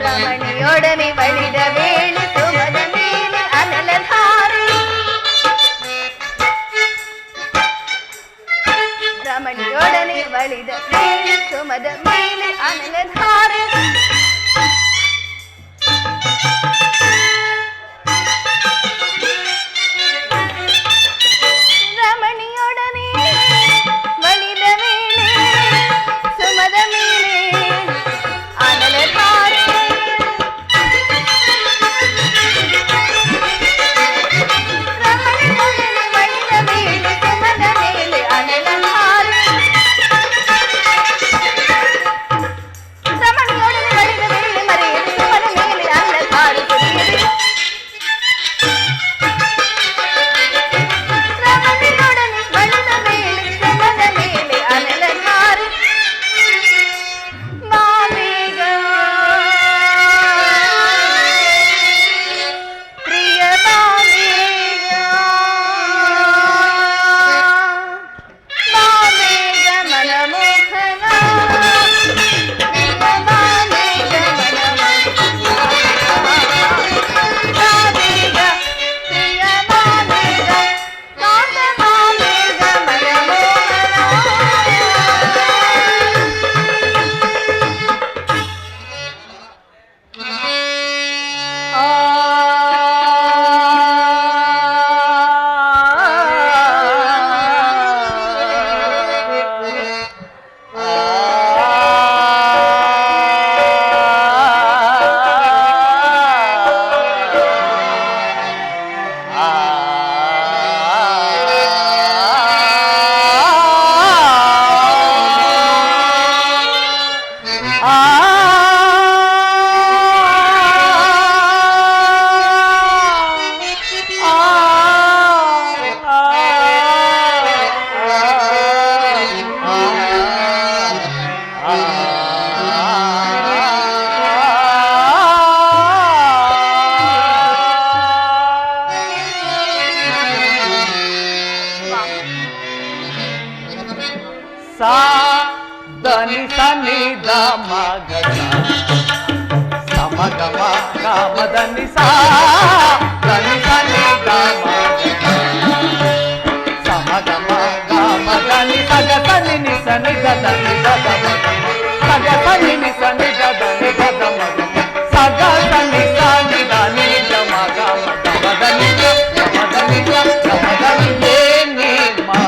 ರಮಣಿಯೊಡನೆ ಬಳಿದ ಮೇಲೆ ಸುಮದ ಮೇಲೆ ಅನಲಧಾರೆ ರಮಣಿಯೊಡನೆ ಬಳಿದ ಮೇಲೆ ಸುಮದ ಮೇಲೆ ಅನಲಧಾರೆ सा దని సని ద మగ సమగమ కామదని సా దని సని ద మగ సమగమ కామదని సగ సని ని సని ద దని ద సగ సని ని సని ద దని ద సగ సని సని దని ద మగ మదని మదని మదని ని మా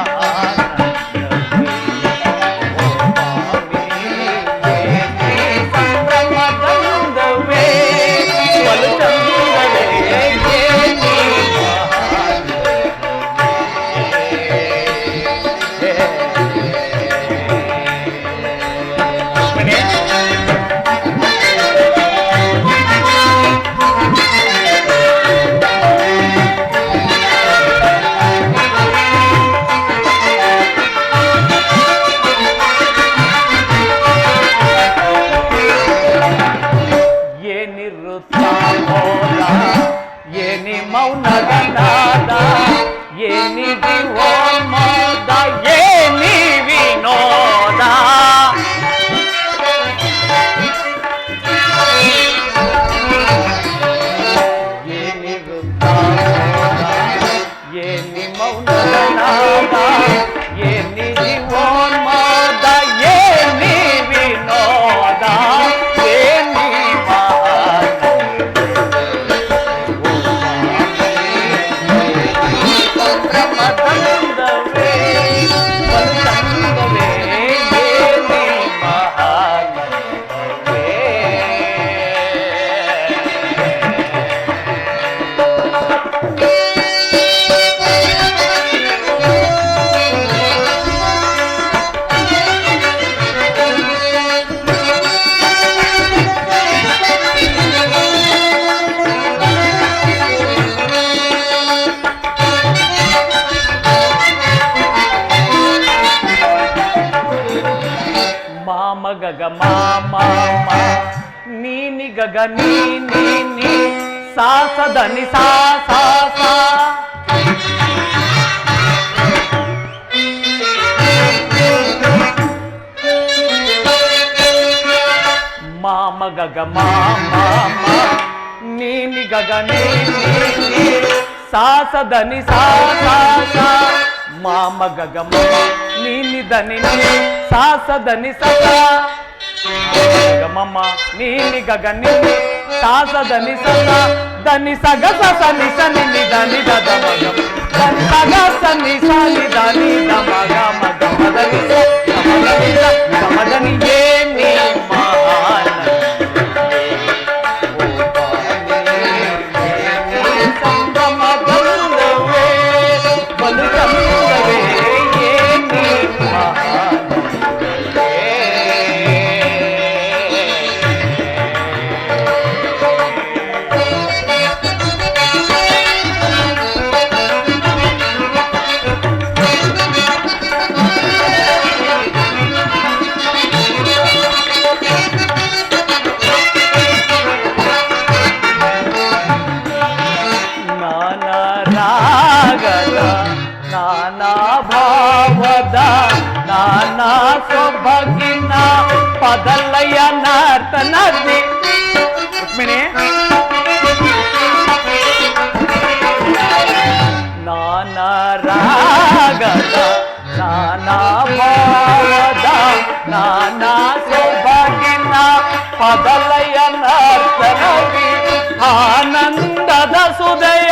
ಗಗ ಮಾ ಮಾ ಮಾ ನೀನಿ ಗಗ ನೀ ನೀ ನೀ ಸಾ ಸ ದ ನಿ ಸಾ ಸಾ ಸಾ ಮಾಮ ಗಗ ಮಾ ಮಾ ಮಾ ನೀನಿ ಗಗ ನೀ ನೀ ನೀ ಸಾ ಸ ದ ನಿ ಸಾ ಸಾ ಸಾ ಮಾಮ ಗಗ ಮ ನೀನಿ ದ ನಿ ನಿ ಸಾ ಸ ದ ನಿ ಸ ಸಾ ಗಗ ಮಮ್ಮ ನೀನಿ ಗಗ ನಿ ನಿ ಸಾ ಸ ದ ನಿ ಸ ಸಾ ದ ನಿ ಸ ಗ ಸ ಸ ನಿ ಸ ನಿ ನಿ ದ ನಿ ದ ದ ಮ ಗ ದ ನಿ ಸ ಗ ಸ ನಿ ಸ ನಿ ದ ನಿ ದ ಮ ಗ ಮ ಗ ಮ ದ ನಿ ಸ ಗ ಮ ದ ನಿ ಸ ಗ ಮ ದ ನಿ ಏ ನೀ ನಾನಾ ಭಾವದ ನಾನಾ ಸೊಬಗಿನ ಪದಲಯ ನರ್ತನದಿ ರುಕ್ಮಿಣಿ ನಾನಾ ರಾಗದ ನಾನಾ ಭಾವದ ನಾನಾ ಸೊಬಗಿನ ಪದಲಯ ನರ್ತನದಿ ಆನಂದದ ಸುದಯ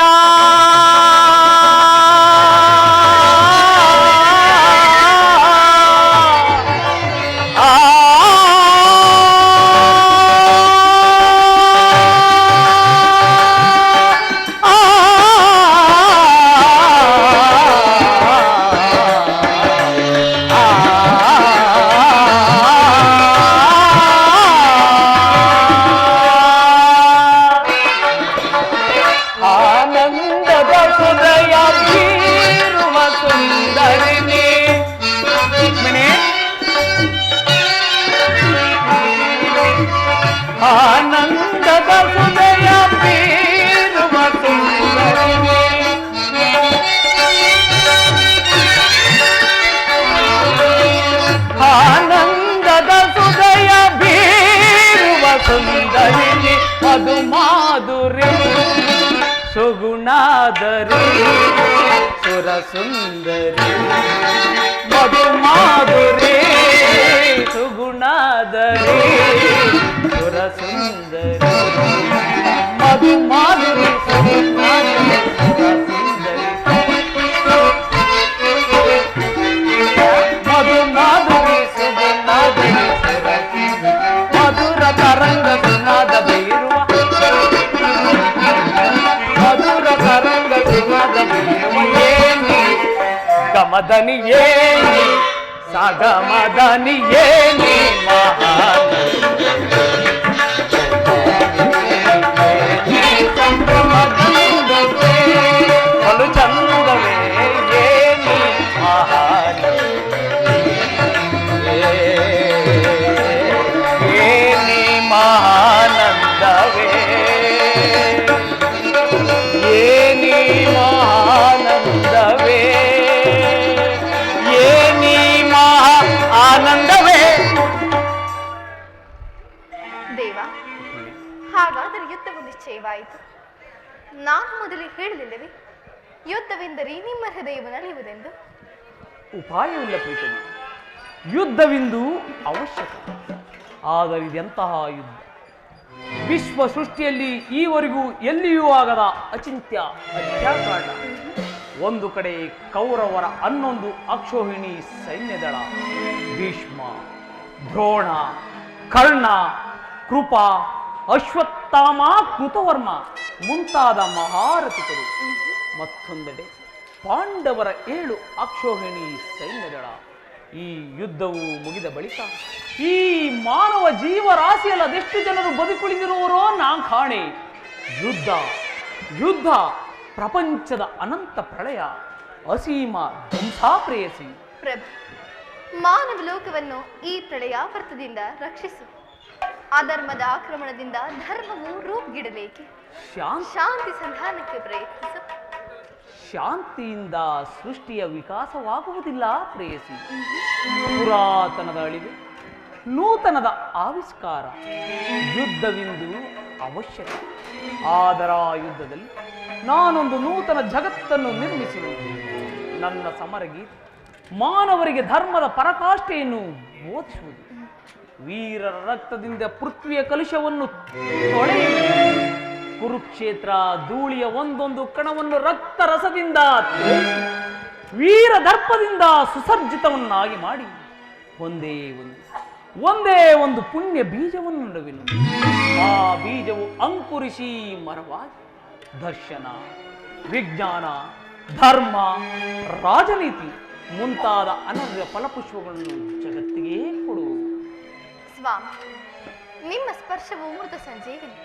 ಆನಂದದ ಸುದಯ ಬೀರುವ ಸುಂದರಿನಿ ಆನಂದದ ಸುದಯ ಬೀರುವ ಸುಂದರಿನಿ ಮಧು ಮಾಧುರಿ ಸುಗುಣಾದರಿ ಸುರ ಸುಂದರಿ ಮಧು ಮಾಧುರಿ ಸುಗುಣಾದರಿ ಸುರ ಸುಂದರಿ ಮಧು ಮಾಧುರಿ ಸುಗುಣಾದರಿ ಸುರ ಸುಂದರಿ ಮಧು ಮಾಧುರಿ ಸುಗುಣಾದರಿ ಸುರ ಮಧುರ ತರಂಗ ಸುನಾದ ಬೈರುವ ಮಧುರ ತರಂಗ ಸುನಾದ ಬೈರುವ ಏನಿ ಗಮದನಿ ಏನಿ ಸಗಮದನಿ ಏನಿ ಮಹಾನ ಬಲು ಚಂದವೇ ಏನಿ ಮಹಾನ ಏನಿ ಮಹಾನಂದವೇ ಏನಿ ಮಹಾನಂದವೇ ಏನಿ ಮಹಾ ಆನಂದವೇ. ದೇವ, ಹಾಗಾದರೆ ಯುದ್ಧವು ನಿಶ್ಚಯವಾಯಿತು. ನಾನು ಮೊದಲೇ ಹೇಳಲಿಲ್ಲವೇ ಯುದ್ಧವೆಂದರೆ ನಿಮ್ಮ ಹೃದಯವನ್ನು ಅಲಿಯುವುದೆಂದು? ಉಪಾಯವಿಲ್ಲ ಪ್ರೀತನಿ, ಯುದ್ಧವೆಂದು ಅವಶ್ಯಕ. ಆದರೆ ಇದೆಂತಹ ಯುದ್ಧ? ವಿಶ್ವ ಸೃಷ್ಟಿಯಲ್ಲಿ ಈವರೆಗೂ ಎಲ್ಲಿಯೂ ಆಗದ ಅಚಿಂತ್ಯ ಹತ್ಯಾಕಾಂಡ. ಒಂದು ಕಡೆ ಕೌರವರ 11 ಅಕ್ಷೋಹಿಣಿ ಸೈನ್ಯದಳ, ಭೀಷ್ಮ, ದ್ರೋಣ, ಕರ್ಣ, ಕೃಪ, ಅಶ್ವತ್ಥಾಮ, ಕೃತವರ್ಮ ಮುಂತಾದ ಮಹಾರಥಿಕರು. ಮತ್ತೊಂದೆಡೆ ಪಾಂಡವರ 7 ಅಕ್ಷೋಹಿಣಿ ಸೈನ್ಯದಳ. ಈ ಯುದ್ಧವು ಮುಗಿದ ಬಳಿಕ ಈ ಮಾನವ ಜೀವರಾಶಿಯಲ್ಲಿ ಅದೆಷ್ಟು ಜನರು ಬದುಕುಳಿದಿರುವರೋ ನಾ ಕಾಣೆ. ಯುದ್ಧ ಯುದ್ಧ ಪ್ರಪಂಚದ ಅನಂತ ಪ್ರಳಯ, ಅಸೀಮ ಧ್ವಂಸಾ ಪ್ರೇಯಸಿ. ಪ್ರಭು, ಮಾನವ ಲೋಕವನ್ನು ಈ ಪ್ರಳಯಾವರ್ತದಿಂದ ರಕ್ಷಿಸು. ಅಧರ್ಮದ ಆಕ್ರಮಣದಿಂದ ಧರ್ಮವು ರೂಪುಗಿಡಲೇಕೆ? ಶಾಂತಿ ಸಂಧಾನಕ್ಕೆ ಪ್ರಯತ್ನಿಸು. ಶಾಂತಿಯಿಂದ ಸೃಷ್ಟಿಯ ವಿಕಾಸವಾಗುವುದಿಲ್ಲ ಪ್ರೇಯಸಿ. ಪುರಾತನದ ಅಳಿವೆ, ನೂತನದ ಆವಿಷ್ಕಾರ, ಯುದ್ಧವಿಂದು ಅವಶ್ಯಕ. ಆದರ ಯುದ್ಧದಲ್ಲಿ ನಾನೊಂದು ನೂತನ ಜಗತ್ತನ್ನು ನಿರ್ಮಿಸುವುದು. ನನ್ನ ಸಮರಗೀತೆ ಮಾನವರಿಗೆ ಧರ್ಮದ ಪರಾಕಾಷ್ಠೆಯನ್ನು ಬೋಧಿಸುವುದು. ವೀರರ ರಕ್ತದಿಂದ ಪೃಥ್ವಿಯ ಕಲುಷವನ್ನು ತೊಳೆಯುವುದು. ಕುರುಕ್ಷೇತ್ರ ಧೂಳಿಯ ಒಂದೊಂದು ಕಣವನ್ನು ರಕ್ತ ರಸದಿಂದ ವೀರ ದರ್ಪದಿಂದ ಸುಸರ್ಜಿತವನ್ನಾಗಿ ಮಾಡಿ ಒಂದೇ ಒಂದು ಪುಣ್ಯ ಬೀಜವನ್ನು ನಡುವೆನು. ಆ ಬೀಜವು ಅಂಕುರಿಸಿ ಮರವಾಗಿ ದರ್ಶನ, ವಿಜ್ಞಾನ, ಧರ್ಮ, ರಾಜನೀತಿ ಮುಂತಾದ ಅನರ್ಯ ಫಲಪುಷ್ಪಗಳನ್ನು ಜಗತ್ತಿಗೆ ಕೊಡು. ಸ್ವಾಮಿ, ನಿಮ್ಮ ಸ್ಪರ್ಶವು ಮೃತ ಸಂಜೀವಿನಿ.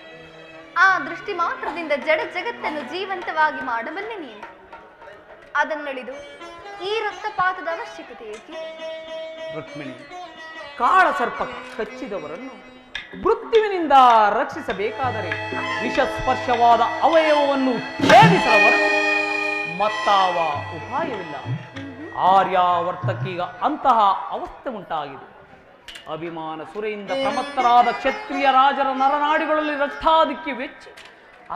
ಆ ದೃಷ್ಟಿ ಮಾತ್ರದಿಂದ ಜಡ ಜಗತ್ತನ್ನು ಜೀವಂತವಾಗಿ ಮಾಡಬಲ್ಲೆ ನೀನು. ಅದನ್ನಳಿದು ಈ ರಕ್ತಪಾತದ ಅವಶ್ಯಕತೆ ಏಕೆ? ರುಕ್ಮಿಣಿ, ಕಾಳ ಸರ್ಪ ಕಚ್ಚಿದವರನ್ನು ಮೃತ್ಯುವಿನಿಂದ ರಕ್ಷಿಸಬೇಕಾದರೆ ವಿಷಸ್ಪರ್ಶವಾದ ಅವಯವವನ್ನು ಛೇದಿಸಲು ಮತ್ತಾವ ಉಪಾಯವಿಲ್ಲ. ಆರ್ಯಾವರ್ತಕ್ಕೀಗ ಅಂತಹ ಅವಸ್ಥೆ ಉಂಟಾಗಿದೆ. ಅಭಿಮಾನ ಸುರೆಯಿಂದ ಪ್ರಮತ್ತರಾದ ಕ್ಷತ್ರಿಯ ರಾಜರ ನರನಾಡಿಗಳಲ್ಲಿ ರಕ್ತಾಧಿಕ್ಯ ವೆಚ್ಚಿ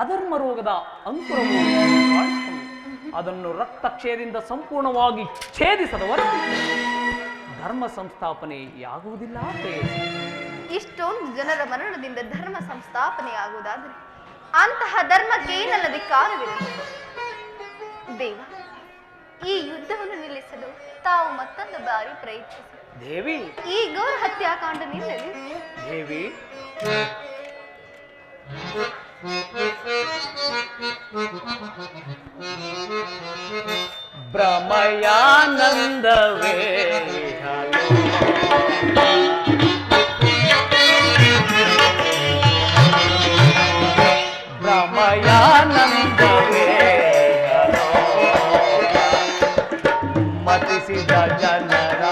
ಅಧರ್ಮ ರೋಗದ ಅಂಕುರವು ಕಾಣಿಸಿಕೊಂಡು ಅದನ್ನು ರಕ್ತಕ್ಷಯದಿಂದ ಸಂಪೂರ್ಣವಾಗಿ ಛೇದಿಸದವರು ಧರ್ಮ ಸಂಸ್ಥಾಪನೆಯಾಗುವುದಿಲ್ಲ. ಇಷ್ಟೊಂದು ಜನರ ಮರಣದಿಂದ ಧರ್ಮ ಸಂಸ್ಥಾಪನೆಯಾಗುವುದಾದರೆ ಅಂತಹ ಧರ್ಮಕ್ಕೆ ಏನಲ್ಲ ಧಿಕ್ಕಾರವಿಲ್ಲ. ದೇವ, ಈ ಯುದ್ಧವನ್ನು ನಿಲ್ಲಿಸಲು ತಾವು ಮತ್ತೊಂದು ಬಾರಿ ಪ್ರಯತ್ನಿಸಿ ದೇವಿ. ಈ ಘೋರ ಹತ್ಯಾಕಾಂಡ ನಿಲ್ಲಲಿ. ದೇವಿ, ಭ್ರಮಯಾನಂದವೇ ಭ್ರಮಯಾನಂದವೇ ಮತಿಸಿದ ಜನರ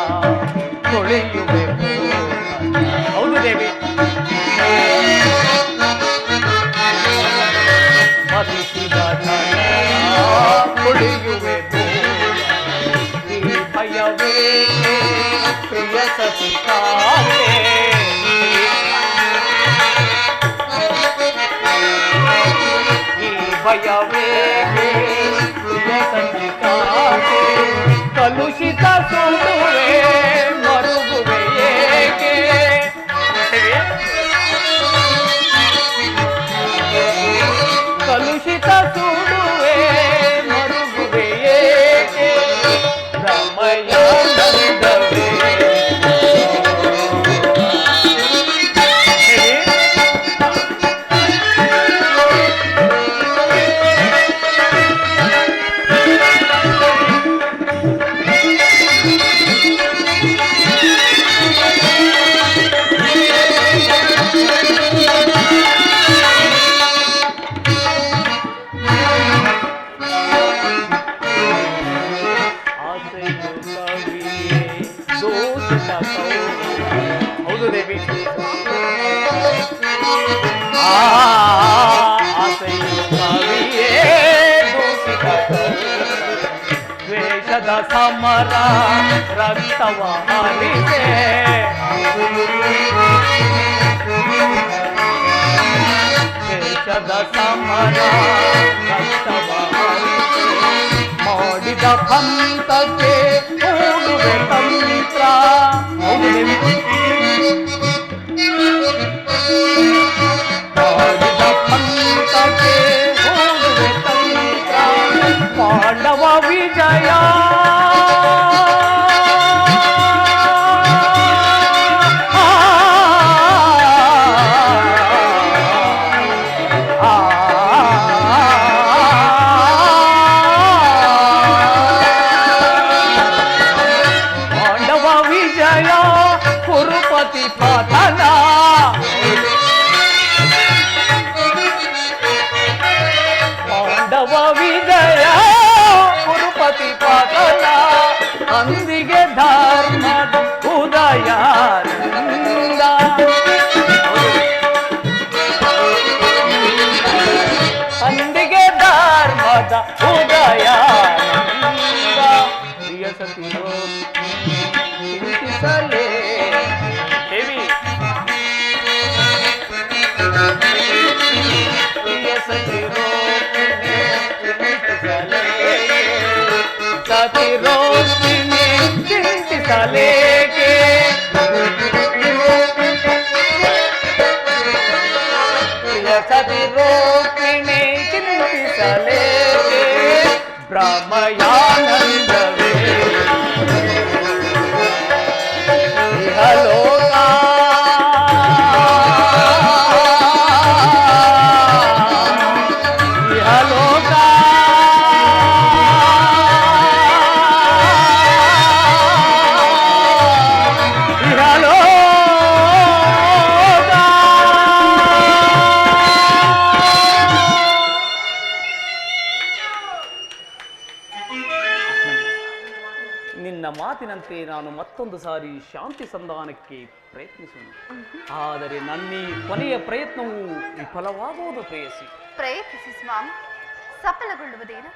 ತೊಳೆಯುವೆ. ಹೌದು ದೇವಿ, ಮತಿಸಿದ ಜನರ ತೊಳೆಯುವೆ. ಈ ಭಯವೇ ಪ್ರಿಯ ಸತಿಕಾರೆ, ಈ ಭಯವೇ ಪ್ರಿಯ ಸತಿಕಾರೆ. ಕಲುಷಿತ ಸುಡುವೆ ಮರುಗುವೆ ಏಕೆ? ಕಲುಷಿತ ಸುಡುವೆ ಮರುಗುವೆ ಏಕೆ? ರಮಯಾನಂದವೇ ಹೌದು ದೇವಿ. ದ್ವೇಷದ ಸಮರ ರಕ್ತವ ಹರಿಸೆ, ದ್ವೇಷದ ಸಮರ ರಕ್ತವ ಹರಿಸೆ. ಮಾಡಿದ ಪಂಥಕ್ಕೆ ಹೂಡುವೆ ತಂತ್ರ. ಹೌದು ದೇವಿ. ಮಾಡಿದ ಪಂಥಕ್ಕೆ ಹೂಡುವೆ ತಂತ್ರ. ಪಾಂಡವ ವಿಜಯ ಪತನ. ಪಾಂಡವ ವಿಜಯ ಕುರುಪತಿ ಪತನ. ಅಂದಿಗೆ ಧರ್ಮದ ಸತಿರೋ ಚಿಂತಿಸಲೇ ದೇವಿ ಪ್ರಿಯ ಸತಿರೋ ಚಿಂತಿಸಲೇ ಸತಿರೋ ಚಿಂತಿಸಲೇಕೆ ಸತಿರೋಪಿಣಿ ಚಿಂತಿಸಲೇಕೆ ಬ್ರಹ್ಮಯಾನಂದವೇ ಇಹಲೋಕ ಇಹಲೋಕ ನಿನ್ನ ಮಾತಿನಂತೆ ನಾನು ಮತ್ತೊಂದು ಸಾರಿ ಶಾಂತಿ ಸಂಧಾನಕ್ಕೆ ಪ್ರಯತ್ನಿಸೋಣ. ಆದರೆ ನನ್ನ ಈ ಕೊನೆಯ ಪ್ರಯತ್ನವು ವಿಫಲವಾಗುವುದು ಪ್ರೇಯಸಿ. ಪ್ರಯತ್ನಿಸಿ ಸ್ವಾಮಿ, ಸಫಲಗೊಳ್ಳುವುದೇನು?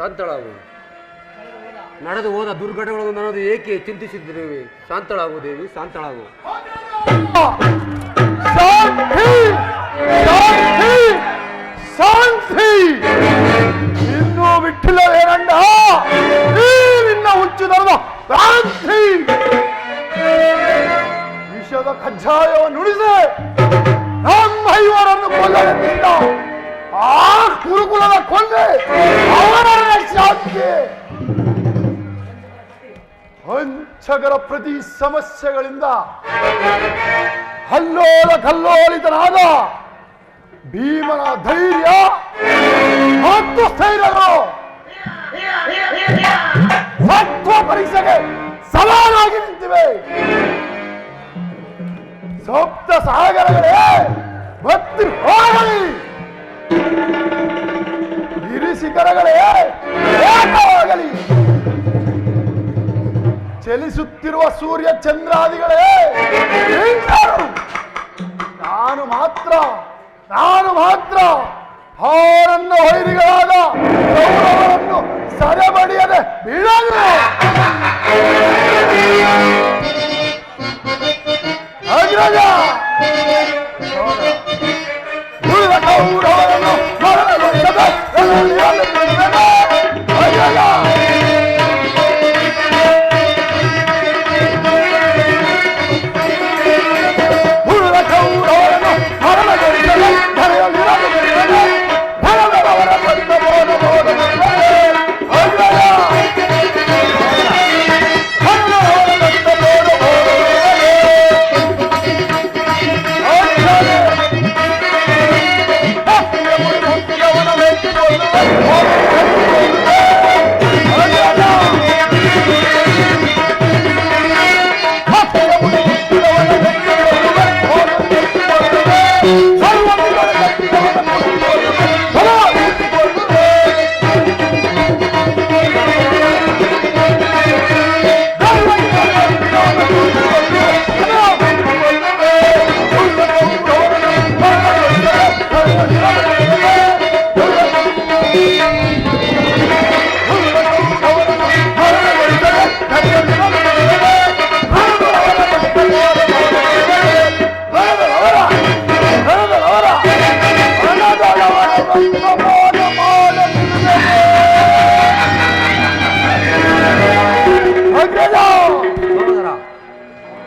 ಶಾಂತಳಾಗು. ನಡೆದು ಹೋದ ದುರ್ಘಟನೆಗಳನ್ನು ನನ್ನದು ಏಕೆ ಚಿಂತಿಸಿದ್ದೇವೆ? ಶಾಂತಳಾಗು ದೇವಿ, ಶಾಂತಳಾಗು. ಇನ್ನೂ ಬಿಟ್ಟಿಲ್ಲವೇನಂಡ ನಿನ್ನ ಹುಚ್ಚುದರದ ಕ್ರಾಂತಿ. ವಿಷದ ಕಜ್ಜಾಯವನ್ನು ನುಡಿಸಿ ನಮ್ಮ ಐವರನ್ನು ಕೊಲ್ಲಲೆತ್ತಿದ್ದ ಆ ಕುರುಕುಲದ ಕೊಂದೆ ಅವರ ಶಾಂತಿ. ವಂಚಕರ ಪ್ರತಿ ಸಮಸ್ಯೆಗಳಿಂದ ಹಲ್ಲೋಲ ಕಲ್ಲೋಲಿತನಾದ ಭೀಮನ ಧೈರ್ಯ ಮತ್ತು ಸ್ಥೈರ್ಯಗಳು ಸತ್ವ ಪರೀಕ್ಷೆಗೆ ಸವಾಲಾಗಿ ನಿಂತಿವೆ. ಸಪ್ತ ಸಾಗರಗಳೇ ಬತ್ತಿ ಹೋಗಲಿ, ಗಿರಿ ಶಿಖರಗಳೇ ಏಕವಾಗಲಿ, ಚಲಿಸುತ್ತಿರುವ ಸೂರ್ಯ ಚಂದ್ರಾದಿಗಳೇ ನಾನು ಮಾತ್ರ ಹಾರನ್ನ ವೈರಿಗಳಾದ ಕೌರವರನ್ನು ಸೆರೆಬಡಿಯದೆ ಬೀಳಲು. ಅಗ್ರಜ ಕೌರವರನ್ನು ಮರಣಗೊಳಿಸದೆ ಅಗ್ರಜ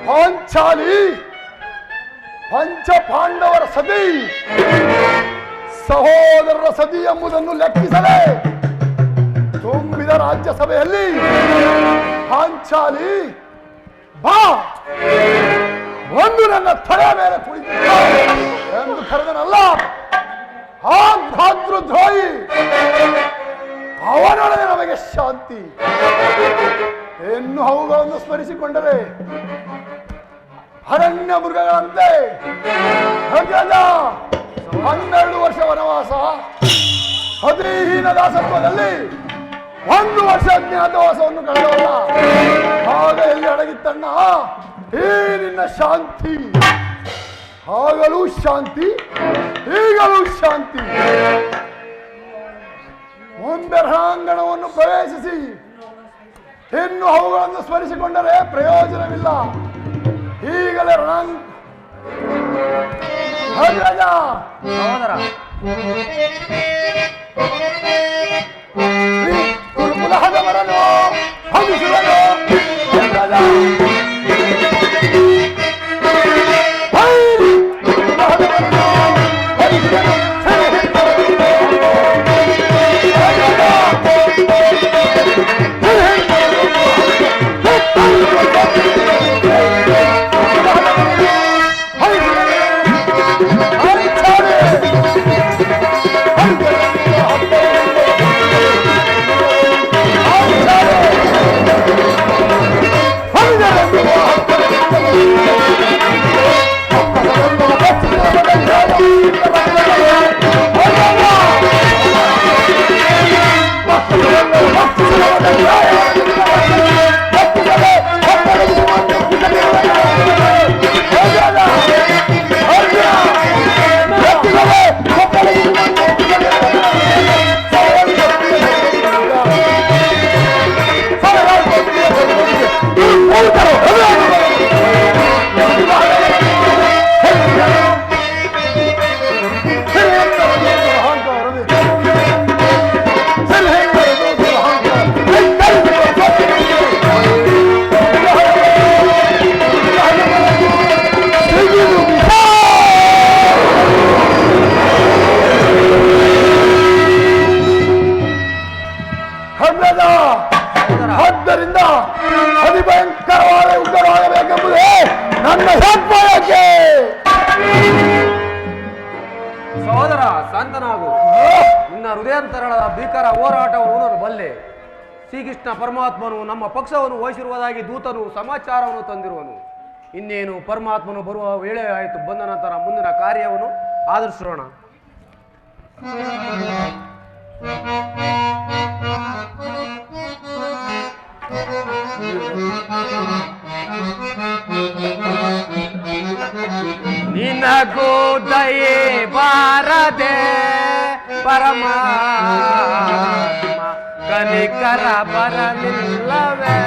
ಪಾಂಚಾಲಿ ಪಂಚ ಪಾಂಡವರ ಸತಿ, ಸಹೋದರರ ಸತಿ ಎಂಬುದನ್ನು ಲೆಕ್ಕಿಸದೆ ತುಂಬಿದ ರಾಜ್ಯಸಭೆಯಲ್ಲಿ ಪಾಂಚಾಲಿ ಬಾ ಒಂದು ನನ್ನ ತಲೆ ಮೇಲೆ ಕುಳಿತ ಎಂದು ಕರೆದನಲ್ಲ ಆ ಭಾತೃದ್ರೋಹಿ, ಅವನೊಡನೆ ನಮಗೆ ಶಾಂತಿ. ಇನ್ನು ಅವುಗಳನ್ನು ಸ್ಮರಿಸಿಕೊಂಡರೆ ಅರಣ್ಯ ಮೃಗಗಳಂತೆ 12 ವರ್ಷ ವನವಾಸ, ಹದಿಹೀನ ದಾಸತ್ವದಲ್ಲಿ 1 ವರ್ಷ ಅಜ್ಞಾತವಾಸವನ್ನು ಕಳೆದವಲ್ಲ. ಆಗ ಎಲ್ಲಿ ಅಡಗಿತ್ತಣ್ಣ ಈ ನಿನ್ನ ಶಾಂತಿ? ಆಗಲೂ ಶಾಂತಿ, ಈಗಲೂ ಶಾಂತಿ. ಮುಂದೆ ರಣಾಂಗಣವನ್ನು ಪ್ರವೇಶಿಸಿ ಇನ್ನು ಅವುಗಳನ್ನು ಸ್ಮರಿಸಿಕೊಂಡರೆ ಪ್ರಯೋಜನವಿಲ್ಲ. ಈಗಲೇ ಸಹೋದರ ಕುಲಹದವರನ್ನು ಹಂಗಿಸುವನು ಭಯಂಕರವಾದ ಉಗ್ರವಾಗಬೇಕೆಂಬುದೇ ನನ್ನ ಹೆಬ್ಬಯಕೆ. ಸಹೋದರ ಶಾಂತನಾಗು. ನಿನ್ನ ಹೃದಯಾಂತರಳದ ಭೀಕರ ಹೋರಾಟವನ್ನು ನಾನು ಬಲ್ಲೆ. ಶ್ರೀಕೃಷ್ಣ ಪರಮಾತ್ಮನು ನಮ್ಮ ಪಕ್ಷವನ್ನು ವಹಿಸಿರುವುದಾಗಿ ದೂತನು ಸಮಾಚಾರವನ್ನು ತಂದಿರುವನು. ಇನ್ನೇನು ಪರಮಾತ್ಮನು ಬರುವ ವೇಳೆ ಆಯಿತು. ಬಂದ ನಂತರ ಮುಂದಿನ ಕಾರ್ಯವನ್ನು ಆಧರಿಸೋಣ. ನಿನಗೂ ದಯೆ ಬಾರದೆ ಪರಮಾತ್ಮ ಕನಿಕರ ಬರಲಿಲ್ಲವೇ.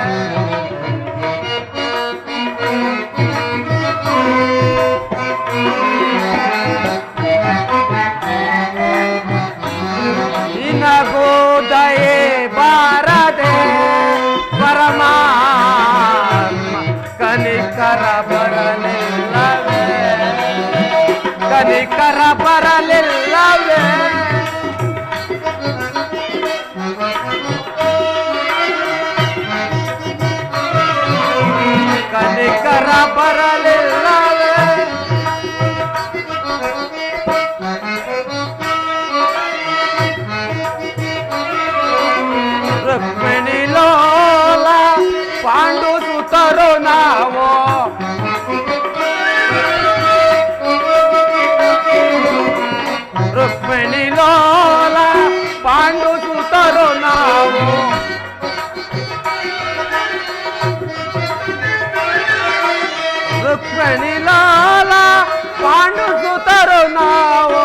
ನಿನಗೂ ದಯೆ ಬಾರದೆ ಪರಮಾತ್ಮ ಕನಿಕರ ಬರಲಿಲ್ಲವೇ. ಕನಿಕರ ಬರಲಿಲ್ಲವೇ. ಕನಿಕರ ಬರಲಿಲ್ಲವೇ. ರುಕ್ಮಿಣಿ ಲೋಲ ಪಾಂಡು ಸುತರು ನಾವು. ರುಕ್ಮಿಣಿ ಲೋಲ ಪಾಂಡು ಸುತರು ನಾವು. ರುಕ್ಮಿಣಿ ಲಾಲ ಪಾಂಡು ಸುತರು ನಾವು.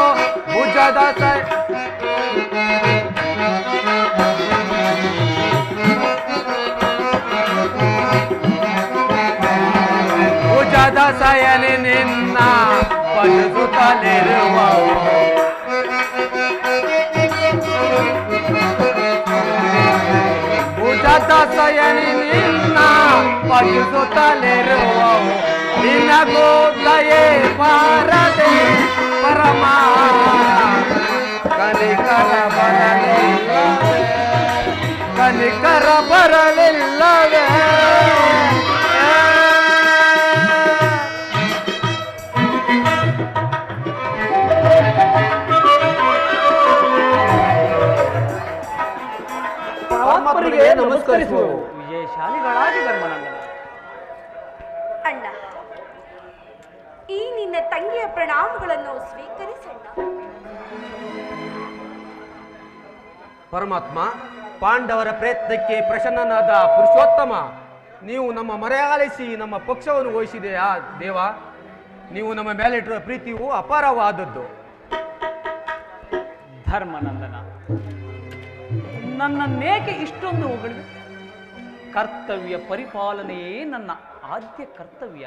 ಭುಜದ ಭುಜದ ಸಯಲಿ ನಿನ್ನ ಭಜಿಸುತ್ತಲಿರುವವು. ಭುಜದ ಸಯಲಿ ನಿನ್ನ ಭಜಿಸುತ್ತಲಿರುವವು. ನಿನಗೂ ದಯೆ ಬಾರದೆ ಪರಮಾತ್ಮ ಕನಿಕರ ಬರಲಿಲ್ಲವೇ. ಕನಿಕರ ಬರಲಿಲ್ಲವೇ. ಪರಮಾತ್ಮರಿಗೆ ನಮಸ್ಕರಿಸುವ ವಿಜಯಶಾಲಿಗಳಾಗಿ ಧರ್ಮನಂದನ. ಅಣ್ಣ, ಈ ನಿನ್ನ ತಂಗಿಯ ಪ್ರಣಾಮಗಳನ್ನು ಸ್ವೀಕರಿಸಣ್ಣ. ಪರಮಾತ್ಮ, ಪಾಂಡವರ ಪ್ರಯತ್ನಕ್ಕೆ ಪ್ರಸನ್ನನಾದ ಪುರುಷೋತ್ತಮ, ನೀವು ನಮ್ಮ ಮರೆಯಾಲಿಸಿ ನಮ್ಮ ಪಕ್ಷವನ್ನು ವಹಿಸಿದೆಯಾ ದೇವ. ನೀವು ನಮ್ಮ ಮೇಲಿಟ್ಟಿರುವ ಪ್ರೀತಿಯು ಅಪಾರವಾದದ್ದು. ಧರ್ಮನಂದನ, ನನ್ನನ್ನೇಕೆ ಇಷ್ಟೊಂದು ಹೊಗಳಿದೆ? ಕರ್ತವ್ಯ ಪರಿಪಾಲನೆಯೇ ನನ್ನ ಆದ್ಯ ಕರ್ತವ್ಯ.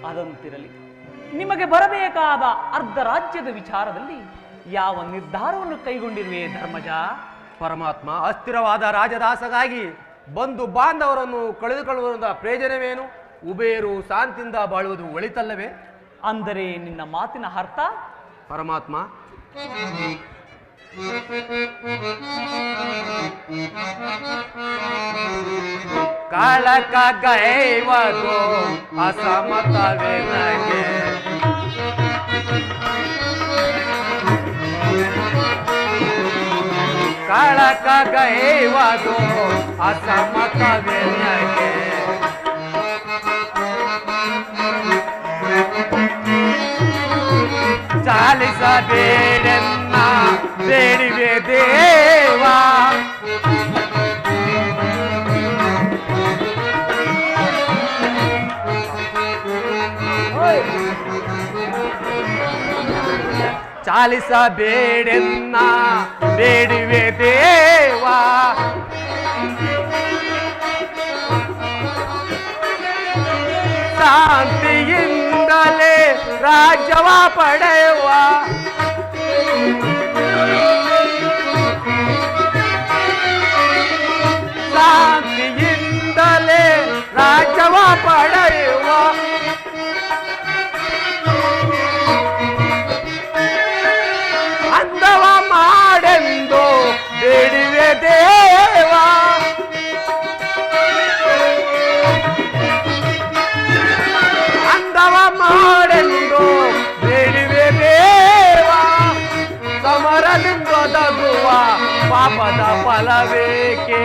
ಅದಂತಿರಲಿ, ನಿಮಗೆ ಬರಬೇಕಾದ ಅರ್ಧ ರಾಜ್ಯದ ವಿಚಾರದಲ್ಲಿ ಯಾವ ನಿರ್ಧಾರವನ್ನು ಕೈಗೊಂಡಿರುವೆ ಧರ್ಮಜ? ಪರಮಾತ್ಮ, ಅಸ್ಥಿರವಾದ ರಾಜದಾಸಗಾಗಿ ಬಂಧು ಬಾಂಧವರನ್ನು ಕಳೆದುಕೊಳ್ಳುವುದರಿಂದ ಪ್ರಯೋಜನವೇನು? ಉಭಯರು ಶಾಂತಿಯಿಂದ ಬಾಳುವುದು ಒಳಿತಲ್ಲವೇ? ಅಂದರೆ ನಿನ್ನ ಮಾತಿನ ಅರ್ಥ? ಪರಮಾತ್ಮ, ಕಾಳಕ ಗೈವದು ಅಸಮತವೇ ನಗೆ. ಕಾಳಕ ಗೈವದು ಅಸಮತವೇ ನಗೆ. ಚಾಲಿಸಬೇಡೆನ್ನ ಬೇಡಿವೆ ದೇವ. ಚಾಲಿಸಬೇಡೆನ್ನ ಬೇಡಿವೆ ದೇವ. ಶಾಂತಿಯಿಂದಲೇ ರಾಜ್ಯವ ಪಡೆಯುವ. ಶಾಂತಿಯಿಂದಲೇ ರಾಜ್ಯವ ಪಡೆಯುವ. ಅಂದವ ಮಾಡೆಂದು ಬೇಡಿವೆ ದೇವ. ಪಾಪದ ಫಲವೇಕೆ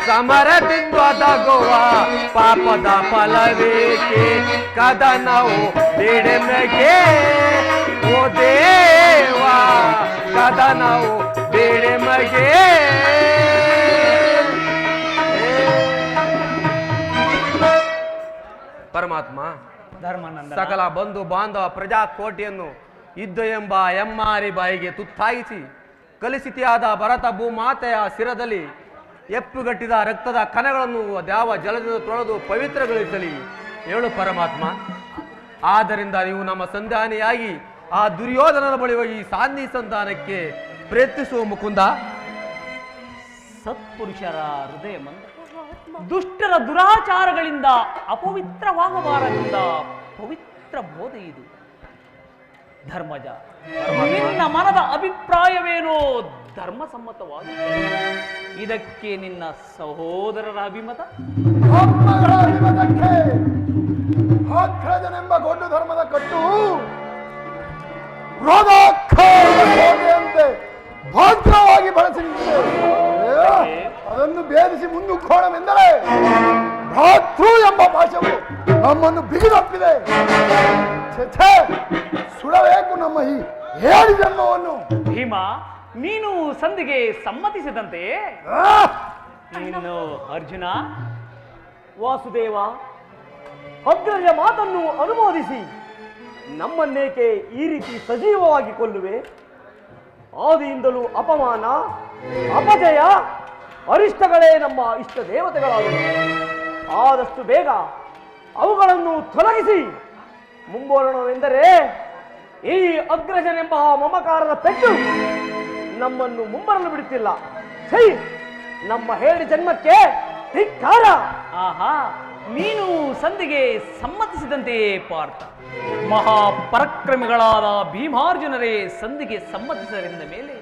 ಸಮರದಿಂದ ಒದಗುವ ಪಾಪದ ಫಲವೇಕೆ ಕದನವು ಬೇಡೆಮೆಗೆ ಓ ದೇವ ಕದನವು ಬೇಡೆಮೆಗೆ ಪರಮಾತ್ಮ ಧರ್ಮಾನಂದ ಸಕಲ ಬಂಧು ಬಾಂಧವ ಪ್ರಜಾಕೋಟಿಯನ್ನು ಯುದ್ಧ ಎಂಬ ಎಮ್ಮಾರಿ ಬಾಯಿಗೆ ತುತ್ತಾಯಿಸಿ ಕಲುಷಿತಿಯಾದ ಭರತ ಭೂಮಾತೆಯ ಶಿರದಲ್ಲಿ ಎಪ್ಪುಗಟ್ಟಿದ ರಕ್ತದ ಕಣಗಳನ್ನು ದ್ಯಾವ ಜಲದಿಂದ ತೊಳೆದು ಪವಿತ್ರಗೊಳಿಸಲಿ ಹೇಳು ಪರಮಾತ್ಮ. ಆದ್ದರಿಂದ ನೀವು ನಮ್ಮ ಸಂಧಾನಿಯಾಗಿ ಆ ದುರ್ಯೋಧನನ ಬಳಿ ಹೋಗಿ ಶಾಂತಿ ಸಂಧಾನಕ್ಕೆ ಪ್ರಯತ್ನಿಸುವ ಮುಕುಂದ. ಸತ್ಪುರುಷರ ಹೃದಯ ಮಂದ, ದುಷ್ಟರ ದುರಾಚಾರಗಳಿಂದ ಅಪವಿತ್ರವಾಗಬಾರದೆಂದ ಪವಿತ್ರ ಬೋಧೆ ಇದು. ಧರ್ಮಜ, ನಿನ್ನ ಮನದ ಅಭಿಪ್ರಾಯವೇನೋ ಧರ್ಮಸಮ್ಮತವಾಗಿ, ಇದಕ್ಕೆ ನಿನ್ನ ಸಹೋದರರ ಅಭಿಮತ? ಬ್ರಾಹ್ಮಣರ ಅಭಿಮತಕ್ಕೆ ಅಗ್ರಜನೆಂಬ ಗೊಡ್ಡು ಧರ್ಮದ ಕಟ್ಟು ರೋಧಾಖಂತೆ ಭದ್ರವಾಗಿ ಬಳಸಿ ಅದನ್ನು ಭೇದಿಸಿ ಮುಂದುಕ್ಕೋಣವೆಂದರೆ ಭ್ರಾತೃ ಎಂಬ ಪಾಶವು ನಮ್ಮನ್ನು ಬಿಗಿದಪ್ಪಿದೆ. ಸುಡಬೇಕು ನಮ್ಮ ಈ ಏಳು ಜನ್ಮವನ್ನು. ಭೀಮ, ನೀನು ಸಂಧಿಗೆ ಸಮ್ಮತಿಸಿದಂತೆ ಇನ್ನು ಅರ್ಜುನ, ವಾಸುದೇವ, ಅಗ್ರಜ ಮಾತನ್ನು ಅನುಮೋದಿಸಿ ನಮ್ಮನ್ನೇಕೆ ಈ ರೀತಿ ಸಜೀವವಾಗಿ ಕೊಲ್ಲುವೆ? ಆದಿಯಿಂದಲೂ ಅಪಮಾನ, ಅಪಜಯ, ಅರಿಷ್ಟಗಳೇ ನಮ್ಮ ಇಷ್ಟ ದೇವತೆಗಳಾದವು. ಆದಷ್ಟು ಬೇಗ ಅವುಗಳನ್ನು ತೊಲಗಿಸಿ ಮುಂಬೋರಣವೆಂದರೆ ಈ ಅಗ್ರಜನೆಂಬ ಮಮಕಾರದ ಪೆಟ್ಟು ನಮ್ಮನ್ನು ಮುಂಬರಲು ಬಿಡುತ್ತಿಲ್ಲ. ಸೈ, ನಮ್ಮ ಹೇಳಿ ಜನ್ಮಕ್ಕೆ ಧಿಕ್ಕಾರ. ಆಹಾ, ನೀನು ಸಂಧಿಗೆ ಸಮ್ಮತಿಸಿದಂತೆಯೇ ಪಾರ್ಥ. ಮಹಾಪರಾಕ್ರಮಿಗಳಾದ ಭೀಮಾರ್ಜುನರೇ ಸಂಧಿಗೆ ಸಮ್ಮತಿಸರಿಂದ ಮೇಲೆ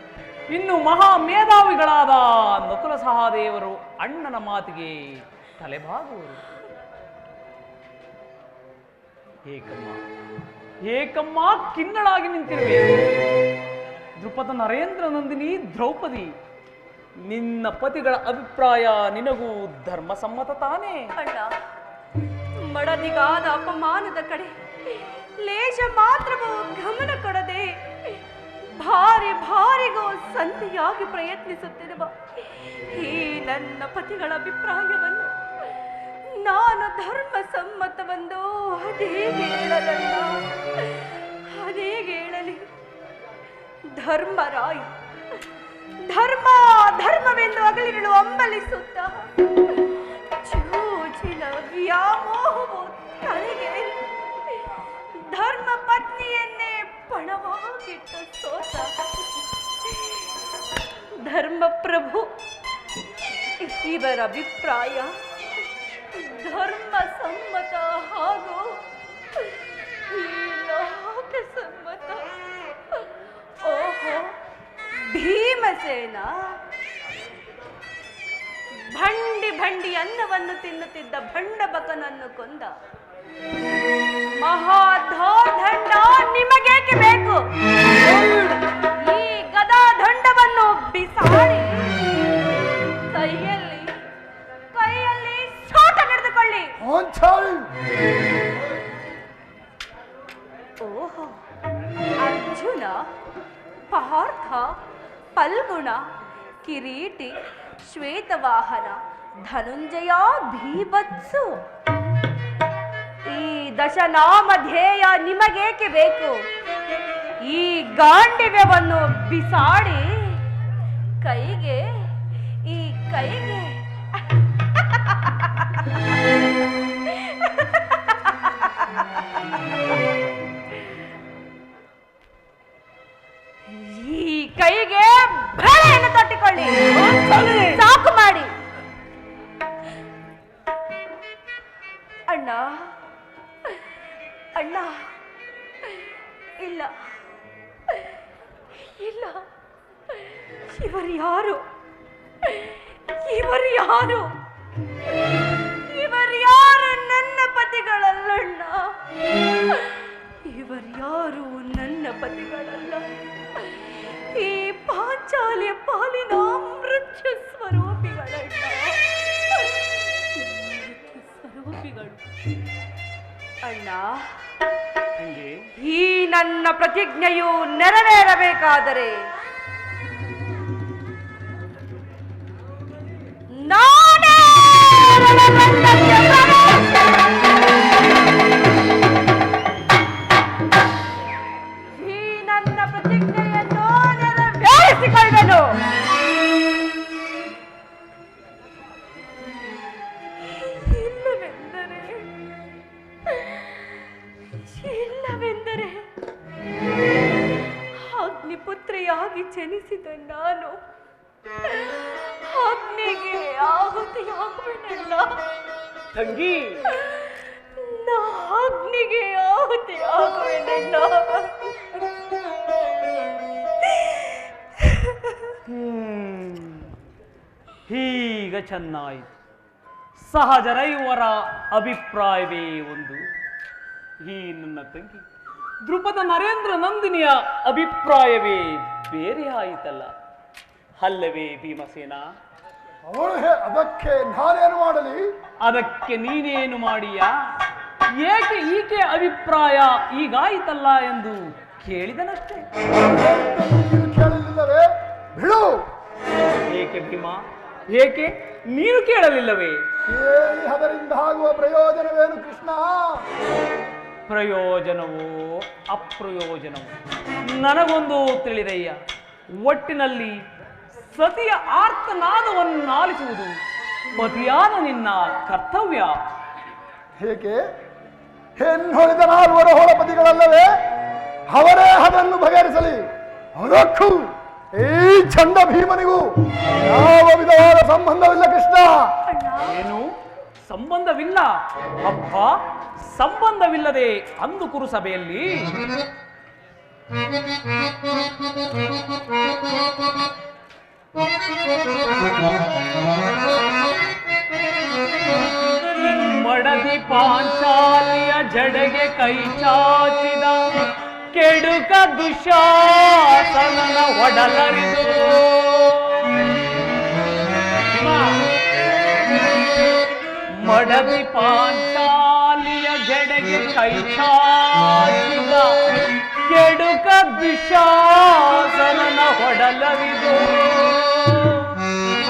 ಇನ್ನು ಮಹಾ ಮೇಧಾವಿಗಳಾದ ನಕುಲ ಸಹದೇವರು ಅಣ್ಣನ ಮಾತಿಗೆ ತಲೆಬಾಗುವರು. ಏಕಮ್ಮ ಏಕಮ್ಮ ಕಿನ್ನಳಾಗಿ ನಿಂತಿರುವೆ. ದೃಪದ ನರೇಂದ್ರ ನಂದಿನಿ ದ್ರೌಪದಿ, ನಿನ್ನ ಪತಿಗಳ ಅಭಿಪ್ರಾಯ ನಿನಗೂ ಧರ್ಮಸಮ್ಮತ ತಾನೇ? ಅಣ್ಣ, ಮಡದಿಗಾದ ಅಪಮಾನದ ಕಡೆ ಲೇಷ ಮಾತ್ರವೂ ಗಮನ ಕೊಡದೆ ಭಾರಿಗೂ ಸಂಧಿಯಾಗಿ ಪ್ರಯತ್ನಿಸುತ್ತಿರುವ ಈ ನನ್ನ ಪತಿಗಳ ಅಭಿಪ್ರಾಯವನ್ನು ನಾನು ಧರ್ಮ ಸಮ್ಮತವೆಂದು ಅದೇಗೆ ಹೇಳಲಲ್ಲ, ಅದೇಗೆ ಹೇಳಲಿ? ಧರ್ಮರಾಯ ಧರ್ಮವೆಂದು ಅಗಲಿರಲು ಅಂಬಲಿಸುತ್ತ ಚೂಚಿನ ವ್ಯಾಮೋಹವು ತಲೆಗೆ ಧರ್ಮ ಪತ್ನಿಯನ್ನೇ ಪಣವಾಗಿಟ್ಟು ಸೋತ ಧರ್ಮಪ್ರಭು ಇವರ ಅಭಿಪ್ರಾಯ ಧರ್ಮ ಸಮ್ಮತ ಹಾಗೂ ಈ ಲೋಕ ಸಮ್ಮತ. ಓಹೋ, ಭೀಮಸೇನ ಭಂಡಿ ಅನ್ನವನ್ನು ತಿನ್ನುತ್ತಿದ್ದ ಭಂಡ ಬಕನನ್ನು ಕೊಂದ ಮಹಾಧೋದಂಡ ನಿಮಗೇಕೆ ಬೇಕು? ಈ ಗದಾದಂಡವನ್ನು ಬಿಸಾಡಿ ಕೈಯಲ್ಲಿ ಸೋಟ ನಡೆದುಕೊಳ್ಳಿ. ಓಹೋ, ಅರ್ಜುನ, ಪಾರ್ಥ, ಫಲ್ಗುಣ, ಕಿರೀಟಿ, ಶ್ವೇತವಾಹನ, ಧನುಂಜಯ, ಭೀಭತ್ಸು, ಈ ದಶನಾಮಧೇಯ ನಿಮಗೇಕೆ ಬೇಕು? ಈ ಗಾಂಡಿವ್ಯವನ್ನು ಬಿಸಾಡಿ ಕೈಗೆ ಬೆಳೆಯನ್ನು ತಟ್ಟಿಕೊಳ್ಳಿ. ಸಾಕು ಮಾಡಿ. ಅಣ್ಣ, ಇಲ್ಲ, ಇವರು ಯಾರು? ನನ್ನ ಪತಿಗಳಲ್ಲಣ್ಣ. ಇವರ್ಯಾರು ನನ್ನ ಪತಿಗಳಲ್ಲ, ಈ ಪಾಂಚಾಲಿಯ ಪಾಲಿನ ಮೃತ್ಯು ಸ್ವರೂಪಿಗಳಲ್ಲ, ಮೃತ್ಯು ಸ್ವರೂಪಿಗಳು. ಅಣ್ಣ, ಈ ನನ್ನ ಪ್ರತಿಜ್ಞೆಯು ನೆರವೇರಬೇಕಾದರೆ ನಾನೇ ಈ ನನ್ನ ಪ್ರತಿಜ್ಞೆಯನ್ನು ನೆರವೇರಿಸಿಕೊಳ್ಳಲು ಇಲ್ಲವೆಂದರೆ ಅಗ್ನಿಪುತ್ರಿಯಾಗಿ ಜನಿಸಿದ ನಾನು ಅಗ್ನಿಗೆ ಆಹುತಿಯಾಗುವೆನಲ್ಲ ತಂಗಿ. ನಾ ಅಗ್ನಿಗೆ ಆಹುತಿಯಾಗುವೆನಲ್ಲ. ಈಗ ಚೆನ್ನಾಯಿತು. ಸಹಜರ ಇವರ ಅಭಿಪ್ರಾಯವೇ ಒಂದು, ಈ ನನ್ನ ತಂಗಿ ದ್ರುಪದ ನರೇಂದ್ರ ನಂದಿನಿಯ ಅಭಿಪ್ರಾಯವೇ ಬೇರೆ ಆಯಿತಲ್ಲ, ಅಲ್ಲವೇ ಭೀಮಸೇನ? ಅದಕ್ಕೆ ನಾನೇನು ಮಾಡಲಿ? ಅದಕ್ಕೆ ನೀನೇನು ಮಾಡಿಯಾ? ಏಕೆ ಈಕೆ ಅಭಿಪ್ರಾಯ ಈಗಾಯಿತಲ್ಲ ಎಂದು ಕೇಳಿದನಷ್ಟೇ. ಕೇಳಲಿಲ್ಲವೇ? ಬಿಡು. ಏಕೆ ಭೀಮ, ಏಕೆ ನೀನು ಕೇಳಲಿಲ್ಲವೇ? ಕೇಳಿ ಅದರಿಂದ ಆಗುವ ಪ್ರಯೋಜನವೇನು ಕೃಷ್ಣ? ಪ್ರಯೋಜನವೋ ಅಪ್ರಯೋಜನವೋ ನನಗೊಂದು ತಿಳಿದಯ್ಯ. ಒಟ್ಟಿನಲ್ಲಿ ಸತಿಯ ಆರ್ತನಾದವನ್ನು ಆಲಿಸುವುದು ಪತಿಯಾದ ನಿನ್ನ ಕರ್ತವ್ಯ. ಹೇಗೆ? ಹೆಣ್ಣೊಳಿದ ನಾಲ್ವರು ಹೊಳಪತಿಗಳಲ್ಲವೇ? ಅವರೇ ಅದನ್ನು ಬಗೆಹರಿಸಲಿ. ಅದಕ್ಕೂ ಈ ಚಂಡ ಭೀಮನಿಗೂ ಯಾವ ವಿಧವಾದ ಸಂಬಂಧವಿಲ್ಲ ಕೃಷ್ಣ. ಏನು ಸಂಬಂಧವಿಲ್ಲ? ಅಪ್ಪ, ಸಂಬಂಧವಿಲ್ಲದೆ ಅಂದು ಕುರು ಸಭೆಯಲ್ಲಿ ಮಡದಿ ಪಾಂಚಾಲಿಯ ಜಡೆಗೆ ಕೈ ಚಾಚಿದ ಕೆಡುಕ ದುಶಾಸನನ ಒಡಲರಿದು ಮಡದಿ ಪಾಂಚಾಲಿಯ ಜಡೆಗೆ ಕೈ ಚಾಚಿದ ಕೆಡುಕ ದುಶಾಸನನ ಒಡಲರಿದು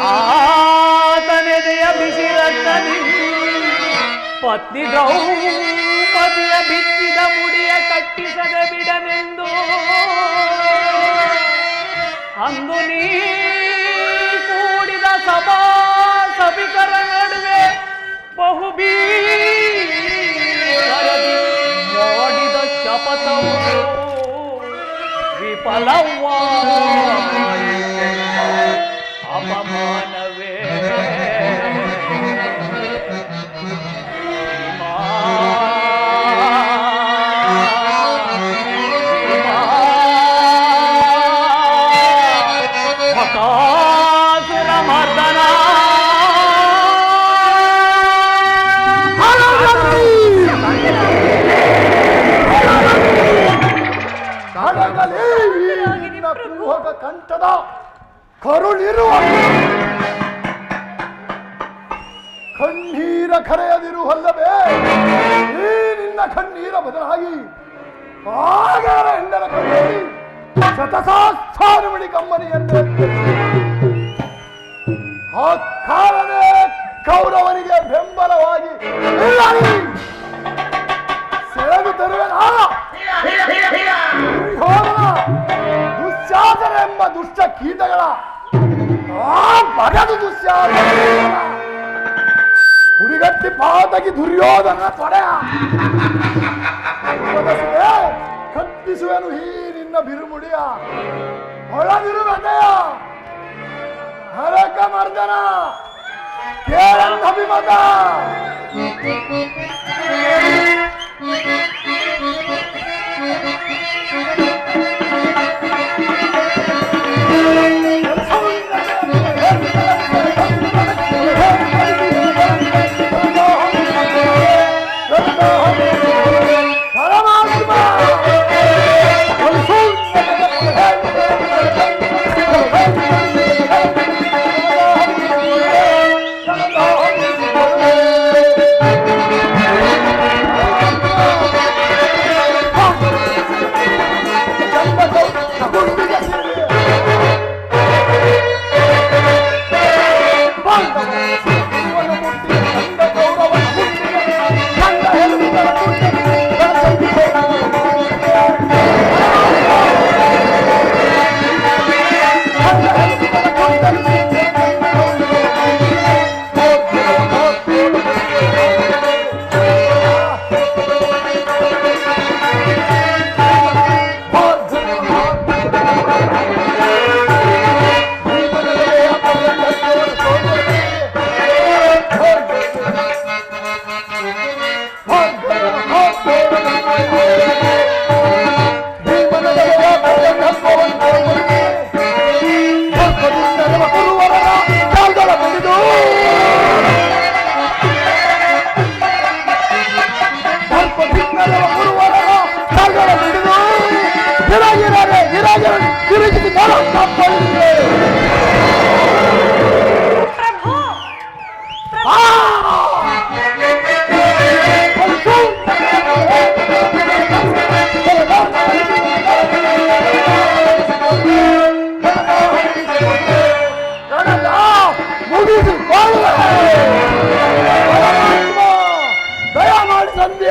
ಆತನೆದೆಯ ಬಿಸಿ ರಕ್ತದಿ ಪತ್ನಿ ದ್ರೌಪದಿಯ ಬಿಚ್ಚಿದ ಮುಡಿಯ ಕಟ್ಟಿಸದೆ ಬಿಡನೆಂದು ಅಂದು ನೀ ಕೂಡಿದ ಸಭಾ ಸಭಿಕರ ನಡುವೆ ಮಾಡಿದ ಶಪಥವು ವಿಫಲವಾ ಅಪಮಾನವೇ ಮಕಾಸುರ ಮರ್ದನ ಕಂಠದ ಕರುಳಿರುವ ಕಣ್ಣೀರ ಕರೆಯದಿರುವಲ್ಲವೇ? ಈ ನಿನ್ನ ಕಣ್ಣೀರ ಬದಲಾಗಿ ಆಗರ ಹೆಂಡರ ಕಣ್ಣೀರಿ ಶತಸಹಸ್ರಾನುಮಣಿ ಕಮ್ಮನಿಯಂತೆ ಆ ಕಾಲನೇ ಕೌರವನಿಗೆ ಬೆಂಬಲವಾಗಿ ಸೆಳೆದು ತರುವೆನಾ? ದುಶ್ಯಾಸನ ಎಂಬ ದುಷ್ಟ ಕೀಟಗಳ ಆ ಬಗದು ದುಶ್ಯಾಸನ ಹುಡಿಗಟ್ಟಿ ಪಾತಗಿ ದುರ್ಯೋಧನ ತೊಡೆಯ ಕಟ್ಟಿಸುವೆನು ಈ ನಿನ್ನ ಬಿರುಮುಡಿಯ ಒಳಗಿರುವೆಯ ಹರಕ ಮರ್ದನ ಕೇಳಂಭಿಮತ ಪರಮಾತ್ಮ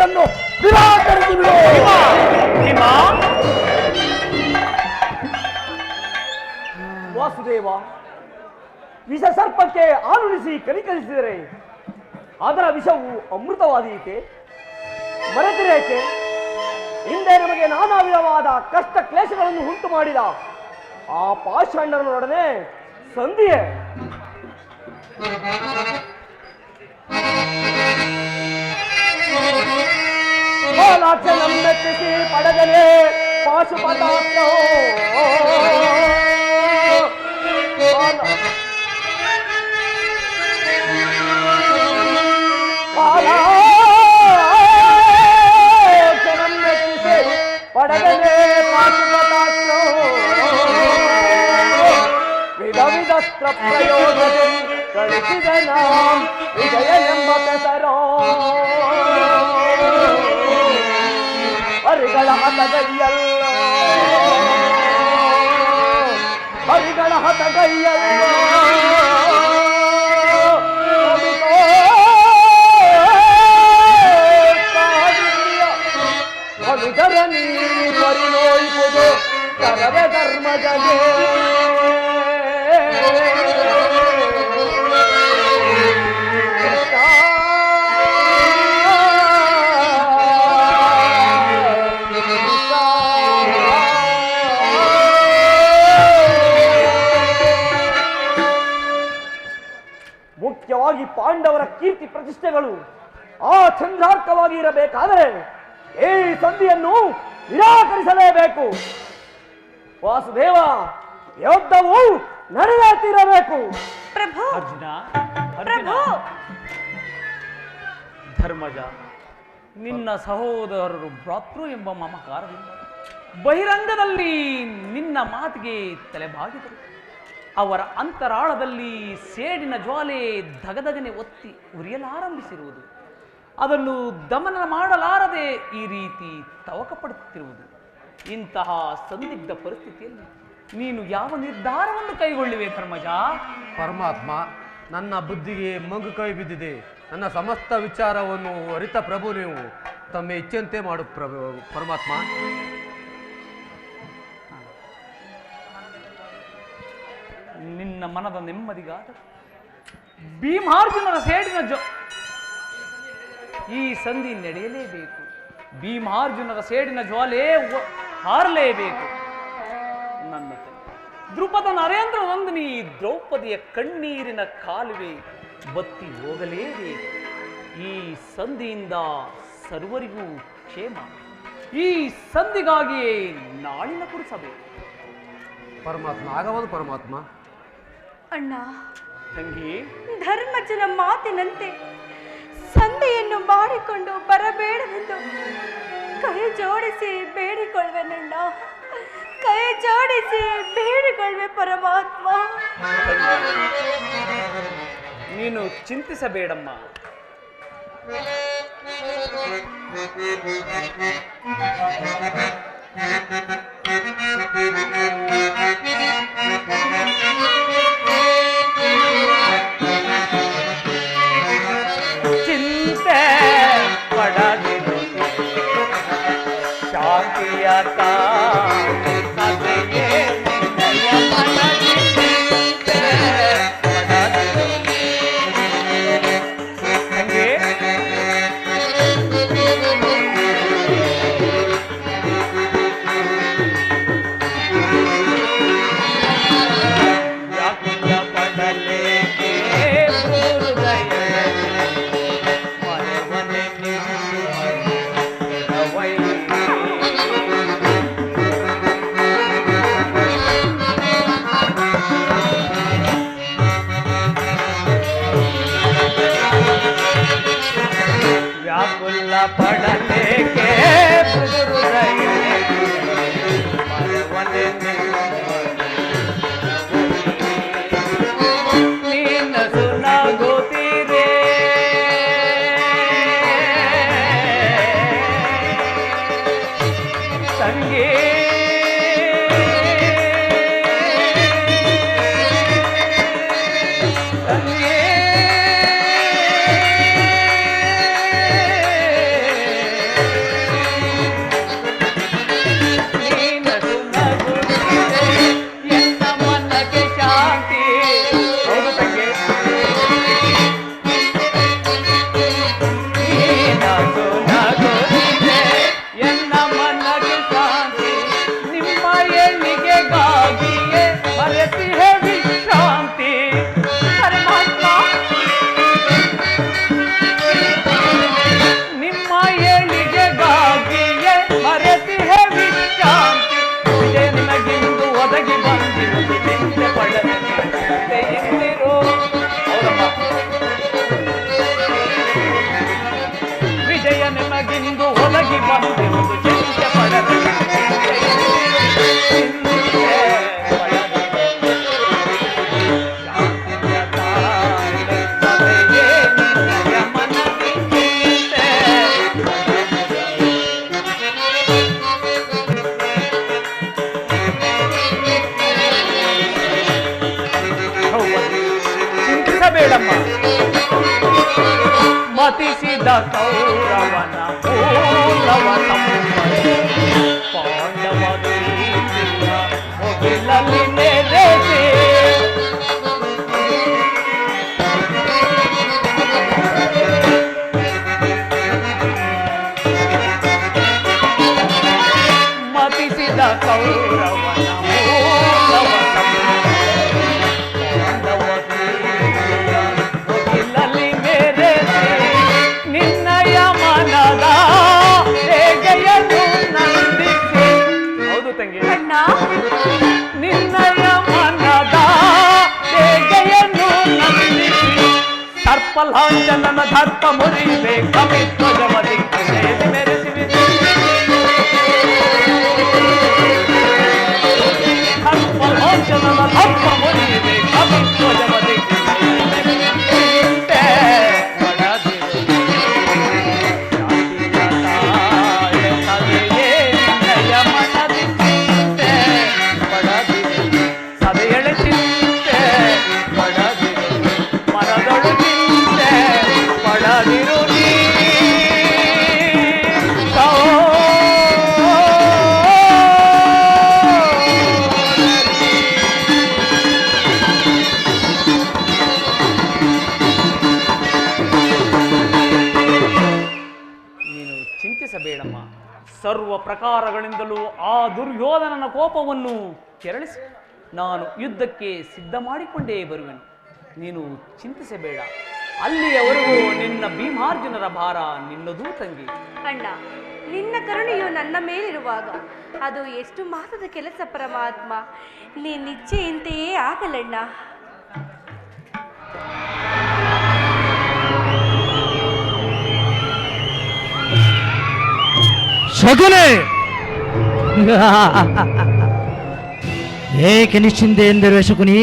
ಸಂಧಿಯನ್ನು ನಿರಾಕರಿಸಿ ಬಿಡು. ವಾಸುದೇವ, ವಿಷ ಸರ್ಪಕ್ಕೆ ಆನುಣಿಸಿ ಕಲಿಕಲಿಸಿದರೆ ಅದರ ವಿಷವು ಅಮೃತವಾದೀತೆ. ಮರೆತಿರೇಕೆ? ಹಿಂದೆ ನಮಗೆ ನಾನಾ ವಿಧವಾದ ಕಷ್ಟ ಕ್ಲೇಶಗಳನ್ನು ಉಂಟು ಮಾಡಿದ ಆ ಪಾಷಾಂಡರನೊಡನೆ ಸಂಧಿಯೇ. ಮೆಚ್ಚಿಸಿ ಪಡೆದನೆ ಪಾಶುಪತಾಸ್ತ್ರ ಪಡೆದನೆ ಪಾಶುಪತಾಸ್ತ್ರ ವಿಧ ವಿಧಸ್ತ್ರ ಪ್ರಯೋಗದಲ್ಲಿ ಕಳಿಸಿದ ನಾಂ ವಿಜಯನೆಂಬ ಹೆಸರೋ. ಹರಿಗಳ ಹತಗೈಯಲ್ಲ, ಹರಿಗಳ ಹತಗೈಯಲ್ಲ, ಮನುಜರ ನೀ ಪರಿನೋಯಿಸುವುದು ಕರವೇ ಧರ್ಮಜನೇ. ಮುಖ್ಯವಾಗಿ ಪಾಂಡವರ ಕೀರ್ತಿ ಪ್ರತಿಷ್ಠೆಗಳು ಆ ಚಂದ್ರಾರ್ಕವಾಗಿ ಇರಬೇಕಾದರೆ ಈ ಸಂಧಿಯನ್ನು ನಿರಾಕರಿಸಲೇಬೇಕು. ವಾಸುದೇವ, ಯುದ್ಧವು ನಡೆಯುತ್ತಿರಬೇಕು. ಪ್ರಭು, ಅರ್ಜುನ, ಪ್ರಭು, ಧರ್ಮಜ, ನಿನ್ನ ಸಹೋದರರು ಭ್ರಾತೃ ಎಂಬ ಮಮಕಾರದಿಂದ ಬಹಿರಂಗದಲ್ಲಿ ನಿನ್ನ ಮಾತಿಗೆ ತಲೆಬಾಗಿದರು. ಅವರ ಅಂತರಾಳದಲ್ಲಿ ಸೇಡಿನ ಜ್ವಾಲೆ ಧಗಧಗನೆ ಒತ್ತಿ ಉರಿಯಲಾರಂಭಿಸಿರುವುದು, ಅದನ್ನು ದಮನ ಮಾಡಲಾರದೆ ಈ ರೀತಿ ತವಕ ಪಡುತ್ತಿರುವುದು. ಇಂತಹ ಸಂದಿಗ್ಧ ಪರಿಸ್ಥಿತಿಯಲ್ಲಿ ನೀನು ಯಾವ ನಿರ್ಧಾರವನ್ನು ಕೈಗೊಳ್ಳುವೆ ಧರ್ಮಜ? ಪರಮಾತ್ಮ, ನನ್ನ ಬುದ್ಧಿಗೆ ಮಂಗು ಕೈ ಬಿದ್ದಿದೆ. ನನ್ನ ಸಮಸ್ತ ವಿಚಾರವನ್ನು ಅರಿತ ಪ್ರಭು, ನೀವು ತಮ್ಮ ಇಚ್ಛೆಯಂತೆ ಮಾಡು ಪ್ರಭು. ಪರಮಾತ್ಮ, ನಿನ್ನ ಮನದ ನೆಮ್ಮದಿಗಾದ ಭೀಮಾರ್ಜುನರ ಸೇಡಿನ ಈ ಸಂಧಿ ನಡೆಯಲೇಬೇಕು. ಭೀಮಾರ್ಜುನರ ಸೇಡಿನ ಜ್ವಾಲೆ ಹಾರಲೇಬೇಕು. ನನ್ನ ದೃಪದ ನರೇಂದ್ರ ನಂದಿನಿ ದ್ರೌಪದಿಯ ಕಣ್ಣೀರಿನ ಕಾಲುವೆ ಬತ್ತಿ ಹೋಗಲೇಬೇಕು. ಈ ಸಂಧಿಯಿಂದ ಸರ್ವರಿಗೂ ಕ್ಷೇಮ. ಈ ಸಂಧಿಗಾಗಿಯೇ ನಾಳಿನ ಕುರಿಸಬೇಕು. ಪರಮಾತ್ಮ, ಆಗಬಹುದು ಪರಮಾತ್ಮ. ಅಣ್ಣ, ತಂಗಿ, ಧರ್ಮಜನ ಮಾತಿನಂತೆ ಸಂಧಿಯನ್ನು ಮಾಡಿಕೊಂಡು ಬರಬೇಡವೆಂದು ಕೈ ಜೋಡಿಸಿ ಬೇಡಿಕೊಳ್ಳುವೆನಣ್ಣ, ಕೈ ಜೋಡಿಸಿ ಬೇಡಿಕೊಳ್ಳುವೆ ಪರಮಾತ್ಮ. ನೀನು ಚಿಂತಿಸಬೇಡಮ್ಮ. ಚಿಂತೆ ಪಡದಿರು ಶಾಂತಿಯತ ಸದೆಯೇ ನಿನ್ನಯ ಮನದಿ ಚಿಂತೆ ಪಡದಿರು. ಹಂಗೆ ವ್ಯಾಕುಲ ಪಡಲೇಕೆ ಹೃದಯ ಮನವನೆ ನಿರ್ವೈ. ವ್ಯಾಕುಲ ಪಡಲೇಕೆ ಹೃದಯ ಮನವನೆ ನಿನ್ನ ಸುನಗುತ್ತೀರೇ ಸಂಗೇ ಸಂಗೇ ಧ್ವಜವತಿ ಚಿಂತಿಸಬೇಡಮ್ಮ. ಮತಿಸಿದ ಕೌರವನ ಮೂಲವ ಸಂಪತ್ತು ಪಾಂಡವ ಮುಗಿಲಲ್ಲಿ ನೆಲೆಸಿ ಮತಿಸಿದ ಕೌರವನ ಮೂಲವ ಮುಗಿಲಲ್ಲಿ ನೆಲೆಸಿ ನಿನ್ನಯ ಮನದ ಹೇಗೆಯನ್ನು ನಂದಿಸಿ. ಹೌದು ತಂಗಿ, ನಿನ್ನಯ ಮನದ ಹೇಗೆಯನ್ನು ನಂದಿಸಿ ಸರ್ಪಲಾಂಛನನ ದರ್ಪ ಮುರಿವೆ ಕವಿಧ್ವಜವತಿ ಮೆರೆಸಿವೆ. ಸರ್ಪಲಾಂಛನನ ದರ್ಪ ಮುರಿವೆ ಕವಿಧ್ವಜವತಿ ಚಿಂತಿಸಬೇಡಮ್ಮ. ಸರ್ವ ಪ್ರಕಾರಗಳಿಂದಲೂ ಆ ದುರ್ಯೋಧನನ ಕೋಪವನ್ನು ಕೆರಳಿಸಿ ನಾನು ಯುದ್ಧಕ್ಕೆ ಸಿದ್ಧ ಮಾಡಿಕೊಂಡೇ ಬರುವೆನು. ನೀನು ಚಿಂತಿಸಬೇಡ. ಅಲ್ಲಿಯವರೆಗೂ ನಿನ್ನ ಭೀಮಾರ್ಜುನರ ಭಾರ ನಿನ್ನದೂ ತಂಗಿ. ಅಣ್ಣ, ನಿನ್ನ ಕರುಣೆಯು ನನ್ನ ಮೇಲಿರುವಾಗ ಅದು ಎಷ್ಟು ಮಾಸದ ಕೆಲಸ ಪರಮಾತ್ಮ. ನಿನ್ನಿಚ್ಛೆಯಂತೆಯೇ ಆಗಲಣ್ಣ. ಶಕುನಿ, ಏಕೆ ನಿಶ್ಚಿಂತೆ ಎಂದಿರುವೆ ಶಕುನಿ?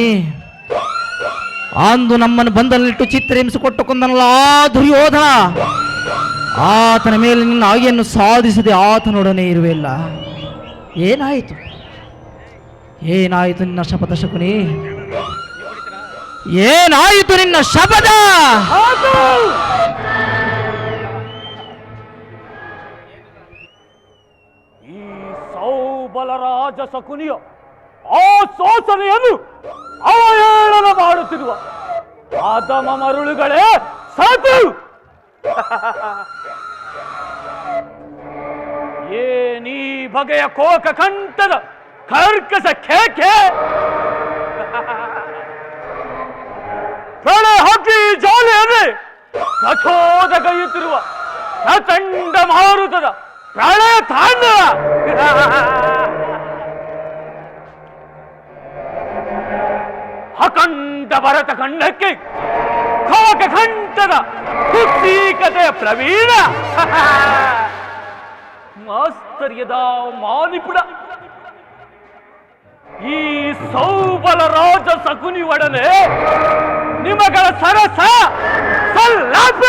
ಅಂದು ನಮ್ಮನ್ನು ಬಂದಲ್ಲಿಟ್ಟು ಚಿತ್ರಹಿಂಸೆ ಕೊಟ್ಟು ಕೊಂದನಲ್ಲ ಆ ದುರ್ಯೋಧನ, ಆತನ ಮೇಲೆ ನಿನ್ನ ಆಗೆಯನ್ನು ಸಾಧಿಸದೆ ಆತನೊಡನೆ ಇರುವೆಲ್ಲ. ಏನಾಯಿತು ಏನಾಯಿತು ನಿನ್ನ ಶಪಥ ಶಕುನಿ? ಏನಾಯಿತು ನಿನ್ನ ಶಪಥ? ಈ ಸೌಬಲರಾಜ ಶಕುನಿಯ ಆ ಶೋಷಣೆಯನ್ನು ಅವಹೇಳನ ಮಾಡುತ್ತಿರುವ ಆದಮ ಮರುಳುಗಳೇ ಸಾಕು. ಏನೀ ಬಗೆಯ ಕೋಕ ಕಂಠದ ಕರ್ಕಶ ಕೇಕೆ? ಪ್ರಳಯ ಹಾಕಿ ಜಾಲಿಯಲ್ಲಿ ಪ್ರಚೋದಗೈಯುತ್ತಿರುವ ಪ್ರಚಂಡ ಮಾರುತದ ಪ್ರಳಯ ತಾಂಡವ. ಅಖಂಡ ಭರತ ಖಂಡಕ್ಕೆ ಕೋಕ ಕಂಠದ ಕುತ್ಸೀಕತೆಯ ಪ್ರವೀಣ ಮಾಸ್ತರ್ಯದ ಮಾನಿಪುಡ ಈ ಸೌಬಲ ರಾಜ ಶಕುನಿ ಒಡನೆ ನಿಮಗಳ ಸರಸ ಸಲ್ಲಾಪ.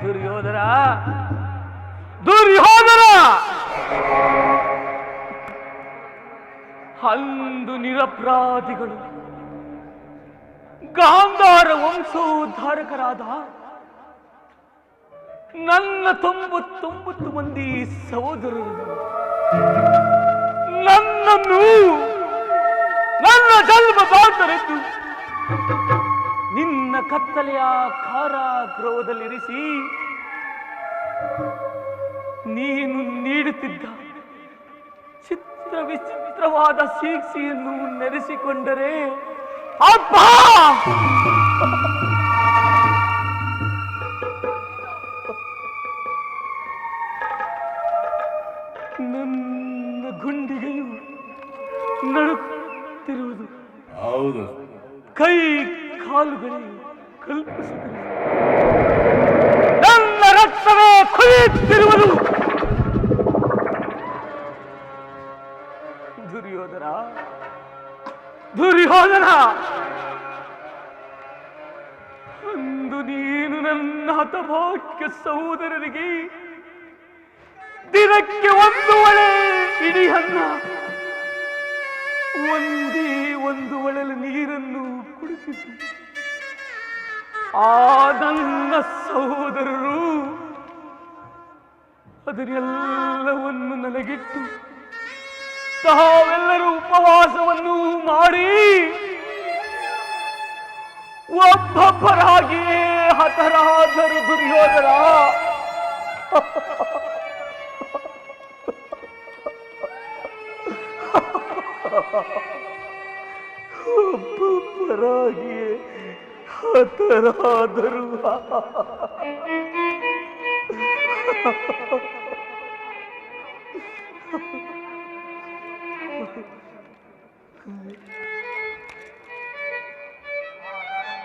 ದುರ್ಯೋಧನ ದುರ್ಯೋಧನ, ಅಂದು ನಿರಪರಾಧಿಗಳು ಗಾಂಧಾರ ವಂಶೋದ್ಧಾರಕರಾದ ನನ್ನ 99 ಮಂದಿ ಸಹೋದರರು ನನ್ನನ್ನು ನನ್ನ ಜನ್ಮ ಬಾತರೆದ್ದು ನಿನ್ನ ಕತ್ತಲೆಯ ಕಾರಾಗೃಹದಲ್ಲಿರಿಸಿ ನೀನು ನೀಡುತ್ತಿದ್ದ ಚಿತ್ರ ವಿಚಿತ್ರವಾದ ಶಿಕ್ಷೆಯನ್ನು ನೆನೆಸಿಕೊಂಡರೆ ಅಪ್ಪ ನನ್ನ ಗುಂಡಿಗೆಯು ನಡುತ್ತಿರುವುದು. ಹೌದು, ಕೈ ಕಾಲುಗಳಿಗೆ ಕಲ್ಪಿಸುತ್ತಿರುವುದು. ನನ್ನ ರಕ್ತವೇ ಕುಳಿಯುತ್ತಿರುವುದು. ದುರ್ಯೋಧನ ದುರ್ಯೋಧನ, ಅಂದು ನೀನು ನನ್ನ ಹತ ನಿರ್ಭಾಗ್ಯ ಸಹೋದರರಿಗೆ ದಿನಕ್ಕೆ ಒಂದು ಒಳೆ ಇಡೀ ಅನ್ನ, ಒಂದೇ ಒಂದು ಒಳಲು ನೀರನ್ನು ಕುಡಿಸಿತು. ಆ ನನ್ನ ಸಹೋದರರು ಅದನ್ನೆಲ್ಲವನ್ನು ನನಗಿಟ್ಟು ತಾವೆಲ್ಲರೂ ಉಪವಾಸವನ್ನು ಮಾಡಿ ಒಬ್ಬೊಬ್ಬರಾಗಿಯೇ ಹತರಾದರು ದುರ್ಯೋಧನ. ಒಬ್ಬೊಬ್ಬರಾಗಿಯೇ ಹತರಾದರು.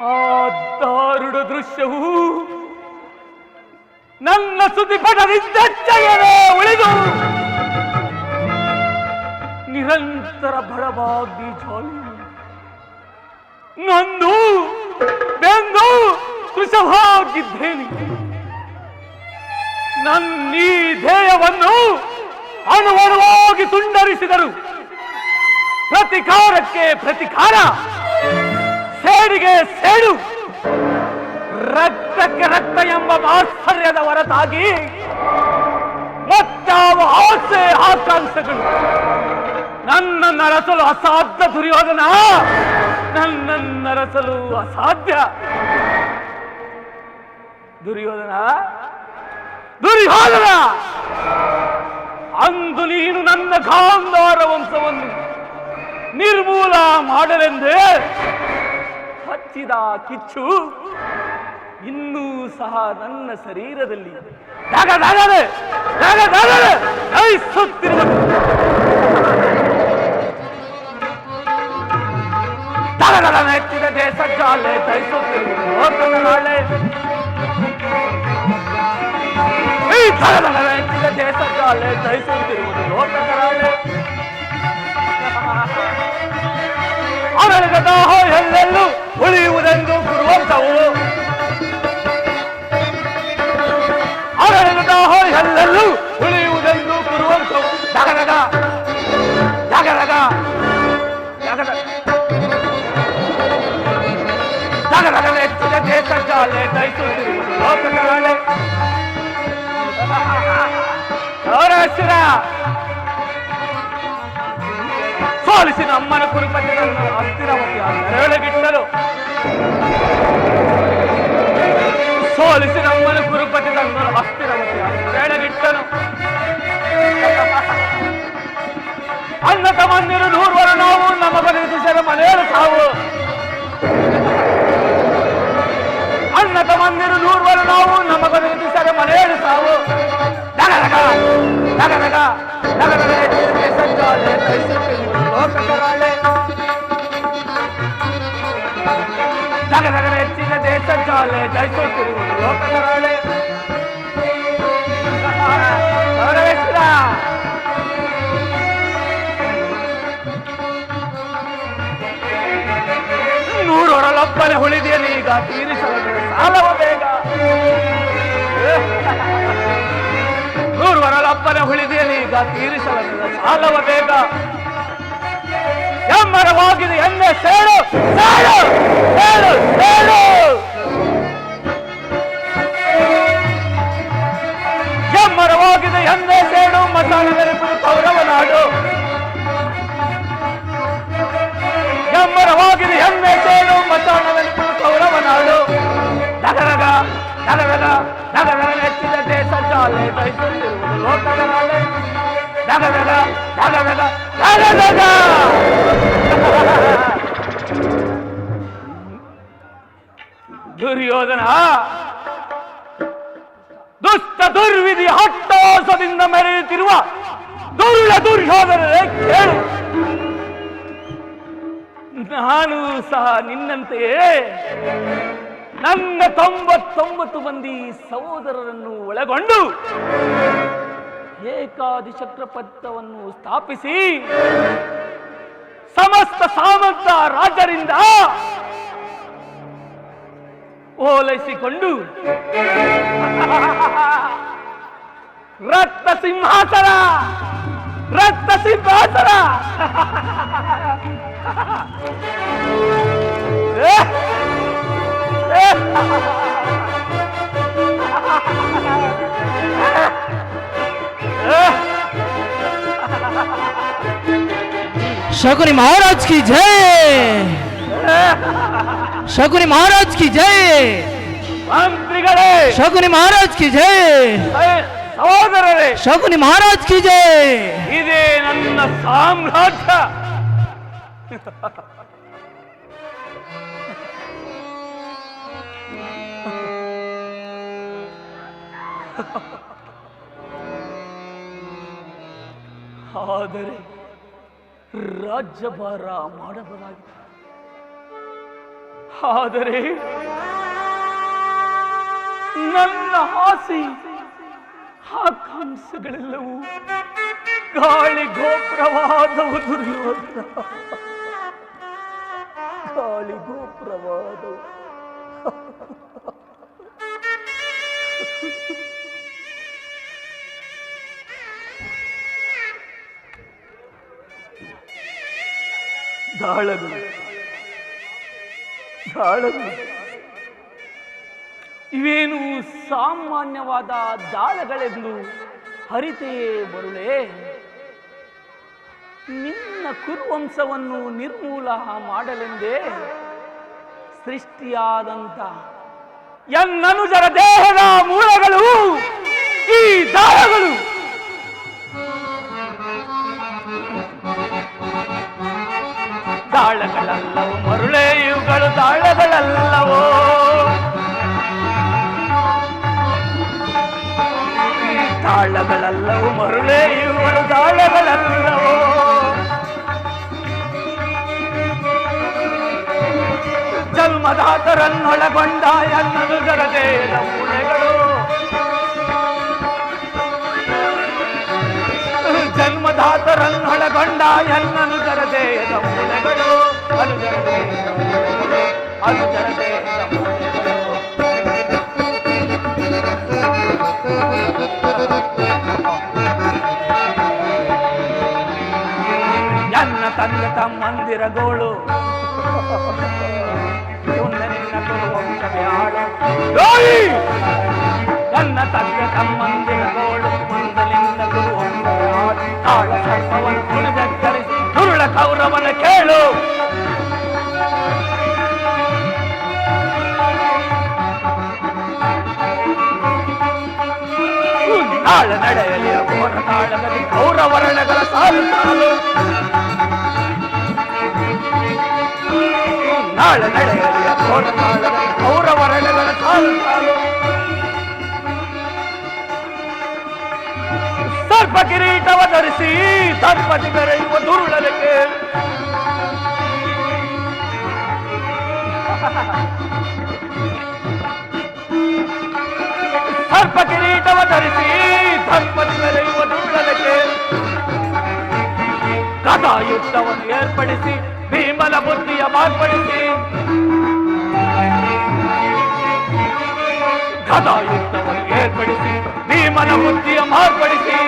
ಆ ದಾರುಣ ದೃಶ್ಯವು ನನ್ನ ಸುದ್ದಿಪಟದಿಂದೆಚ್ಚೆಯದೆ ಉಳಿದು ನಿರಂತರ ಭರವಾಗಿ ಜ್ವಾಲಿ ನಂದು ಬೆಂದು ಕೃಶವಾಗಿದ್ದೇನೆ. ನನ್ನೀ ಧ್ಯೇಯವನ್ನು ಅಣುವಣುವಾಗಿ ತುಂಡರಿಸಿದರು. ಪ್ರತಿಕಾರಕ್ಕೆ ಪ್ರತಿಕಾರ, ಸೇಡಿಗೆ ಸೇಡು, ರಕ್ತಕ್ಕೆ ರಕ್ತ ಎಂಬ ಮಾತ್ಸರ್ಯದ ಹೊರತಾಗಿ ಮತ್ತಾವ ಆಸೆ ಆಕಾಂಕ್ಷೆಗಳು ನನ್ನನ್ನು ಅರಸಲು ಅಸಾಧ್ಯ. ದುರ್ಯೋಧನ, ನನ್ನನ್ನು ಅರಸಲು ಅಸಾಧ್ಯ. ದುರ್ಯೋಧನ, ದುರ್ಯೋಧನ, ಅಂದು ನೀನು ನನ್ನ ಗಾಂಧಾರ ವಂಶವನ್ನು ನಿರ್ಮೂಲ ಮಾಡಲೆಂದೇ ಹಚ್ಚಿದ ಕಿಚ್ಚು ಇನ್ನೂ ಸಹ ನನ್ನ ಶರೀರದಲ್ಲಿ ದಹಿಸುತ್ತಿರುವುದು. ನೆಚ್ಚಿದ ದೇಶ ಜಾಲೆ ದಹಿಸುತ್ತಿರುವುದು ಲೋಕದ ನಾಳೆ. ಈ ನೆಚ್ಚಿದ ದೇಶ ಜಾಲೆ ದಹಿಸುತ್ತಿರುವುದು ಲೋಕದ ನಾಳೆ. ಅನರ್ಗದ ಎಲ್ಲೆಲ್ಲೂ ಉಳಿಯುವುದೆಂದು ಗುರುವಂಶವು, ಅನರ್ಗದ ಎಲ್ಲೆಲ್ಲೂ ಉಳಿಯುವುದೆಂದು ಗುರುವಂಶವು. ಜಗದಗ ಜಗದಗ ಜಗದ ಜಗದಗ ನೆಚ್ಚಿದ ದೇಶ ಜಾಲೆ ದಹಿಸುತ್ತಿರುವುದು ಲೋಕದ ನಾಳೆ. ಅವರ ಸೋಲಿಸಿ ನಮ್ಮನ ಕುರಿಪತಿಗಳನ್ನು ಅಸ್ಥಿರವತಿ ಸೆರೆಯೊಳಗಿಟ್ಟರು. ಸೋಲಿಸಿ ನಮ್ಮನ ಕುರುಪತಿಗಳನ್ನು ಅಸ್ಥಿರವತಿ ಸೆರೆಯೊಳಗಿಟ್ಟನು. ಅನ್ನ ತಮ್ಮಂದಿರು ನೂರ್ವರು ನಾವು ನಮಗ ನಿರ್ದಿಶರ ಮನೆಯಲು ಸಾವು. ಅನ್ನ ತಮ್ಮಂದಿರು ನೂರ್ವರು ನಾವು ನಮಗ ನಿರ್ದಿಶರ ಮನೆಯಲು ಸಾವು. ದಗದಗ ದಗದಗ ದಗದಗ ಸಂಜಾಲೆ ದಹಿಸುತ್ತಿರುವುದು ಲೋಕದ ನಾಳೆ. ದಗದಗ ಹೆಚ್ಚಿನ ದೇಶ ಜಾಲೆ ದಹಿಸುತ್ತಿರುವುದು ಲೋಕದ ನಾಳೆ. ನೂರೊಳಲೊಬ್ಬನೇ ಉಳಿದೆಯನೀಗ ತೀರಿಸಲು ಸಾಲವ ಬೇಗ. ನೂರ್ವರಲೊಬ್ಬನೇ ಉಳಿದೆಯನೀಗ ತೀರಿಸಲು ಸಾಲವ ಬೇಗ. ಎಮ್ಮರವಾಗಿದೆ ಎನ್ನೆ ಸೇಡು ಸೇಡು ಸೇಡು ಸೇಡು. ಎಮ್ಮರವಾಗಿದೆ ಎನ್ನೆ ಸೇಡು, ಮಸಾಣವೆನಿಸುವುದು ಕೌರವ ನಾಡು. ಎಮ್ಮರವಾಗಿದೆ ಎನ್ನೆ ಸೇಡು, ಮಸಾಣವೆನಿಸುವುದು ಕೌರವ ನಾಡು. ನಗರಗ ನಗರಗ ನಗರಗ ನೆಚ್ಚಿದ ದೇಶ ಜಾಲೆ ದಹಿಸುತ್ತಿರುವುದು ಲೋಕದ ನಾಳೆ. ನಗರಗ ನಗರಗ ನಗರಗ ದುರ್ಯೋಧನ, ದುಷ್ಟ ದುರ್ವಿಧಿ ಹಟ್ಟೋಸದಿಂದ ಮೆರೆಯುತ್ತಿರುವ ದುರ್ಳ ದುರ್ಯೋಧನರೇ ಕೇಳು. ನಾನು ಸಹ ನಿನ್ನಂತೆಯೇ ನನ್ನ 99 ಮಂದಿ ಸಹೋದರರನ್ನು ಒಳಗೊಂಡು ಏಕಾದಿ ಚಕ್ರಪಥವನ್ನು ಸ್ಥಾಪಿಸಿ ಸಮಸ್ತ ಸಾಮಂತ ರಾಜರಿಂದ ಓಲೈಸಿಕೊಂಡು ರಕ್ತ ಸಿಂಹಾಸನ ರಕ್ತ ಸಿಂಹಾಸನ शकुनी महाराज की जय, शकुनी महाराज की जय, ಮಂತ್ರಿಗಳೇ, शकुनी महाराज की जय, ಸಹೋದರರೇ, शकुनी महाराज की जय। ಇದೇ ನನ್ನ ಸಾಮ್ರಾಜ್ಯ. ಆದರೆ ರಾಜ್ಯಭಾರ ಮಾಡಬಹುದಾಗಿದೆ. ಆದರೆ ನನ್ನ ಆಸೆ ಆಕಾಂಕ್ಷೆಗಳೆಲ್ಲವೂ ಗಾಳಿ ಗೋಪುರವಾದವು. ದುರ್ಯೋಧನ ಗಾಳಿ ಗೋಪುರವಾದವು. ದಾಳಗಳು ಇವೇನು ಸಾಮಾನ್ಯವಾದ ದಾಳಗಳೆಂದು ಹರಿತೆಯೇ ಬರುಳೆ? ನಿನ್ನ ಕುರುವಂಶವನ್ನು ನಿರ್ಮೂಲ ಮಾಡಲೆಂದೇ ಸೃಷ್ಟಿಯಾದಂತ ಎನ್ನನುಜರ ದೇಹದ ಮೂಲಗಳು ಈ ದಾಳಗಳು. ದಾಳಗಳಲ್ಲವೋ ಮರುಳೇ ಇವುಗಳು, ದಾಳಗಳಲ್ಲವೋ ದಾಳಗಳಲ್ಲವೋ ಮರುಳೇ ಇವುಗಳು, ದಾಳಗಳಲ್ಲವೋ ಜನ್ಮದಾತರನ್ನೊಳಗೊಂಡ ಎನ್ನನುಜರ ದೇಹದ ಮೂಳೆಗಳು, ಜನ್ಮದಾತರನ್ನೊಳಗೊಂಡ ಎನ್ನನುಜರ ದೇಹದ ಮೂಳೆಗಳು, ಅನುಜರ ದೇಹದ ಮೂಳೆಗಳು, ಅನುಜರ ದೇಹದ ಮೂಳೆಗಳು. ಎನ್ನ ತಂದೆ ತಮ್ಮಂದಿರಗೋಳು ನಿನ್ನ ಕುರುವಂಶವೇ ಆಳು. ನನ್ನ ತಂದೆ ತಮ್ಮಂದಿರಗೋಳು ಮುಂದಲಿಂದ ಕುರುವಂಶವೇ ಆಳು. ಕಾಳ ಸರ್ಪವನ್ನು ಕುಣಿದಕ್ಕರಿಸಿ ದುರುಳ ಕೌರವನ ಕೇಳು. ನಾಳ ನಡೆಯಲಿ ಘೋರ ತಾಳದಲ್ಲಿ ಕೌರವರಣಗಳ ಸಾಲು ಸಾಲು. ನಾಳೆ ನಡೆಯಲಿ ಘೋರ ತಾಳದಲ್ಲಿ ಕೌರವರಣಗಳ ಸಾಲು ಸಾಲು. ಸರ್ಪ ಕಿರೀಟವ ಧರಿಸಿ ಸರ್ಪತಿ ಬೆರೆಯುವ ದುರುಳನಿಗೆ ಸರ್ಪ ಕಿರೀಟವ ಧರಿಸಿ ಸರ್ಪತಿ ಬೆರೆಯುವ ದುರುಳನಿಗೆ ಕಥಾಯುದ್ಧವನ್ನು ಏರ್ಪಡಿಸಿ ಭೀಮನ ಬುದ್ಧಿಯ ಮಾರ್ಪಡಿಸಿ ಕಥಾಯುದ್ಧವನ್ನು ಏರ್ಪಡಿಸಿ ಭೀಮನ ಬುದ್ಧಿಯ ಮಾರ್ಪಡಿಸಿ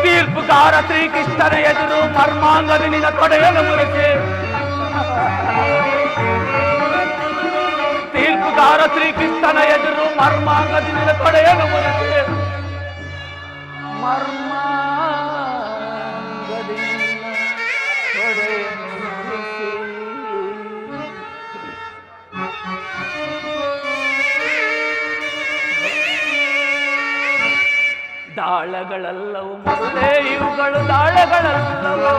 ತೀರ್ಪುಗಾರ ಶ್ರೀಕೃಷ್ಣನ ಎದುರು ಮರ್ಮಾಂಗದ ನಿನ್ನ ತೊಡೆಯನ್ನು ಮುರಿಸಿ ತೀರ್ಪುಗಾರ ಶ್ರೀಕೃಷ್ಣನ ಎದುರು ಮರ್ಮಾಂಗದ ನಿನ್ನ ತೊಡೆಯನ್ನು ಮುರಿಸಿ ಮರ್ಮಾಂಗದಿಂದ ತೊಡೆಯನ್ನು ಮುರಿಸಿ ದಾಳಗಳಲ್ಲವು ಮೊದಲೇ ಇವುಗಳು, ದಾಳಗಳಲ್ಲವೋ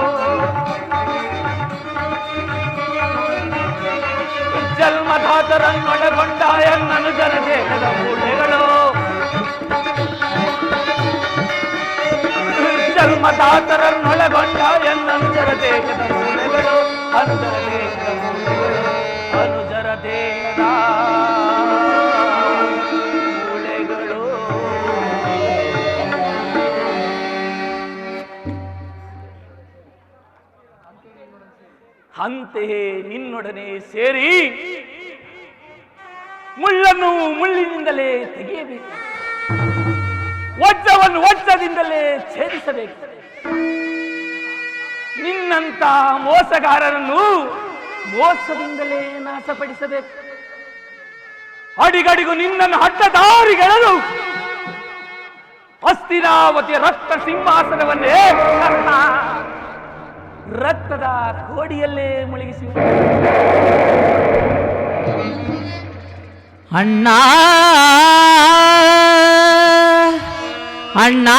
ಜನ್ಮದಾತರನ್ನೊಳಗೊಂಡ ಎನ್ನನುಜರ ದೇಹದ ಮೂಳೆಗಳು, ಜನ್ಮದಾತರನ್ನೊಳಗೊಂಡ ಎನ್ನನುಜರ ದೇಹದ ಮೂಳೆಗಳು, ಅನುಜರ ದೇಹದ ಮೂಳೆಗಳು, ಅನುಜರ ದೇಹದ ಮೂಳೆಗಳು. ಹಂತ ಅಂತೆಯೇ ನಿನ್ನೊಡನೆ ಸೇರಿ ಮುಳ್ಳನ್ನು ಮುಳ್ಳಿನಿಂದಲೇ ತೆಗೆಯಬೇಕು, ವಜ್ರವನ್ನು ವಜ್ರದಿಂದಲೇ ಛೇದಿಸಬೇಕು. ನಿನ್ನಂತ ಮೋಸಗಾರರನ್ನು ಮೋಸದಿಂದಲೇ ನಾಶಪಡಿಸಬೇಕು. ಅಡಿಗಡಿಗೂ ನಿನ್ನನ್ನು ಅಡ್ಡದಾರಿಗೆಳೆದು ಹಸ್ತಿನಾವತಿಯ ರಕ್ತ ಸಿಂಹಾಸನವನ್ನೇ ರಕ್ತದ ಕೋಡಿಯಲ್ಲೇ ಮುಳುಗಿಸಿ ಅಣ್ಣ ಅಣ್ಣ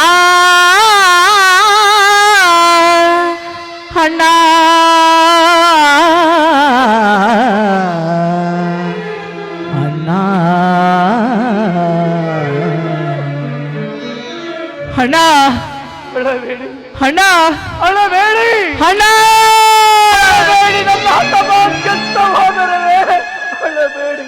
ಅಣ್ಣ ಅಣ್ಣ ಅಣ್ಣ ಅಳಬೇಡಿ ಅಣ್ಣ ಅಳಬೇಡಿ ಅಣ್ಣ ಅಳಬೇಡಿ, ನನ್ನ ಹಠಭಾಗ್ಯಸ್ಥ ಹೋದರವೇ ಅಳಬೇಡಿ.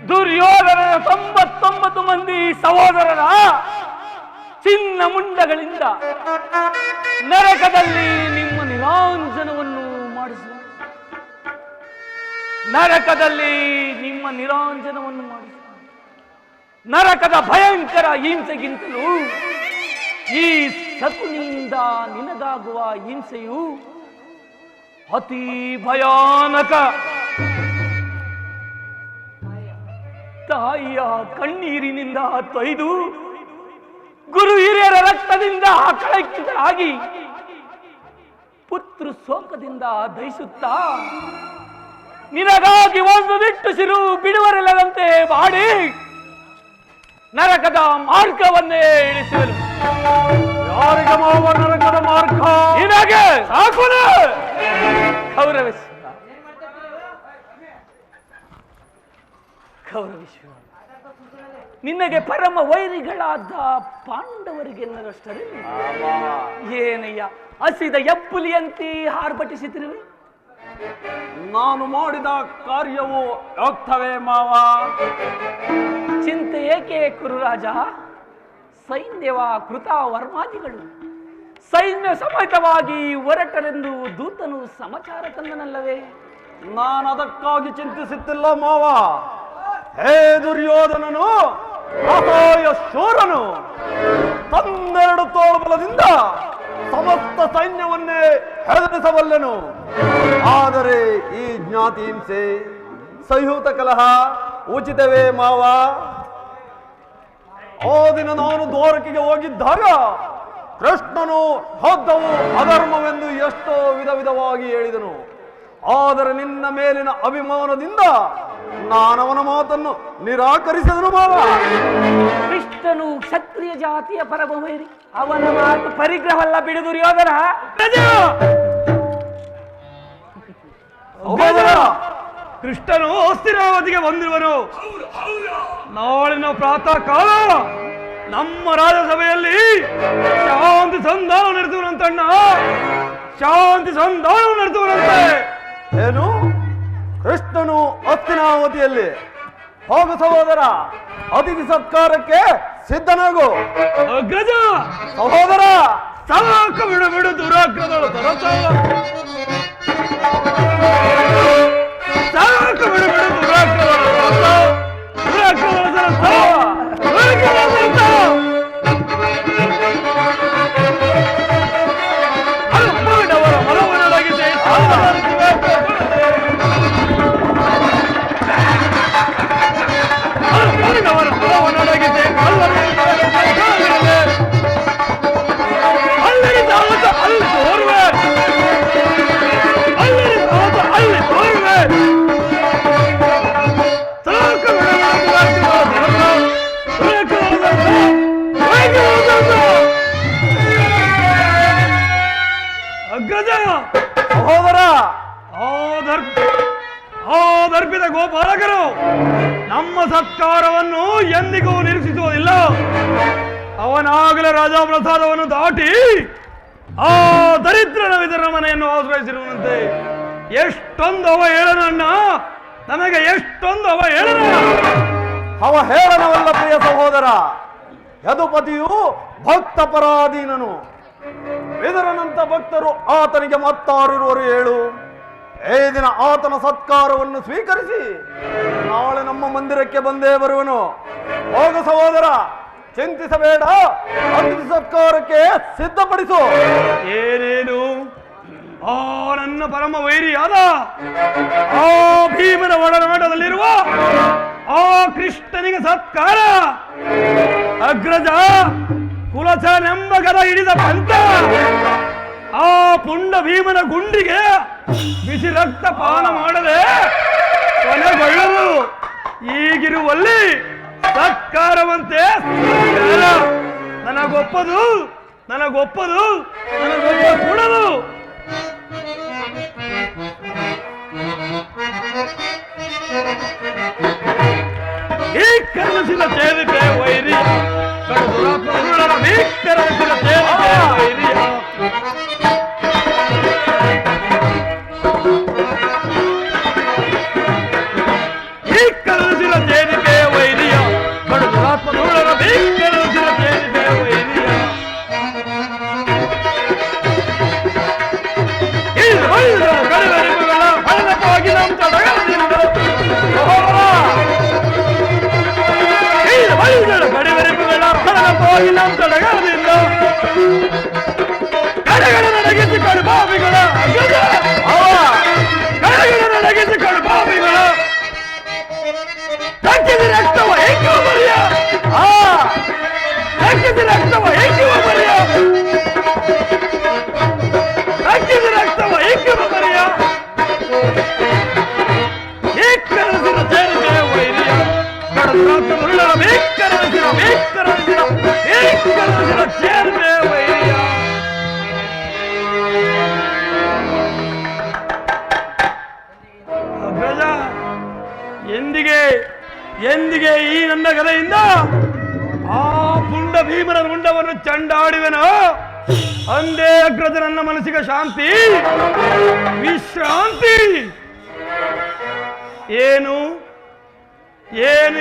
ದುರ್ಯೋಧನನ 99 ಮಂದಿ ಸಹೋದರರ ಚಿನ್ನ ಮುಂಡಗಳಿಂದ ನರಕದಲ್ಲಿ ನಿಮ್ಮ ನಿರಾಂಜನವನ್ನು ಮಾಡಿಸುವ, ನರಕದಲ್ಲಿ ನಿಮ್ಮ ನಿರಾಂಜನವನ್ನು ಮಾಡಿಸುವ. ನರಕದ ಭಯಂಕರ ಹಿಂಸೆಗಿಂತಲೂ ಈ ಶಕುನಿಯಿಂದ ನಿನಗಾಗುವ ಹಿಂಸೆಯು ಅತಿ ಭಯಾನಕ. ತಾಯಿಯ ಕಣ್ಣೀರಿನಿಂದ ತೊಯ್ದು ಗುರು ಹಿರಿಯರ ರಕ್ತದಿಂದ ಕಳಂಕಿತರಾಗಿ ಪುತ್ರ ಶೋಕದಿಂದ ದಹಿಸುತ್ತಾ ನಿನಗಾಗಿ ಒಂದು ನಿಟ್ಟುಸಿರು ಬಿಡುವರಿಲ್ಲದಂತೆ ಮಾಡಿ ನರಕದ ಮಾರ್ಗವನ್ನೇ ಇಳಿಸುವರು. ಯಾರಿಗೆ ಮಾವ ನರಕದ ಮಾರ್ಗ? ನಿನಗೆ ಸಾಕುನ ಗೌರವಿಸ ಗೌರವಿಸುವ. ನಿನಗೆ ಪರಮ ವೈರಿಗಳಾದ ಪಾಂಡವರಿಗೆಲ್ಲರಷ್ಟರಲ್ಲಿ ಏನಯ್ಯ ಹಸಿದ ಎಪ್ಪುಲಿಯಂತೆ ಆರ್ಭಟಿಸುತ್ತಿರುವೆ? ನಾನು ಮಾಡಿದ ಕಾರ್ಯವು ವ್ಯರ್ಥವೇ ಮಾವ. ಚಿಂತೆ ಏಕೆ ಕುರುರಾಜ? ಸೈನ್ಯವ ಕೃತ ವರ್ಮಾದಿಗಳು ಸೈನ್ಯ ಸಮೇತವಾಗಿ ಹೊರಟರೆಂದು ದೂತನು ಸಮಾಚಾರ ತಂದನಲ್ಲವೇ? ನಾನು ಅದಕ್ಕಾಗಿ ಚಿಂತಿಸುತ್ತಿಲ್ಲ ಮಾವ. ಹೇ ದುರ್ಯೋಧನನು ಅಸಹಾಯ ಶೂರನು, ತನ್ನೆರಡು ತೋಳ್ಬಲದಿಂದ ಸಮಸ್ತ ಸೈನ್ಯವನ್ನೇ ಹೆದರಿಸಬಲ್ಲನು. ಆದರೆ ಈ ಜ್ಞಾತಿ ಹಿಂಸೆ ಸಹ್ಯೂತ ಕಲಹ ಉಚಿತವೇ ಮಾವ? ಆ ದಿನ ನಾನು ದ್ವಾರಕೆಗೆ ಹೋಗಿದ್ದಾಗ ಕೃಷ್ಣನು ಹೊದ್ದವು ಅಧರ್ಮವೆಂದು ಎಷ್ಟೋ ವಿಧ ವಿಧವಾಗಿ ಹೇಳಿದನು. ಆದರೆ ನಿನ್ನ ಮೇಲಿನ ಅಭಿಮಾನದಿಂದ ನಾನವನ ಮಾತನ್ನು ನಿರಾಕರಿಸಿದನು ಮಾವ. ಕೃಷ್ಣನು ಕ್ಷತ್ರಿಯ ಜಾತಿಯ ಪರಮವೈರಿ, ಅವನ ಮಾತು ಪರಿಗ್ರಹವಲ್ಲ ಬಿಡು ದುರ್ಯೋಧನ. ಕೃಷ್ಣನು ಹಸ್ತಿನಾವತಿಗೆ ಬಂದಿರುವನು. ನಾಳಿನ ಪ್ರಾತಃ ಕಾಲ ನಮ್ಮ ರಾಜಸಭೆಯಲ್ಲಿ ಶಾಂತಿ ಸಂಧಾನ ನಡೆಸುವನಂತಣ್ಣ, ಶಾಂತಿ ಸಂಧಾನ ನಡೆಸುವನಂತೆ. ಏನು? ಕೃಷ್ಣನು ಹಸ್ತಿನಾವತಿಯಲ್ಲಿ? ಹೋಗು ಸಹೋದರ, ಅತಿಥಿ ಸತ್ಕಾರಕ್ಕೆ ಸಿದ್ಧನಾಗು. ಗಜ ಸಹೋದರ, ಸಾಕು ಬಿಡು ಬಿಡು ದುರಾಗ್ರದಳು ತರಸ. ಸಾಕು ಬಿಡು ಬಿಡು ದುರಾಗ್ರದಳು ತರಸ. ದುರಾಗ್ರದಳು ತರಸ. ದುರಾಗ್ರದಳು ತರಸ. ಅಲ್ಪನವರ ಮನವೊಳಗಿದೆ ಅಲ್ಪನವರ ಮನವೊಳಗಿದೆ ಅಲ್ಲರಿ ಸಾವತ ಅಲ್ಲಿ ತೋರುವೆ, ಅಲ್ಲರಿ ಸಾವತ ಅಲ್ಲಿ ತೋರುವೆ. ಸತ್ಕಾರವನ್ನು ಎಂದಿಗೂ ನಿರೀಕ್ಷಿಸುವುದಿಲ್ಲ. ಅವನಾಗಲೇ ರಾಜಪ್ರಸಾದವನ್ನು ದಾಟಿ ಆ ದರಿದ್ರನ ವಿದರ ಮನೆಯನ್ನು ಆಶ್ರಯಿಸಿರುವಂತೆ ಎಷ್ಟೊಂದು ಅವಹೇಳನನ್ನ, ನಮಗೆ ಎಷ್ಟೊಂದು ಅವಹೇಳನ. ಅವಹೇಳನವಲ್ಲ ಪ್ರಿಯ ಸಹೋದರ, ಯದುಪತಿಯು ಭಕ್ತ ಪರಾಧೀನನು. ವಿದರನಂತ ಭಕ್ತರು ಆತನಿಗೆ ಮತ್ತಾರಿರುವರು ಹೇಳು. ಈ ದಿನ ಆತನ ಸತ್ಕಾರವನ್ನು ಸ್ವೀಕರಿಸಿ ನಾಳೆ ನಮ್ಮ ಮಂದಿರಕ್ಕೆ ಬಂದೇ ಬರುವನು. ಹೋಗು ಸಹೋದರ, ಚಿಂತಿಸಬೇಡ, ಅತಿಥಿ ಸತ್ಕಾರಕ್ಕೆ ಸಿದ್ಧಪಡಿಸು. ಏನೇನು ಆ ನನ್ನ ಪರಮ ವೈರಿಯಾದ ಆ ಭೀಮನ ಒಡನಾಟದಲ್ಲಿರುವ ಆ ಕೃಷ್ಣನಿಗೆ ಸತ್ಕಾರ. ಅಗ್ರಜ ಕುಲಚನೆಂಬ ಗದ ಹಿಡಿದ ಪಂಥ ಆ ಪುಂಡ ಭೀಮನ ಗುಂಡಿಗೆ ಬಿಸಿ ರಕ್ತ ಪಾನ ಮಾಡದೆ ಕೊನೆಗೊಳ್ಳಲು. ಈಗಿರುವಲ್ಲಿ ಸತ್ಕಾರವಂತೆ ಸತ್ಕಾರ. ನನಗೊಪ್ಪದು ಕೂಡದು. ಈ ಕನಸಿನ ಚೇರಿಕೆ ವೈರಿಯ ಕನಸಿನ ಚೇರಿಕೆ ವೈರಿಯ ಈ ಕನಸಿನ ಚೇರಿಕೆ ವೈರಿಯ ಕಡುರಾತ್ಮನುಳರ ಕನಸಿನ ಚೇರಿಕೆ ವೈರಿಯ ಗಡಿಗರಿಗಳ ಹಣದಪ್ಪಾಗಿ ನಮ್ಮ ತಡಗದಿಂದ ಗಡಿಗರಿಗಳ ಹಣದಪ್ಪಾಗಿ ನಮ್ಮ ತಡಗದಿಂದ ಕಡೆಗಳ ನಡಗಿಸಿ ಕಡುಬಾವಿಗಳ ಕಡೆಗಳ ನಡಗಿಸಿ ಕಡುಬಾವಿಗಳ ತಕ್ಕಿದ ರಕ್ತವ ಏಕವ ಬರಿಯ ತಕ್ಕಿದ ರಕ್ತವ ಏಕವ ಬರಿಯ ತಕ್ಕಿದ ರಕ್ತವ ಏಕವ ಬರಿಯ ಏಕರಸಿನ ಚೇರಿಕೆ ವೈರಿಯ ಕಡದ್ರಾತ್ಮರುಳ ಏಕರಸಿನ ಚೇರಿಕೆ ವೈರಿಯ. ಅಗ್ರಜ, ಎಂದಿಗೆ ಈ ನನ್ನ ಗದೆಯಿಂದ ಆ ಪುಂಡ ಭೀಮನ ರುಂಡವನ್ನು ಚಂಡಾಡಿವೆನೋ ಅಂದೇ ಅಗ್ರಜ ನನ್ನ ಮನಸ್ಸಿಗೆ ಶಾಂತಿ ವಿಶ್ರಾಂತಿ. ಏನು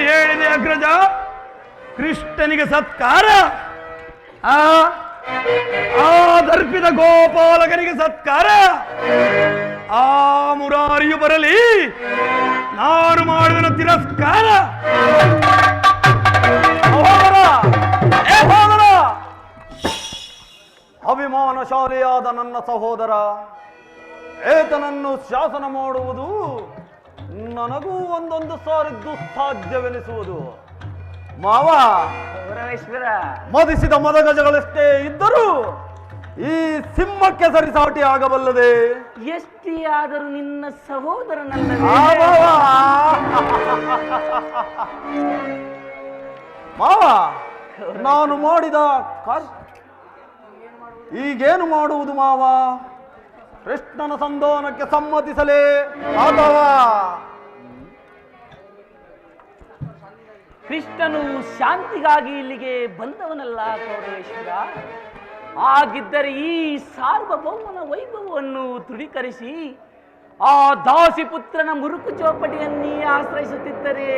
ಹೇಳಿದೆ ಅಗ್ರಜ? ಕೃಷ್ಣನಿಗೆ ಸತ್ಕಾರ, ಆ ದರ್ಪಿತ ಗೋಪಾಲಕನಿಗೆ ಸತ್ಕಾರ. ಆ ಮುರಾರಿಯು ಬರಲಿ, ನಾನು ಮಾಡಿದ ತಿರಸ್ಕಾರ. ಅಭಿಮಾನಶಾಲಿಯಾದ ನನ್ನ ಸಹೋದರ, ಏತನನ್ನು ಶಾಸನ ಮಾಡುವುದು ನನಗೂ ಒಂದೊಂದು ಸಾರಿ ದುಸ್ಸಾಧ್ಯವೆನಿಸುವುದು. ಮಾವ, ಮದಿಸಿದ ಮದಗಜಗಳಷ್ಟೇ ಇದ್ದರೂ ಈ ಸಿಂಹಕ್ಕೆ ಸರಿಸಾಟಿ ಆಗಬಲ್ಲದೆ. ಎಷ್ಟೇ ಆದರೂ ನಿನ್ನ ಸಹೋದರನಲ್ಲ. ಮಾವ, ನಾನು ಮಾಡಿದ ಈಗೇನು ಮಾಡುವುದು ಮಾವ? ಕೃಷ್ಣನ ಸಂಧಾನಕ್ಕೆ ಸಮ್ಮತಿಸಲೇ ಅಥವಾ ಕೃಷ್ಣನು ಶಾಂತಿಗಾಗಿ ಇಲ್ಲಿಗೆ ಬಂದವನಲ್ಲ ಕೌರವೇಶ್ವರ. ಆಗಿದ್ದರೆ ಈ ಸಾರ್ವಭೌಮನ ವೈಭವವನ್ನು ದೃಢೀಕರಿಸಿ ಆ ದಾಸಿ ಪುತ್ರನ ಮುರುಕು ಚೌಪಟಿಯನ್ನೇ ಆಶ್ರಯಿಸುತ್ತಿದ್ದರೆ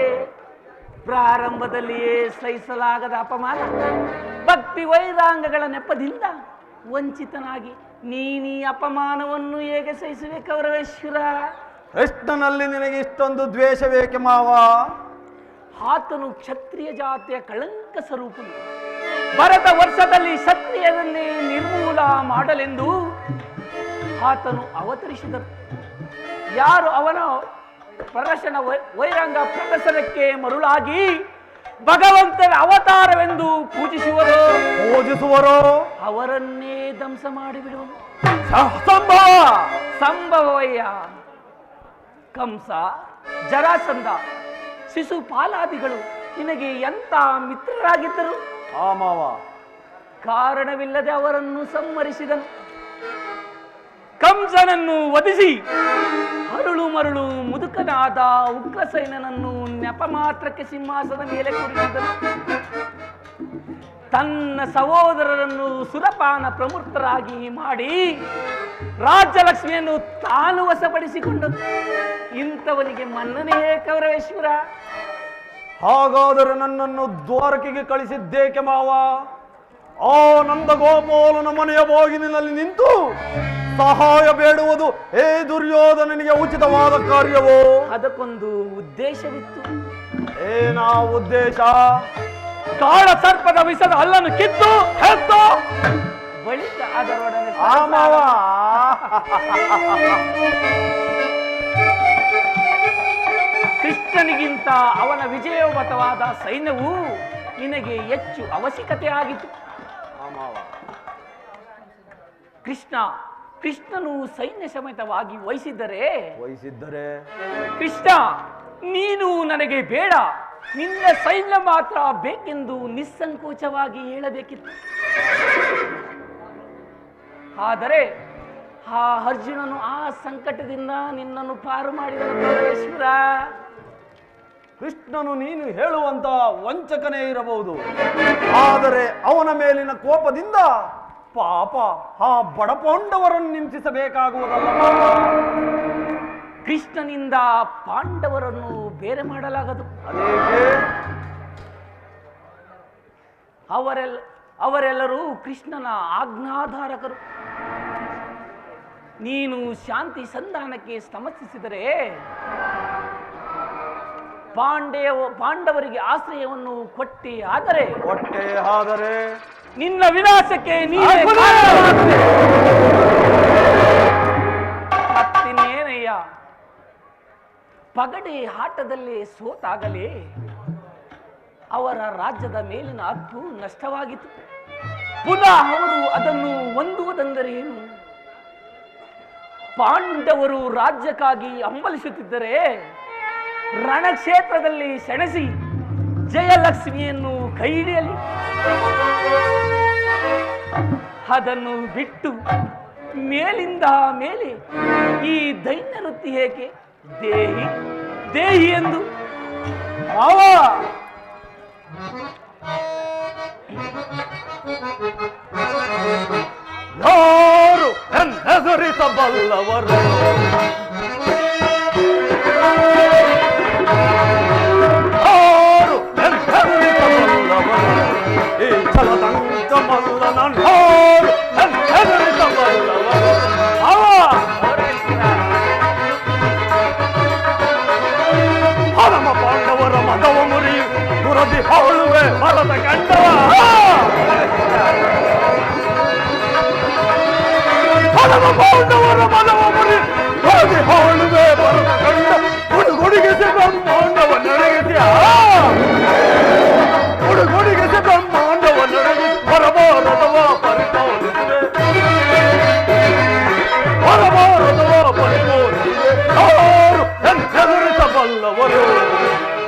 ಪ್ರಾರಂಭದಲ್ಲಿಯೇ ಸಹಿಸಲಾಗದ ಅಪಮಾನ, ಭಕ್ತಿ ವೈರಾಂಗಗಳ ನೆಪದಿಂದ ವಂಚಿತನಾಗಿ ನೀನೀ ಅಪಮಾನವನ್ನು ಹೇಗೆ ಸಹಿಸುವೆ ಕೌರವೇಶ್ವರ? ಕೃಷ್ಣನಲ್ಲಿ ನಿನಗೆ ಇಷ್ಟೊಂದು ದ್ವೇಷವೇಕೆ ಮಾವ? ಆತನು ಕ್ಷತ್ರಿಯ ಜಾತಿಯ ಕಳಂಕ ಸ್ವರೂಪನು. ಭರತ ವರ್ಷದಲ್ಲಿ ಕ್ಷತ್ರಿಯರನ್ನೇ ನಿರ್ಮೂಲ ಮಾಡಲೆಂದು ಆತನು ಅವತರಿಸಿದರು. ಯಾರು ಅವನ ಪ್ರದರ್ಶನ ವೈರಂಗ ಪ್ರದರ್ಶನಕ್ಕೆ ಮರುಳಾಗಿ ಭಗವಂತನ ಅವತಾರವೆಂದು ಪೂಜಿಸುವರೋ ಅವರನ್ನೇ ಧ್ವಂಸ ಮಾಡಿಬಿಡುವನು. ಸಂಭವಯ್ಯ. ಕಂಸ, ಜರಾಸಂಧ, ಶಿಶುಪಾಲಾದಿಗಳು ನಿನಗೆ ಎಂತ ಮಿತ್ರರಾಗಿದ್ದರು? ಮಾವ, ಕಾರಣವಿಲ್ಲದೆ ಅವರನ್ನು ಸಂಹರಿಸಿದನು. ಕಂಸನನ್ನು ವಧಿಸಿ ಅರುಳು ಮರುಳು ಮುದುಕನಾದ ಉಗ್ರಸೇನನನ್ನು ನೆಪ ಮಾತ್ರಕ್ಕೆ ಸಿಂಹಾಸನದ ಮೇಲೆ ಕೂರಿಸಿದನು. ತನ್ನ ಸಹೋದರರನ್ನು ಸುರಪಾನ ಪ್ರಮುಖರಾಗಿ ಮಾಡಿ ರಾಜ್ಯಲಕ್ಷ್ಮಿಯನ್ನು ತಾನು ವಶಪಡಿಸಿಕೊಂಡನು. ಇಂಥವನಿಗೆ ಮನ್ನಣೆ ಕೌರವೇಶ್ವರ. ಹಾಗಾದರೆ ನನ್ನನ್ನು ದ್ವಾರಕೆಗೆ ಕಳಿಸಿದ್ದೇಕೆ ಮಾವ? ಆ ನಂದಗೋಪಾಲನ ಮನೆಯ ಬಾಗಿಲಿನಲ್ಲಿ ನಿಂತು ಸಹಾಯ ಬೇಡುವುದು ಹೇ ದುರ್ಯೋಧನನಿಗೆ ಉಚಿತವಾದ ಕಾರ್ಯವೋ? ಅದಕ್ಕೊಂದು ಉದ್ದೇಶವಿತ್ತು. ಏನಾ ಉದ್ದೇಶ? ಕಾಳ ಸರ್ಪದ ವಿಷದ ಹಲ್ಲನ್ನು ಕಿತ್ತು ಹೆತ್ತು ಬಳಿಕ ಅದರೊಡನೆ ಮಾವ ಕೃಷ್ಣನಿಗಿಂತ ಅವನ ವಿಜಯೋಪತವಾದ ಸೈನ್ಯವು ನಿನಗೆ ಹೆಚ್ಚು ಅವಶ್ಯಕತೆ ಆಗಿತ್ತು. ಕೃಷ್ಣನು ಸೈನ್ಯ ಸಮೇತವಾಗಿ ವಹಿಸಿದ್ದರೆ ಕೃಷ್ಣ ನೀನು ನನಗೆ ಬೇಡ, ನಿನ್ನ ಸೈನ್ಯ ಮಾತ್ರ ಬೇಕೆಂದು ನಿಸ್ಸಂಕೋಚವಾಗಿ ಹೇಳಬೇಕಿತ್ತು. ಆದರೆ ಆ ಅರ್ಜುನನು ಆ ಸಂಕಟದಿಂದ ನಿನ್ನನ್ನು ಪಾರು ಮಾಡಿದನು ಪರಮೇಶ್ವರ. ಕೃಷ್ಣನು ನೀನು ಹೇಳುವಂತ ವಂಚಕನೇ ಇರಬಹುದು, ಆದರೆ ಅವನ ಮೇಲಿನ ಕೋಪದಿಂದ ಪಾಪ ಆ ಬಡಪಾಂಡವರನ್ನು ಹಿಂಸಿಸಬೇಕಾಗುವುದಲ್ಲ. ಕೃಷ್ಣನಿಂದ ಪಾಂಡವರನ್ನು ಬೇರೆ ಮಾಡಲಾಗದು. ಅವರೆಲ್ಲರೂ ಕೃಷ್ಣನ ಆಜ್ಞಾಧಾರಕರು. ನೀನು ಶಾಂತಿ ಸಂಧಾನಕ್ಕೆ ಸಮರ್ಥಿಸಿದರೆ ಪಾಂಡವರಿಗೆ ಆಶ್ರಯವನ್ನು ಕೊಟ್ಟೆ ಆದರೆ ನಿನ್ನ ವಿನಾಶಕ್ಕೆ ಮತ್ತಿನ್ನೇನಯ್ಯ? ಪಗಡೆ ಆಟದಲ್ಲಿ ಸೋತಾಗಲೇ ಅವರ ರಾಜ್ಯದ ಮೇಲಿನ ಹಕ್ಕು ನಷ್ಟವಾಗಿತ್ತು. ಪುನಃ ಅವರು ಅದನ್ನು ಹೊಂದುವುದೆಂದರೆ ಏನು? ಪಾಂಡವರು ರಾಜ್ಯಕ್ಕಾಗಿ ಹಂಬಲಿಸುತ್ತಿದ್ದರೆ ರಣಕ್ಷೇತ್ರದಲ್ಲಿ ಸೆಣಸಿ ಜಯಲಕ್ಷ್ಮಿಯನ್ನು ಕೈ ಹಿಡಿಯಲಿ. ಅದನ್ನು ಬಿಟ್ಟು ಮೇಲಿಂದ ಮೇಲೆ ಈ ದೈನ್ಯ ವೃತ್ತಿ ಏಕೆ? ದೇಹಿ ಎಂದು ಯಾರು ಹೆಸರಿಸಬಲ್ಲವರು? ಈ ಛಲದಂಕ ಮಲ್ಲನನ್ನು ಹೆಸರಿಸಬಲ್ಲವರು? ಹರಮ ಪಾಂಡವರ ಮಗವ ಮುರಿಯು ಮುರದಿ ಹಾಳುವೆ ಮರದ ಗಂಡವ. ಹರಮ ಪಾಂಡವರ ಮಗವ ಮುರಿ ಮುರದಿ ಹಾಳುವೆ ಮರದ ಗಂಡ. ಹುಡುಗುಡಿಗೆಸಿ ಬ್ರಹ್ಮಾಂಡವ ನಡೆಗಿಸಿ ಹುಡುಗುಡಿಗೆಸಿ ಬ್ರಹ್ಮಾಂಡವ ನಡೆಗಿ ಹೊರಬಾರದವ ಪರಿಪಾಲಿಸಿದೆ. ಯಾರು ಹೆಸರಿಸಬಲ್ಲವರು?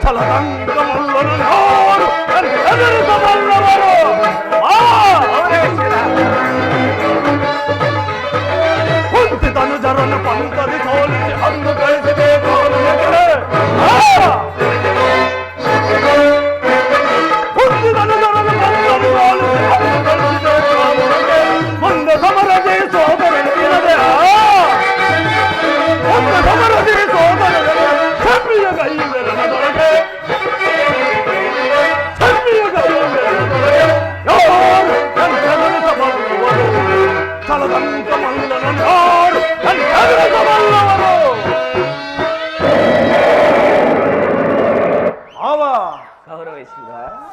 ಛಲದಂಕ ಮಲ್ಲನು ಯಾರು ಹೆಸರಿಸಬಲ್ಲವರು? ಕುಂತಿತನು ಜರನ ಪಂಕದಿ ಸೋಲಿಸಿ ಹಂದು ಕಳಿಸಬೇಕು. ಕುಂತಿತನು ಜರನ ಪಂಕದಿ ಸೋಲಿಸಿ ಹಂದು ಕಳಿಸಬೇಕು. ಮುಂದೆ ಸಮರದಿ ಸೋದರನಿರದೆ ಸಮರದಿ ಸೋದರನಿಗೆ ಚಮ್ಮಿಯ ಕೈ ಬೆರಳದೊಳಗೆ ಯಾರು ಹೆಸರಿಸಬಲ್ಲವರು? ಛಲದಂಕ ಮಲ್ಲನನ್ನು ಯಾರು ಹೆಸರಿಸಬಲ್ಲವರು?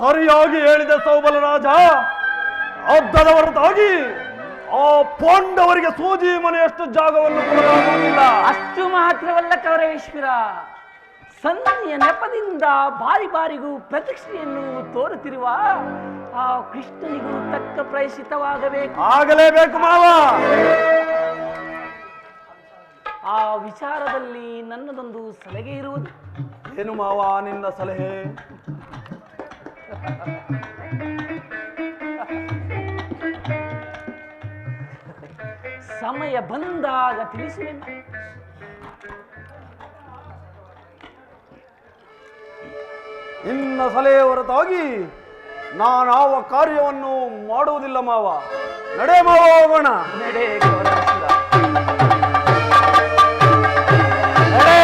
ಸರಿಯಾಗಿ ಹೇಳಿದ ಸೌಬಲ ರಾಜ. ಅದ್ದದ ಹೊರತಾಗಿ ಆ ಪಾಂಡವರಿಗೆ ಸೂಜಿ ಮನೆಯಷ್ಟು ಜಾಗವನ್ನು ಕೊಡಲಾಗುವುದಿಲ್ಲ. ಅಷ್ಟು ಮಾತ್ರವಲ್ಲ ಕೌರವೇಶ್ವರ, ಸಂಧಿಯ ನೆಪದಿಂದ ಬಾರಿಗೂ ಪ್ರತಿಷ್ಠೆಯನ್ನು ತೋರುತ್ತಿರುವ ಆ ಕೃಷ್ಣನಿಗೂ ತಕ್ಕ ಪ್ರಾಯಶ್ಚಿತ್ತವಾಗಬೇಕು. ಆಗಲೇಬೇಕು ಮಾವ. ಆ ವಿಚಾರದಲ್ಲಿ ನನ್ನದೊಂದು ಸಲಹೆ ಇರುವುದು. ಏನು ಮಾವ ನಿನ್ನ ಸಲಹೆ? ಸಮಯ ಬಂದಾಗ ತಿಳಿಸುವೆನು. ಇನ್ನ ಸಲಹೆ ಹೊರತಾಗಿ ನಾನಾವ ಕಾರ್ಯವನ್ನು ಮಾಡುವುದಿಲ್ಲ ಮಾವ. ನಡೆ ಮಾವ, ಹೋಗೋಣ. ನಡೆ ಗೌರವಿಸಿದ. ನಡೆ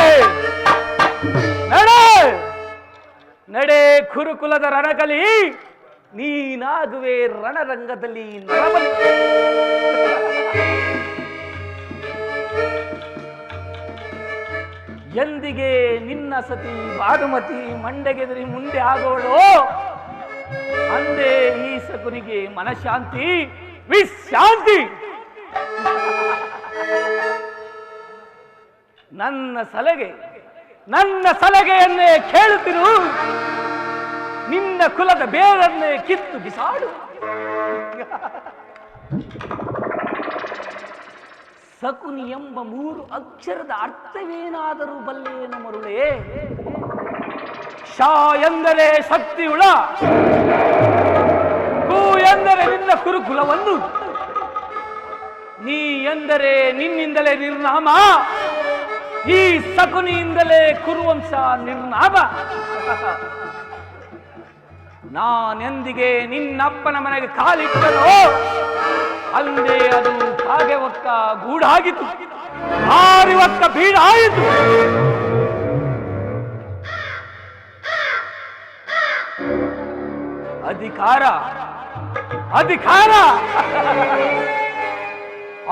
ನಡೆ ಕುರುಕುಲದ ರಣಕಲಿ, ನೀನಾಗುವೆ ರಣರಂಗದಲ್ಲಿ ನರಬಲಿ. ಎಂದಿಗೆ ನಿನ್ನ ಸತಿ ಭಾನುಮತಿ ಮಂಡೆಗೆದರಿ ಮುಂದೆ ಆಗೋಳು, ಅಂದೇ ಈ ಸಕುನಿಗೆ ಮನಶಾಂತಿ ವಿಶ್ರಾಂತಿ. ನನ್ನ ಸಲಹೆಯನ್ನೇ ಕೇಳುತ್ತಿರು, ನಿನ್ನ ಕುಲದ ಬೇರನ್ನೇ ಕಿತ್ತು ಬಿಸಾಡು. ಸಕುನಿ ಎಂಬ 3 ಅಕ್ಷರದ ಅರ್ಥವೇನಾದರೂ ಬಲ್ಲೇನು ಮರುಳೇ? ಶಾ ಎಂದರೆ ಶಕ್ತಿಯುಳ, ಕು ಎಂದರೆ ನಿನ್ನ ಕುರುಕುಲವನ್ನು, ನೀ ಎಂದರೆ ನಿನ್ನಿಂದಲೇ ನಿರ್ನಾಮ, ಈ ಸಕುನಿಯಿಂದಲೇ ಕುರುವಂಶ ನಿರ್ನಾಮ. ನಾನೆಂದಿಗೆ ನಿನ್ನಪ್ಪನ ಮನೆಗೆ ಕಾಲಿಟ್ಟನೋ ಅಂದೇ ಅದು ಕಾಗೆ ಒಕ್ಕ ಗೂಡಾಗಿತ್ತು, ಹಾರಿ ಒಕ್ಕ ಬೀಡಾಯಿತು.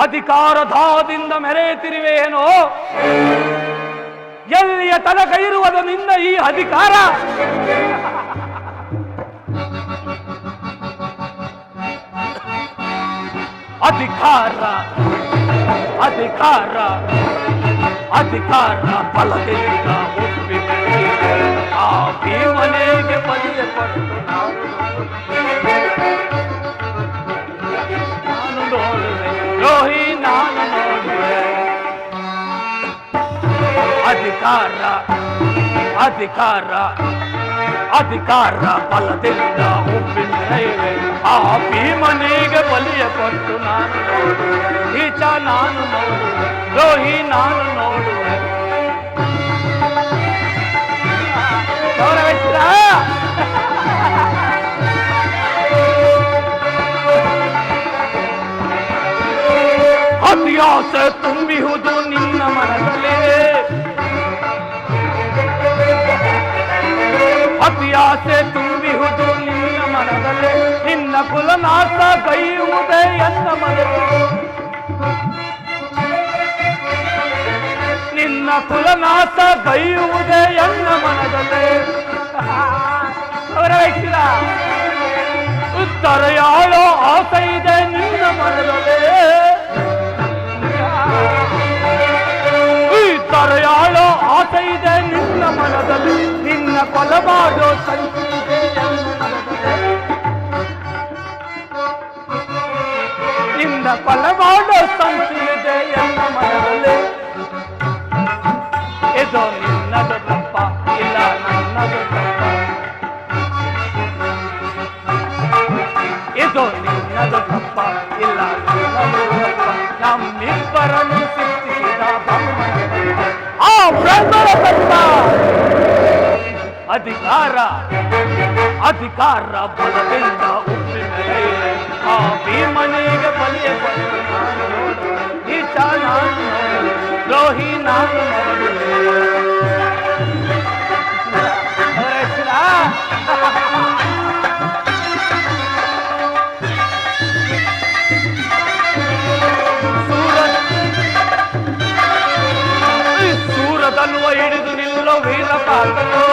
ಅಧಿಕಾರಧಾದಿಂದ ಮೆರೆಯುತ್ತಿರುವೆಯೇನೋ? ಎಲ್ಲಿಯ ತನಕ ಇರುವುದು ನಿನ್ನ ಈ ಅಧಿಕಾರ? ಅಧಿಕಾರ ಬಲದಿಂದ ಒಪ್ಪಿದೆ, ಆ ಭೀಮನಿಗೆ ಬಲಿಯ ಕೊಟ್ಟು ನಾನು ನೋಡುವೆ, ದ್ರೋಹಿ ನಾನು ನೋಡುವೆ. ಅಧಿಕಾರ ಬಲದಿಂದ ಒಪ್ಪಿದೆ, ಆ ಭೀಮನಿಗೆ ಬಲಿಯ ಕೊಟ್ಟು ನಾನು ನೋಡುವೆ, ಈಚ ನಾನು ನೋಡುವೆ, ದ್ರೋಹಿ ನಾನು ನೋಡುವೆ. ಗೌರವಿಸಿದ ಅತಿಯಾಸೆ ತುಂಬಿಹುದು ನಿನ್ನ ಮನದಲ್ಲಿ, ಅತಿಯಾಸೆ ತುಂಬಿಹುದು ನಿನ್ನ ಮನದಲ್ಲಿ, ನಿನ್ನ ಕುಲನಾಶ ಗೈಯುವುದೇ ಎನ್ನ ಮನದಲ್ಲಿ, ನಿನ್ನ ಕುಲನಾಶ ಗೈಯುವುದೇ ಎನ್ನ ಮನದಲ್ಲಿ. ಗೌರವಿಸಿದ ಉತ್ತರೆಯಾಳೋ ಆಸೆ ಇದೆ ನಿನ್ನ ಮನದಲ್ಲಿ, ತರೆಯಾಳೋ ಆಸೆ ಇದೆ ನಿನ್ನ ಮನದಲ್ಲಿ, ನಿನ್ನ ಕೊಲೆ ಮಾಡೋ ಸಂಚಿದೆ ನಿನ್ನ ಕೊಲೆ ಮಾಡೋ ಸಂಚಿದೆ ಎನ್ನ ಮನದಲ್ಲಿ. ಇದು ನಿನ್ನದು ತಪ್ಪ, ಇಲ್ಲ ನನ್ನದು ತಪ್ಪ, ಇದು ನಿನ್ನದು ತಪ್ಪ, ಇಲ್ಲ ನನ್ನದು ತಪ್ಪ. ನಮ್ಮಿಬ್ಬರನ್ನು ಸೃಷ್ಟಿಸಿದ ಆ ಬ್ರಹ್ಮನ ತತ್ವ. ಅಧಿಕಾರ ಬಲದಿಂದ ಒಪ್ಪಿದರೆ, ಆ ಭೀಮನಿಗೆ ಬಲಿಯ ಕೊಟ್ಟು ನಾನು ನೋಡುವೆ, ಈಚ ನಾನು ನೋಡುವೆ, ದ್ರೋಹಿ ನಾನು ನೋಡುವೆ. ಸೂರದನ್ವ ಹಿಡಿದು ನಿಲ್ಲೋ ವೀರಪಾತನು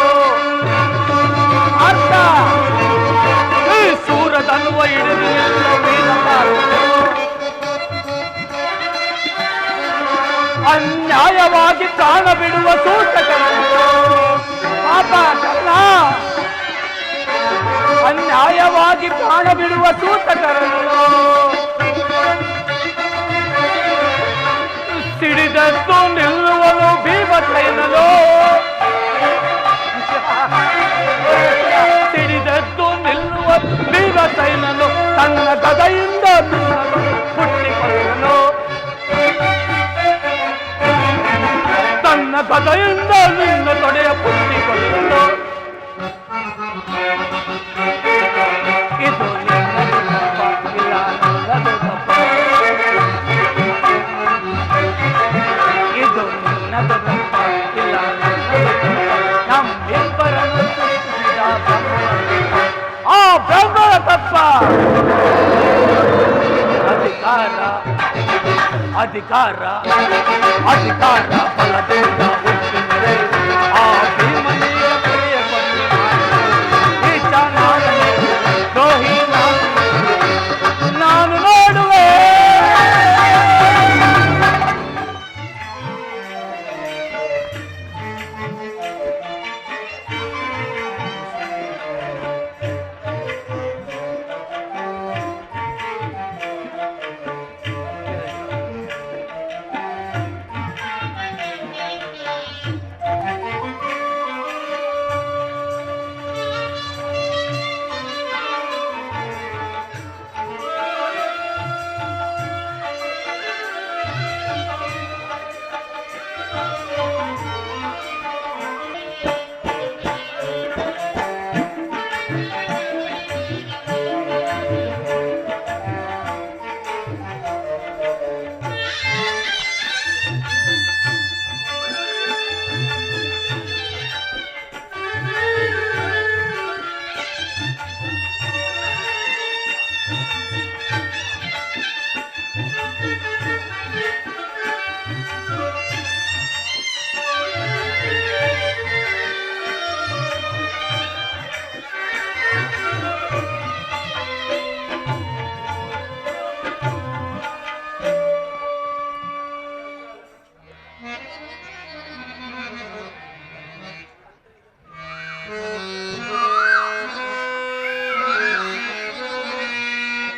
ಅರ್ಥ, ಸೂರದನ್ವ ಹಿಡಿದು ನಿಲ್ಲೋ ವೀರಪಾತನು, ಅನ್ಯಾಯವಾಗಿ ಪ್ರಾಣ ಬಿಡುವ ಸೂತಕರನ್ನು, ಪಾಪ ಕರ್ಣ, ಅನ್ಯಾಯವಾಗಿ ಪ್ರಾಣ ಬಿಡುವ ಸೂತಕರನ್ನು, ಸಿಡಿದದ್ದು ನಿಲ್ಲುವನು ಭೀಮಸೇನನು, ಸಿಡಿದದ್ದು ನಿಲ್ಲುವ ಭೀಮಸೇನನು, ತನ್ನ ಗದೆಯಿಂದ ಹುಟ್ಟಿಕೊಂಡನು. ಇದು ನಿನ್ನದು ತಪ್ಪ ಇಲ್ಲ ನನ್ನದು ತಪ್ಪ ಇದು ನಿನ್ನದು ತಪ್ಪ ಇಲ್ಲ ನನ್ನದು ತಪ್ಪ ನಮ್ಮಿಬ್ಬರನ್ನು ಸೃಷ್ಟಿಸಿದ ಆ ಬ್ರಹ್ಮನ ತಪ್ಪ ಅಧಿಕಾರ ಅಧಿಕಾರ ಅಧಿಕಾರ ಬಲದಿಂದ ಹುಟ್ಟಿದರೆ ಆ ಭೀಮನಿಗೆ ಪ್ರಿಯ ದ್ರೋಹಿ ನಾನು ನೋಡುವೆ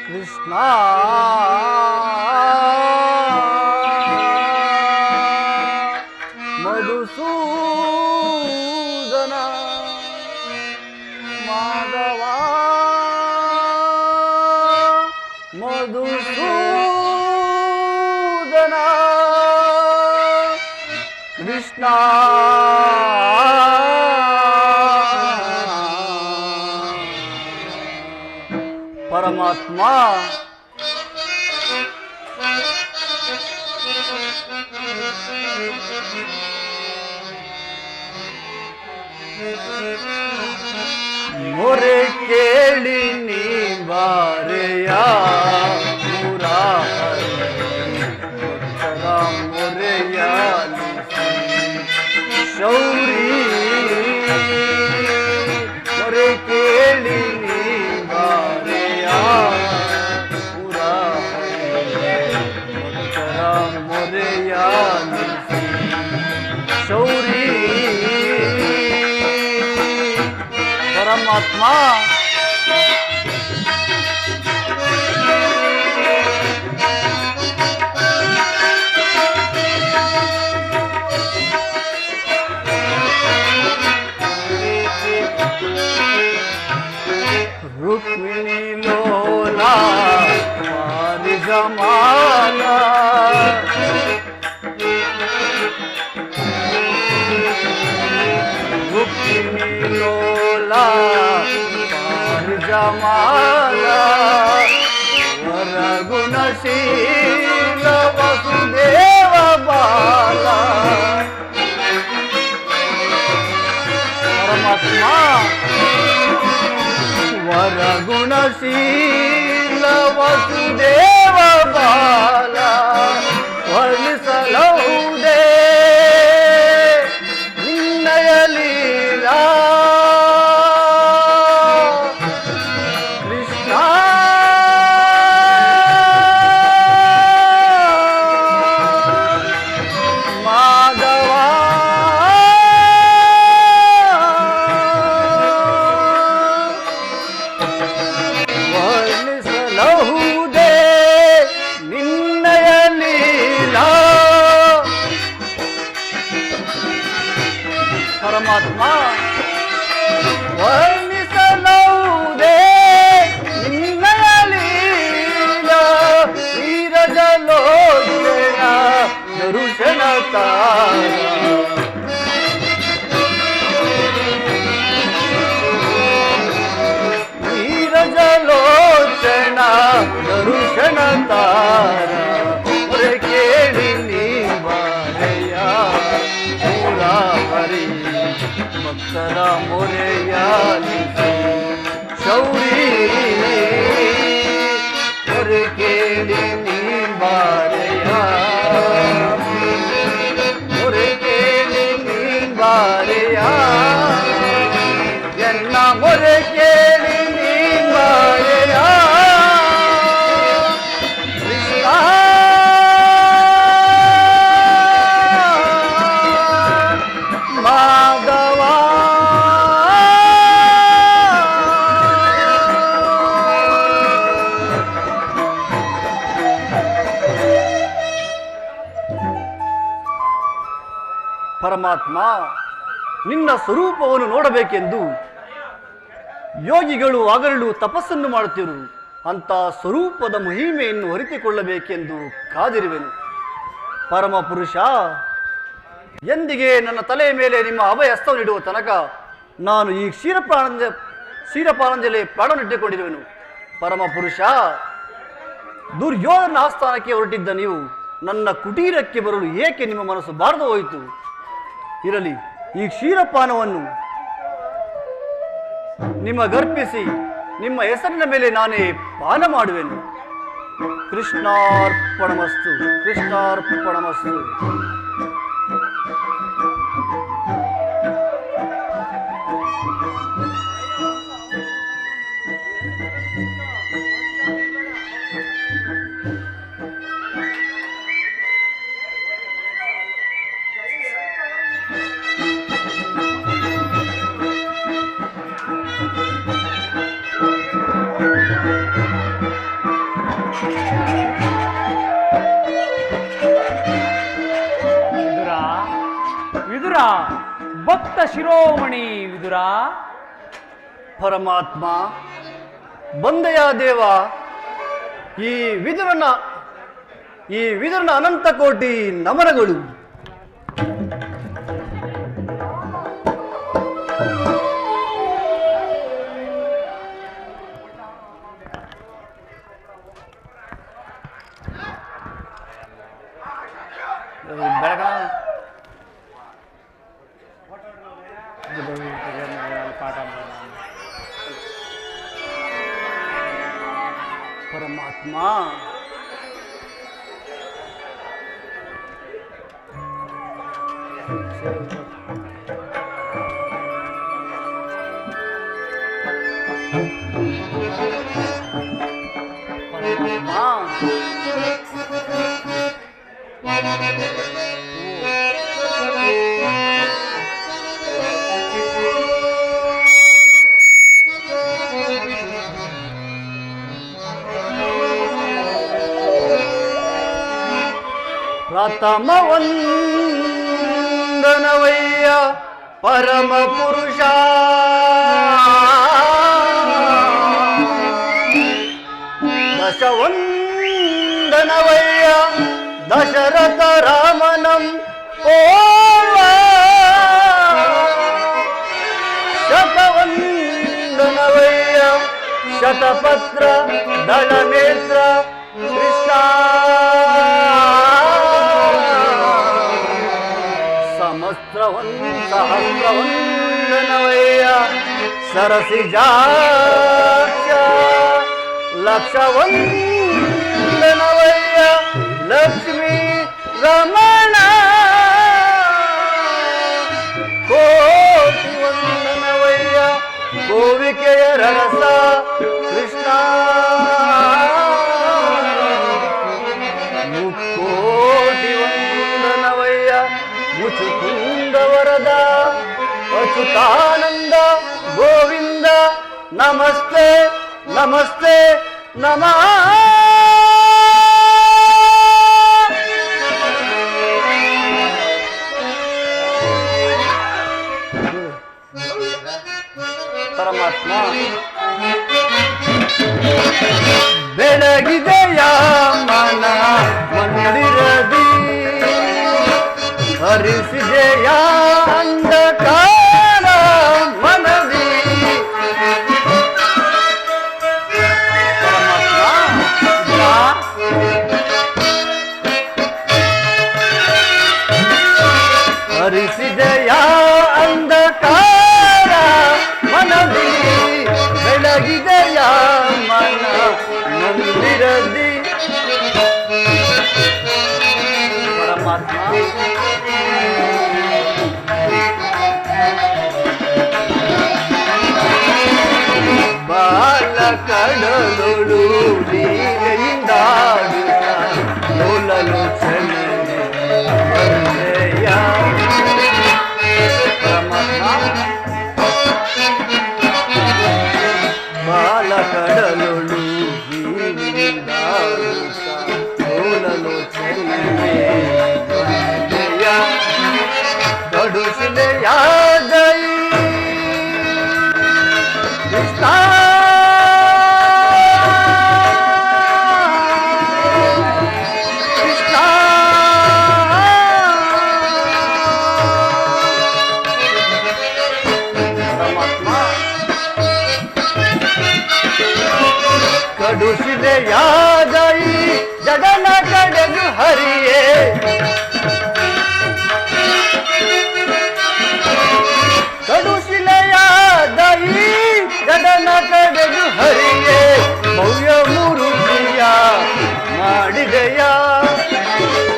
ಕೃಷ್ಣ ಮಧುಸೂದನ ಮಾಧವ ಮಧುಸೂದನ ಕೃಷ್ಣ ಪರಮಾತ್ಮ ಮೊರೆ ಕೇಳಿ ನೀ ಬಾರೆಯ ಮೊರೆಯ ಶೌರಿ ಮೊರೆ ಕೇಳಿ ನೀ ಬಾರೆಯ ಮೊರೆಯ ಶೌರಿ ಪರಮಾತ್ಮ ರುಕ್ಮಿಣಿ ಲೋಲಾ ಜಮಾನ ರುಕ್ಮಿಣಿ ಲೋಲಾ ಜಮಾನ ವರಗುಣಶೀಲ ವಸುದೇವ ಬಾಲ ಪರಮಾತ್ಮ ವರಗುಣಶೀಲ ವಸುದೇವ ಬಾಲ ವರ್ಣಿಸಲಹುದೇ ನಿನ್ನಯ ಲೀಲಾ ಕೃಷ್ಣ ಮಾಧವ ವರ್ಣಿಸಲಹುದೇ ನಿನ್ನಯ ಲೀಲಾ ಪರಮಾತ್ಮ ವರ್ಣಿಸಲಹುದೇ ನಿನ್ನಯ ಲೀಲಾ ವೀರಜಲೋಚನ ದರುಶನ ತಾರ ಕೇಳಿ ನೀ ಮಾಯೆಯ ಕೃಷ್ಣ ಮಾಧವ ಪರಮಾತ್ಮ, ನಿನ್ನ ಸ್ವರೂಪವನ್ನು ನೋಡಬೇಕೆಂದು ಯೋಗಿಗಳು ಹಗಲು ತಪಸ್ಸನ್ನು ಮಾಡುತ್ತಿರು. ಅಂತ ಸ್ವರೂಪದ ಮಹಿಮೆಯನ್ನು ಅರಿತುಕೊಳ್ಳಬೇಕೆಂದು ಕಾದಿರುವೆನು. ಪರಮ ಪುರುಷ, ಎಂದಿಗೆ ನನ್ನ ತಲೆಯ ಮೇಲೆ ನಿಮ್ಮ ಅಭಯ ಹಸ್ತವನ್ನಿಡುವ ತನಕ ನಾನು ಈ ಕ್ಷೀರಪಾನಂಜಲಿ ಪ್ರಾಣವನ್ನಿಟ್ಟುಕೊಂಡಿರುವೆನು. ಪರಮ ಪುರುಷ, ದುರ್ಯೋಧನ ಆಸ್ಥಾನಕ್ಕೆ ಹೊರಟಿದ್ದ ನೀವು ನನ್ನ ಕುಟೀರಕ್ಕೆ ಬರಲು ಏಕೆ ನಿಮ್ಮ ಮನಸ್ಸು ಬಾರದು ಹೋಯಿತು? ಇರಲಿ, ಈ ಕ್ಷೀರಪಾನವನ್ನು ನಿಮಗರ್ಪಿಸಿ ನಿಮ್ಮ ಹೆಸರಿನ ಮೇಲೆ ನಾನೇ ಪಾನ ಮಾಡುವೆನು. ಕೃಷ್ಣಾರ್ಪಣಮಸ್ತು, ಕೃಷ್ಣಾರ್ಪಣಮಸ್ತು. ವಿದುರ, ಭಕ್ತ ಶಿರೋಮಣಿ ವಿದುರ. ಪರಮಾತ್ಮ, ಬಂದೆಯ ದೇವ, ಈ ವಿದುರನ ಅನಂತ ಕೋಟಿ ನಮನಗಳು. ಪರಮಾತ್ಮ, ಪ್ರಥಮ ವಂದನವಯ್ಯ ಪರಮ ಪುರುಷ. ದಶವಂದನವಯ್ಯ ದಶರಥ ರಾಮನಂ ಓರ್ವ. ಶತವಂದನವಯ್ಯ ಶತಪತ್ರ ದಳನೇತ್ರ ಕೃಷ್ಣ. ಸಹಸ್ರವಂದನವಯ್ಯ ಸರಸಿಜಾಕ್ಷ. ಲಕ್ಷವಂದನವಯ್ಯ ಲಕ್ಷ್ಮೀ ರಮಣ. ಕೋಟಿ ವಂದನವಯ್ಯ ಗೋವಿಕೆಯ ರಸ ಕೃಷ್ಣ. ಮುಕ್ಕೋಟಿ ವಂದನವಯ್ಯ ಮುಚುಕುಂದ ವರದ ಅಚ್ಯುತಾನಂದ ಗೋವಿಂದ. ನಮಸ್ತೆ ನಮಸ್ತೆ ನಮಃ. ಪರಮಾತ್ಮ, ಬೆಳಗಿದೆಯ ಮನ ಮಂದಿರದಿ ಹರಿಸಿದೆಯ ಅಂಧಕಾರ ಮನದಿ. ಹರಿಸಿದೆಯ ಅಂಧಕಾರ ಮನದಿ. ಬೆಳಗಿದೆಯ ಮನ ಮಂದಿರದಿ. ಪರಮಾತ್ಮ, ಬಾಲ ಕಡಲೊಳು ಲೀಲೆಯಿಂದಾಡುತ್ತ ಲೋಲಲು ಚಲನೆ ಬಂದೆಯ. ಬಾಲ ಕಡಲೊಳು ಲೀಲೆಯಿಂದಾಡುತ್ತ ಲೋಲಲು ಚಲನೆ ಬಂದೆಯ. ಕಡುಸಿಲೆಯಾದೈ ಕೃಷ್ಣ ಕೃಷ್ಣ ಪರಮಾತ್ಮ ಕಡುಸಿದೆಯಾದೈ ಜಗನ ಕಡೆದು ಹರಿಯೇ ಕಡುಶಿಲೆಯಾದೈ ಜಗನ ಕಡೆದು ಹರಿಯೇ ಭವ್ಯ ಮೂರುತಿಯ ಮಾಡಿದೆಯ.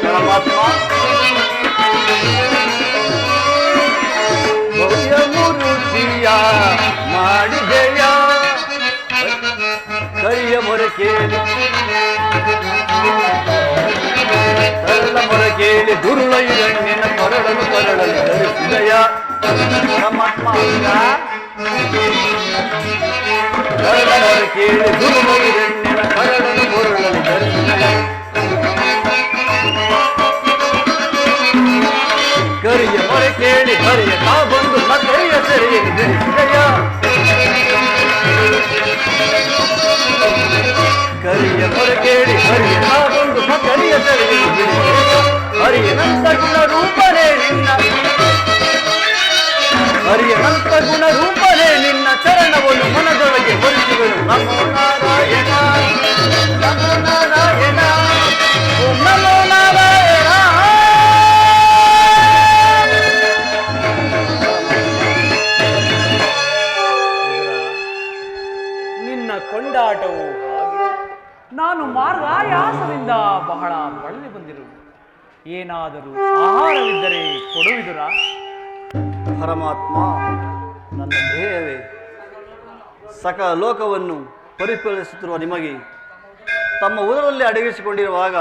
ಪರಮಾತ್ಮ ಭವ್ಯ ಮೂರುತಿಯ ಮಾಡಿದೆಯ. ಕೈಯ ಮೊರೆ ಕೇಳಿ ತರಳ ಮೊರೆ ಕೇಳಿ ದುರುಳ ಹಿರಣ್ಯನ ಕೊರಳಲು ಧರಿಸಿದೆಯ. ಪರಮಾತ್ಮ ಕರಳ ಮೊರೆ ಕೇಳಿ ದುರುಳ ಹಿರಣ್ಯನ ಕೊರಳಲು ಧರಿಸಿದೆಯ. ಕರಿಯ ಮೊರೆ ಕೇಳಿ ಹರಿಯ ತಾ ಬಂದು ಕರಿಯ ಸೆರೆಯನ್ನು ಧರಿಸಿದೆಯ. ಕರಿಯ ಮೊರೆ ಕೇಳಿ ಹರಿಯ ತಾ ಬಂದು ಕರಿಯ ಸೆರೆಯನ್ನು ಧರಿಸಿದೆಯ. ಹರಿಯನಂತ ಗುಣ ರೂಪನೇ ನಿನ್ನ ಹರಿಯನಂತ ಗುಣ ರೂಪನೇ ನಿನ್ನ ಚರಣವನ್ನು ಮನದೊಳಗೆ ಹೊರಿಸುವೆನು. ನಮೋ ನಾರಾಯಣ ನಮೋ ನಾರಾಯಣ ಓಂ ನಮೋ ನಾರಾಯಣ. ನಿನ್ನ ಕೊಂಡಾಟವು ಹಾಗೆ. ನಾನು ಮಾರ್ಗಾಯಾಸದಿಂದ ಬಹಳ ಬಳಲಿ ಬಂದಿರುವುದು. ಏನಾದರೂ ಆಹಾರವಿದ್ದರೆ ಕೊಡುವಿದುರ? ಪರಮಾತ್ಮ, ನನ್ನ ದೇಹವೇ ಸಕಲ ಲೋಕವನ್ನು ಪರಿಪಾಲಿಸುತ್ತಿರುವ ನಿಮಗೆ ತಮ್ಮ ಊರಲ್ಲಿ ಅಡಗಿಸಿಕೊಂಡಿರುವಾಗ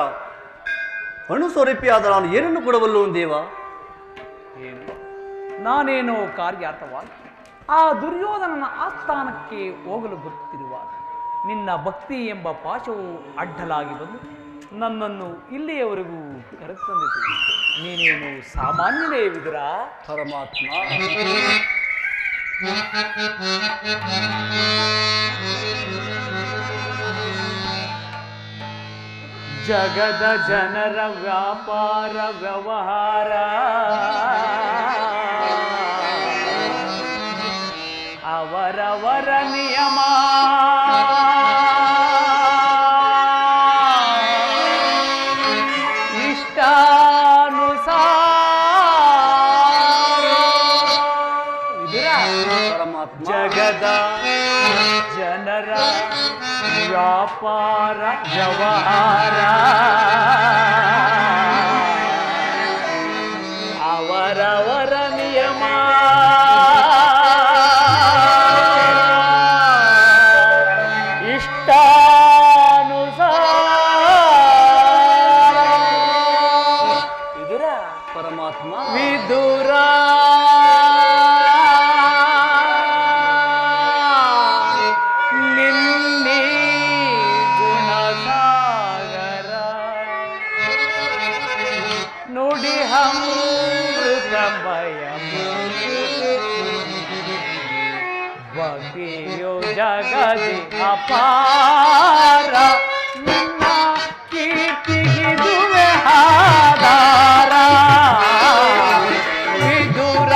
ಅಣುಸ್ವರೂಪಿಯಾದ ನಾನು ಏನನ್ನು ಕೊಡಬಲ್ಲು ದೇವ? ಏನು ನಾನೇನೋ ಕಾರ್ಯಾರ್ಥವಾಗಿ ಆ ದುರ್ಯೋಧನನ ಆಸ್ಥಾನಕ್ಕೆ ಹೋಗಲು ಬರುತ್ತಿರುವಾಗ ನಿನ್ನ ಭಕ್ತಿ ಎಂಬ ಪಾಶವು ಅಡ್ಡಲಾಗಿ ಬಂದು ನನ್ನನ್ನು ಇಲ್ಲಿಯವರೆಗೂ ಕರೆತಂದಿತು. ನೀನೇನು ಸಾಮಾನ್ಯನೇ ವಿದುರ? ಪರಮಾತ್ಮ, ಜಗದ ಜನರ ವ್ಯಾಪಾರ ವ್ಯವಹಾರ ಅವರವರ ನಿಯಮ ಜಗದ ಜನರ ವ್ಯಾಪಾರ ವ್ಯವಹಾರ ಅವರವರ ನಿಯಮ ಇಷ್ಟಾನುಸಾರ. ವಿದುರ ಪರಮಾತ್ಮ, ವಿದುರ ಭಕ್ತಿಯು ಜಗದಿ ಅಪಾರ ನಿನ್ನ ಕೀರ್ತಿಗಿದುವೆ ಆಧಾರ. ವಿದುರ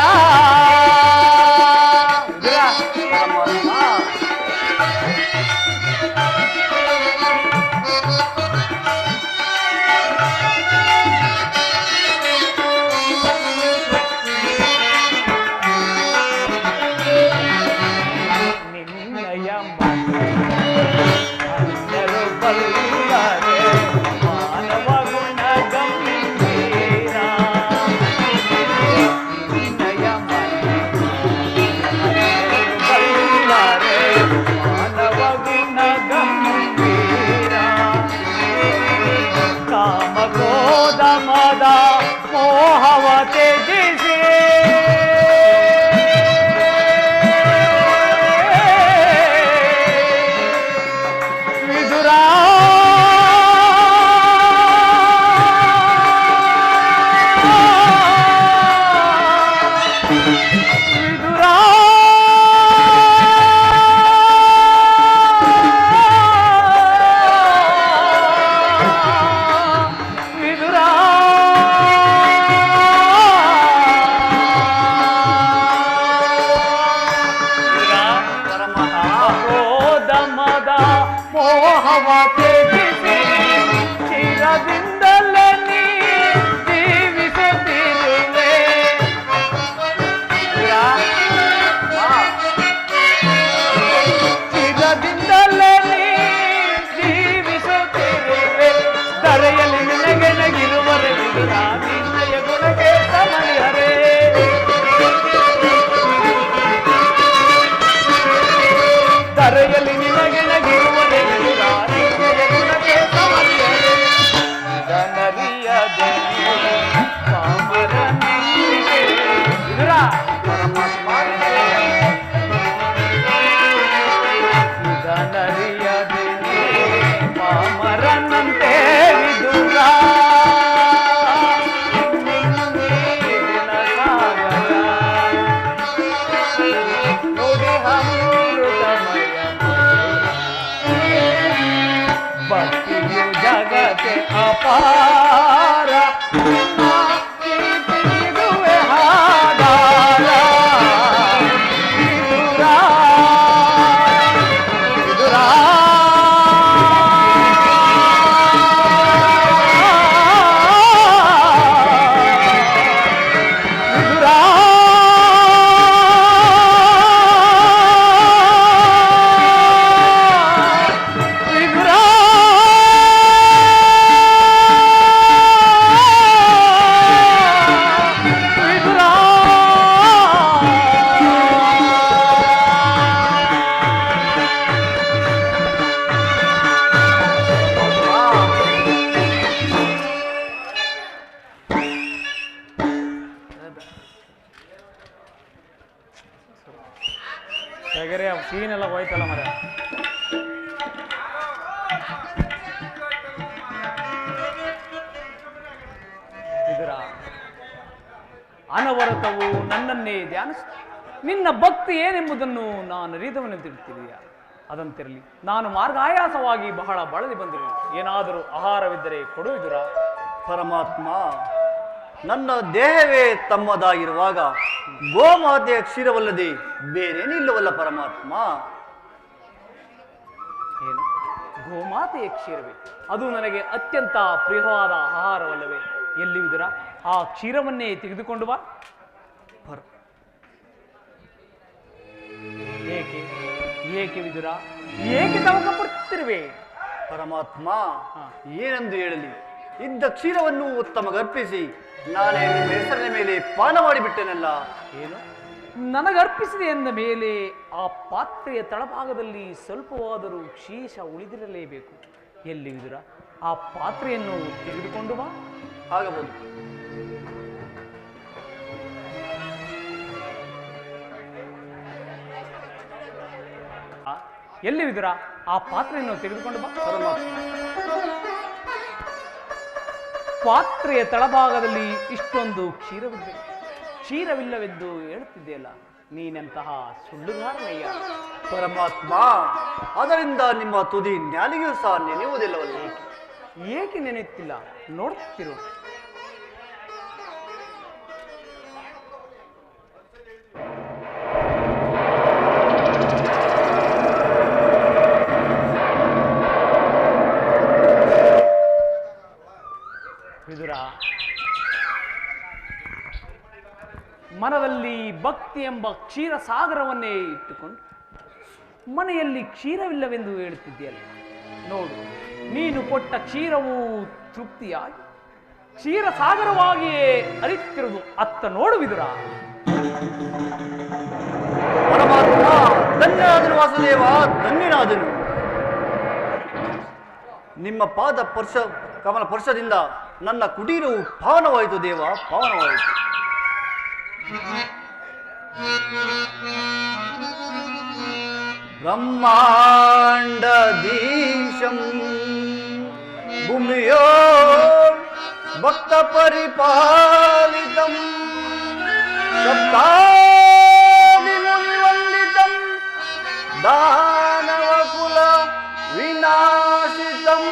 ಕ್ರೋಧ ಮದ ಮೋಹವ ತ್ಯಜಿಸಿ ಚಿರದಿಂದಲೇ ನೀ ಜೀವಿಸುತ್ತಿರುವೆ. ಚಿರದಿಂದಲೇ ನೀ ಜೀವಿಸುತ್ತಿರುವೆ. ಧರೆಯಲ್ಲಿ ನಿನಗೆನಗಿರುವರೆ ವಿದುರ ನಿನ್ನಯ ಗುಣಕ್ಕೆ ಸಮನಿಹರೇ. ಧರೆಯಲ್ಲಿ ನಿನಗೆನಗಿರುವರೆ ವಿದುರ ನಿನ್ನಯ ಗುಣಕ್ಕೆ ಸಮನಿಹರೇ. ಜನರಿಯದೆ ಪಾಮರನಿಗೆ ವಿದುರ ಜನರಿಯದೆ ಪಾಮರನಂತೆ ವಿದುರ ಭಕ್ತಿಯು ಜಗತೆ ಅಪಾರ ಇದುವೆ ಹಾಗಾರ ವಿದುರ ವಿದುರ ಸೀನೆಲ್ಲ ಹೋಯ್ತಲ್ಲ ಮರ. ಇದರ ಅನವರತವು ನನ್ನನ್ನೇ ಧ್ಯಾನಿಸ ನಿನ್ನ ಭಕ್ತಿ ಏನೆಂಬುದನ್ನು ನಾನು ಅರಿದವನು ತಿಳಿಯುತ್ತೀಯ. ಅದಂತಿರಲಿ, ನಾನು ಮಾರ್ಗಾಯಾಸವಾಗಿ ಬಹಳ ಬಳಲಿ ಬಂದಿರುವೆ. ಏನಾದರೂ ಆಹಾರವಿದ್ದರೆ ಕೊಡುವುದಿರ. ಪರಮಾತ್ಮ, ನನ್ನ ದೇಹವೇ ತಮ್ಮದಾಗಿರುವಾಗ ಗೋಮಾತೆಯ ಕ್ಷೀರವಲ್ಲದೆ ಬೇರೇನಿಲ್ಲವಲ್ಲ ಪರಮಾತ್ಮ. ಏನು ಗೋಮಾತೆಯ ಕ್ಷೀರವೇ? ಅದು ನನಗೆ ಅತ್ಯಂತ ಪ್ರಿಯವಾದ ಆಹಾರವಲ್ಲವೇ? ಎಲ್ಲಿವಿದುರ? ಆ ಕ್ಷೀರವನ್ನೇ ತೆಗೆದುಕೊಂಡು ಬಾ. ಏಕೆ ಏಕೆ ವಿದುರ, ಏಕೆ ತವಕ ಪಡುತ್ತಿರುವೆ? ಪರಮಾತ್ಮ, ಏನೆಂದು ಹೇಳಲಿ? ಇದ್ದ ಕ್ಷೀರವನ್ನು ತಮಗರ್ಪಿಸಿ ನಾನೇ ನಿಮ್ಮ ಹೆಸರಿನ ಮೇಲೆ ಪಾನ ಮಾಡಿಬಿಟ್ಟೆನಲ್ಲ. ಏನು ನನಗರ್ಪಿಸಿದೆ ಎಂದ ಮೇಲೆ ಆ ಪಾತ್ರೆಯ ತಳಭಾಗದಲ್ಲಿ ಸ್ವಲ್ಪವಾದರೂ ಶೇಷ ಉಳಿದಿರಲೇಬೇಕು. ಎಲ್ಲಿ ವಿದುರ? ಆ ಪಾತ್ರೆಯನ್ನು ತೆಗೆದುಕೊಂಡು ಬಾ. ಆಗಬಹುದು. ಎಲ್ಲಿ ವಿದುರ? ಆ ಪಾತ್ರೆಯನ್ನು ತೆಗೆದುಕೊಂಡು ಬಾ. ಪಾತ್ರೆಯ ತಳಭಾಗದಲ್ಲಿ ಇಷ್ಟೊಂದು ಕ್ಷೀರವಿಲ್ಲವೆಂದು ಹೇಳುತ್ತಿದೆಯಲ್ಲ, ನೀನೆಂತಹ ಸುಳ್ಳುಗಾರನಯ್ಯ. ಪರಮಾತ್ಮ, ಅದರಿಂದ ನಿಮ್ಮ ತುದಿ ನ್ಯಾಲಿಗೆಯೂ ಸಹ ನೆನೆಯುವುದಿಲ್ಲವಲ್ಲ. ಏಕೆ ನೆನೆಯುತ್ತಿಲ್ಲ? ನೋಡುತ್ತಿರು. ವಿದುರ, ಮನದಲ್ಲಿ ಭಕ್ತಿ ಎಂಬ ಕ್ಷೀರ ಸಾಗರವನ್ನೇ ಇಟ್ಟುಕೊಂಡು ಮನೆಯಲ್ಲಿ ಕ್ಷೀರವಿಲ್ಲವೆಂದು ಹೇಳುತ್ತಿದೆಯಲ್ಲ. ನೋಡು, ನೀನು ಕೊಟ್ಟ ಕ್ಷೀರವು ತೃಪ್ತಿಯಾಗಿ ಕ್ಷೀರ ಸಾಗರವಾಗಿಯೇ ಹರಿಯುತ್ತಿರುವುದು ಅತ್ತ ನೋಡು ವಿದುರ. ಪರಮಾತ್ಮ, ಧನ್ಯನಾದನು ವಾಸುದೇವ, ಧನ್ಯನಾದನು. ನಿಮ್ಮ ಪಾದ ಕಮಲ ಸ್ಪರ್ಶದಿಂದ ನನ್ನ ಕುಟೀರವು ಪಾವನವಾಯಿತು ದೇವ, ಪಾವನವಾಯಿತು. ಬ್ರಹ್ಮಾಂಡದೀಶಂ ಭೂಮಿಯೋ ಭಕ್ತ ಪರಿಪಾಲಿತಂ ಸಪ್ತಾದಿ ಮುನಿವಂದಿತಂ ದಾನವ ಕುಲ ವಿನಾಶಿತಂ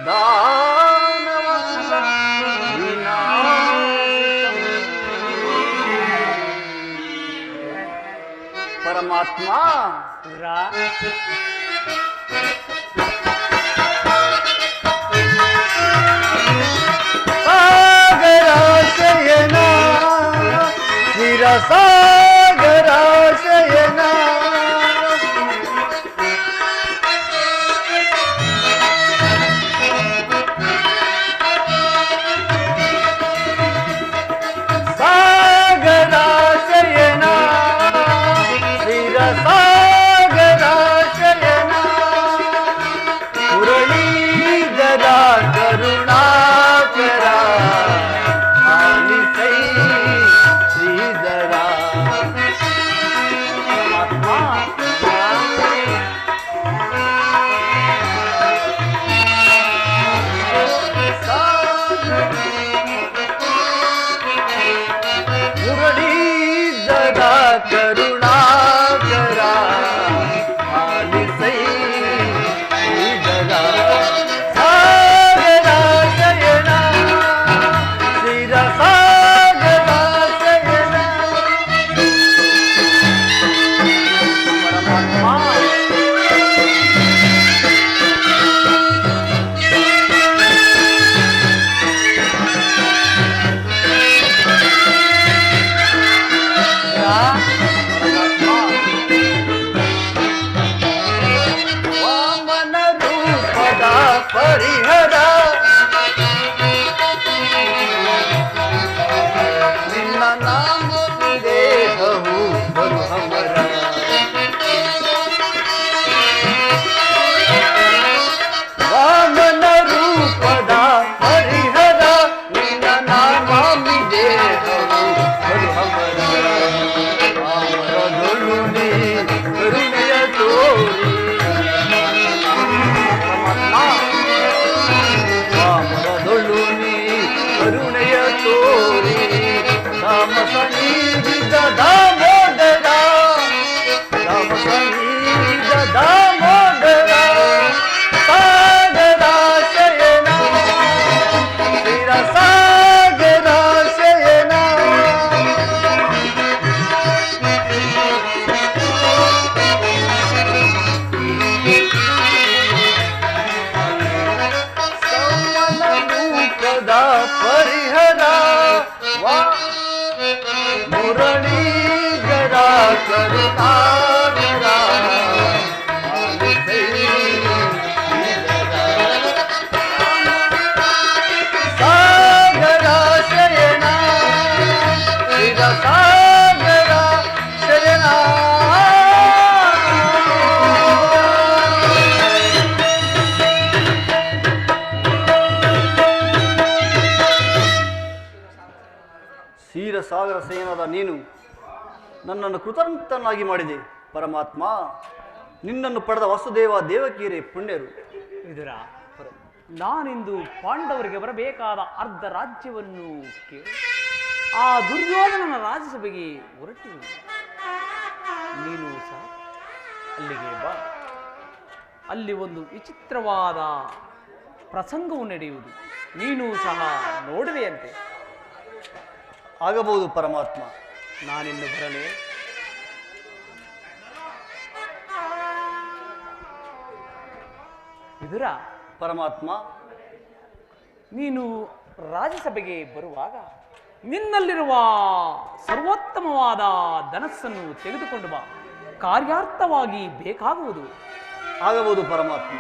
ದಾನವ ಕುಲ ವಿನಾಶಿತಂ ಪರಮಾತ್ಮ ಸಾಗರಾಶಯನ ಚಿರ ಸಾಗರಾಶಯನ ಸಾಗರಾಶಯನ ಚಿರ ಸಾಗರಾಶಯನ ಮುರಳೀಧರ ಕರುಣಾಕರ ಆಲಿಸೈ ಶ್ರೀಧರ ಮುರಳೀಧರ ಕರುಣಾಕರ ಆಲಿಸೈ ಶ್ರೀಧರ ಸಾಗರಾಶಯನ ಚಿರ ಸಾಗರಾಶಯನ ಪರಮಾತ್ಮ ವಾಮನ ರೂಪದ ಪರಿಹರ ನಿನ್ನ ನಾಮ ದೇಹವು ಬಲು ಅಮರ ವಾಮನ ರೂಪದ ಪರಿಹರ ನಿನ್ನ ನಾಮ ದೇಹವು ಬಲು ಅಮರ ಅಮರದೊಳು ನೀ ಕರುಣೆಯ ತೋರಿ ವಾಮರದೊಳು ನೀ ಕರುಣೆಯ ತೋರಿ ರಾಮ ಸಂಗೀತ ದಾಮೋದರ ರಾಮ ಸಂಗೀತ ದಾಮೋದರ ಸಾಗರಾಶಯನ ಚಿರ ಸಾಗರಾಶಯನ ಸೌಮನ ರೂಪದ ಪರಿಹರ ಮುರಳೀಧರ ಕರುಣಾಕರ ಆಲಿಸೈ ಶ್ರೀಧರ ಸಾಗರಾಶಯನ ಚಿರ ಸಾಗರ ಶಯನ ಕ್ಷೀರಸಾಗರ ಸೇನದ ನೀನು ನನ್ನನ್ನು ಕೃತಜ್ಞನಾಗಿ ಮಾಡಿದೆ ಪರಮಾತ್ಮ. ನಿನ್ನನ್ನು ಪಡೆದ ವಸುದೇವ ದೇವಕಿಯರೇ ಪುಣ್ಯರು. ವಿದುರ, ನಾನಿಂದು ಪಾಂಡವರಿಗೆ ಬರಬೇಕಾದ ಅರ್ಧ ರಾಜ್ಯವನ್ನು ಕೇಳಿ ಆ ದುರ್ಯೋಧನನ ರಾಜ್ಯಸಭೆಗೆ ಹೊರಟಿರುವುದು. ನೀನು ಸಹ ಅಲ್ಲಿಗೆ ಬಾ. ಅಲ್ಲಿ ಒಂದು ವಿಚಿತ್ರವಾದ ಪ್ರಸಂಗವು ನಡೆಯುವುದು. ನೀನು ಸಹ ನೋಡುವೆಯಂತೆ. ಆಗಬಹುದು ಪರಮಾತ್ಮ. ನಾನಿನ್ನು ಬರಲೇ? ವಿದುರ, ಪರಮಾತ್ಮ, ನೀನು ರಾಜ್ಯಸಭೆಗೆ ಬರುವಾಗ ನಿನ್ನಲ್ಲಿರುವ ಸರ್ವೋತ್ತಮವಾದ ಧನಸ್ಸನ್ನು ತೆಗೆದುಕೊಂಡು ಬಾ. ಕಾರ್ಯಾರ್ಥವಾಗಿ ಬೇಕಾಗುವುದು. ಆಗಬಹುದು ಪರಮಾತ್ಮ.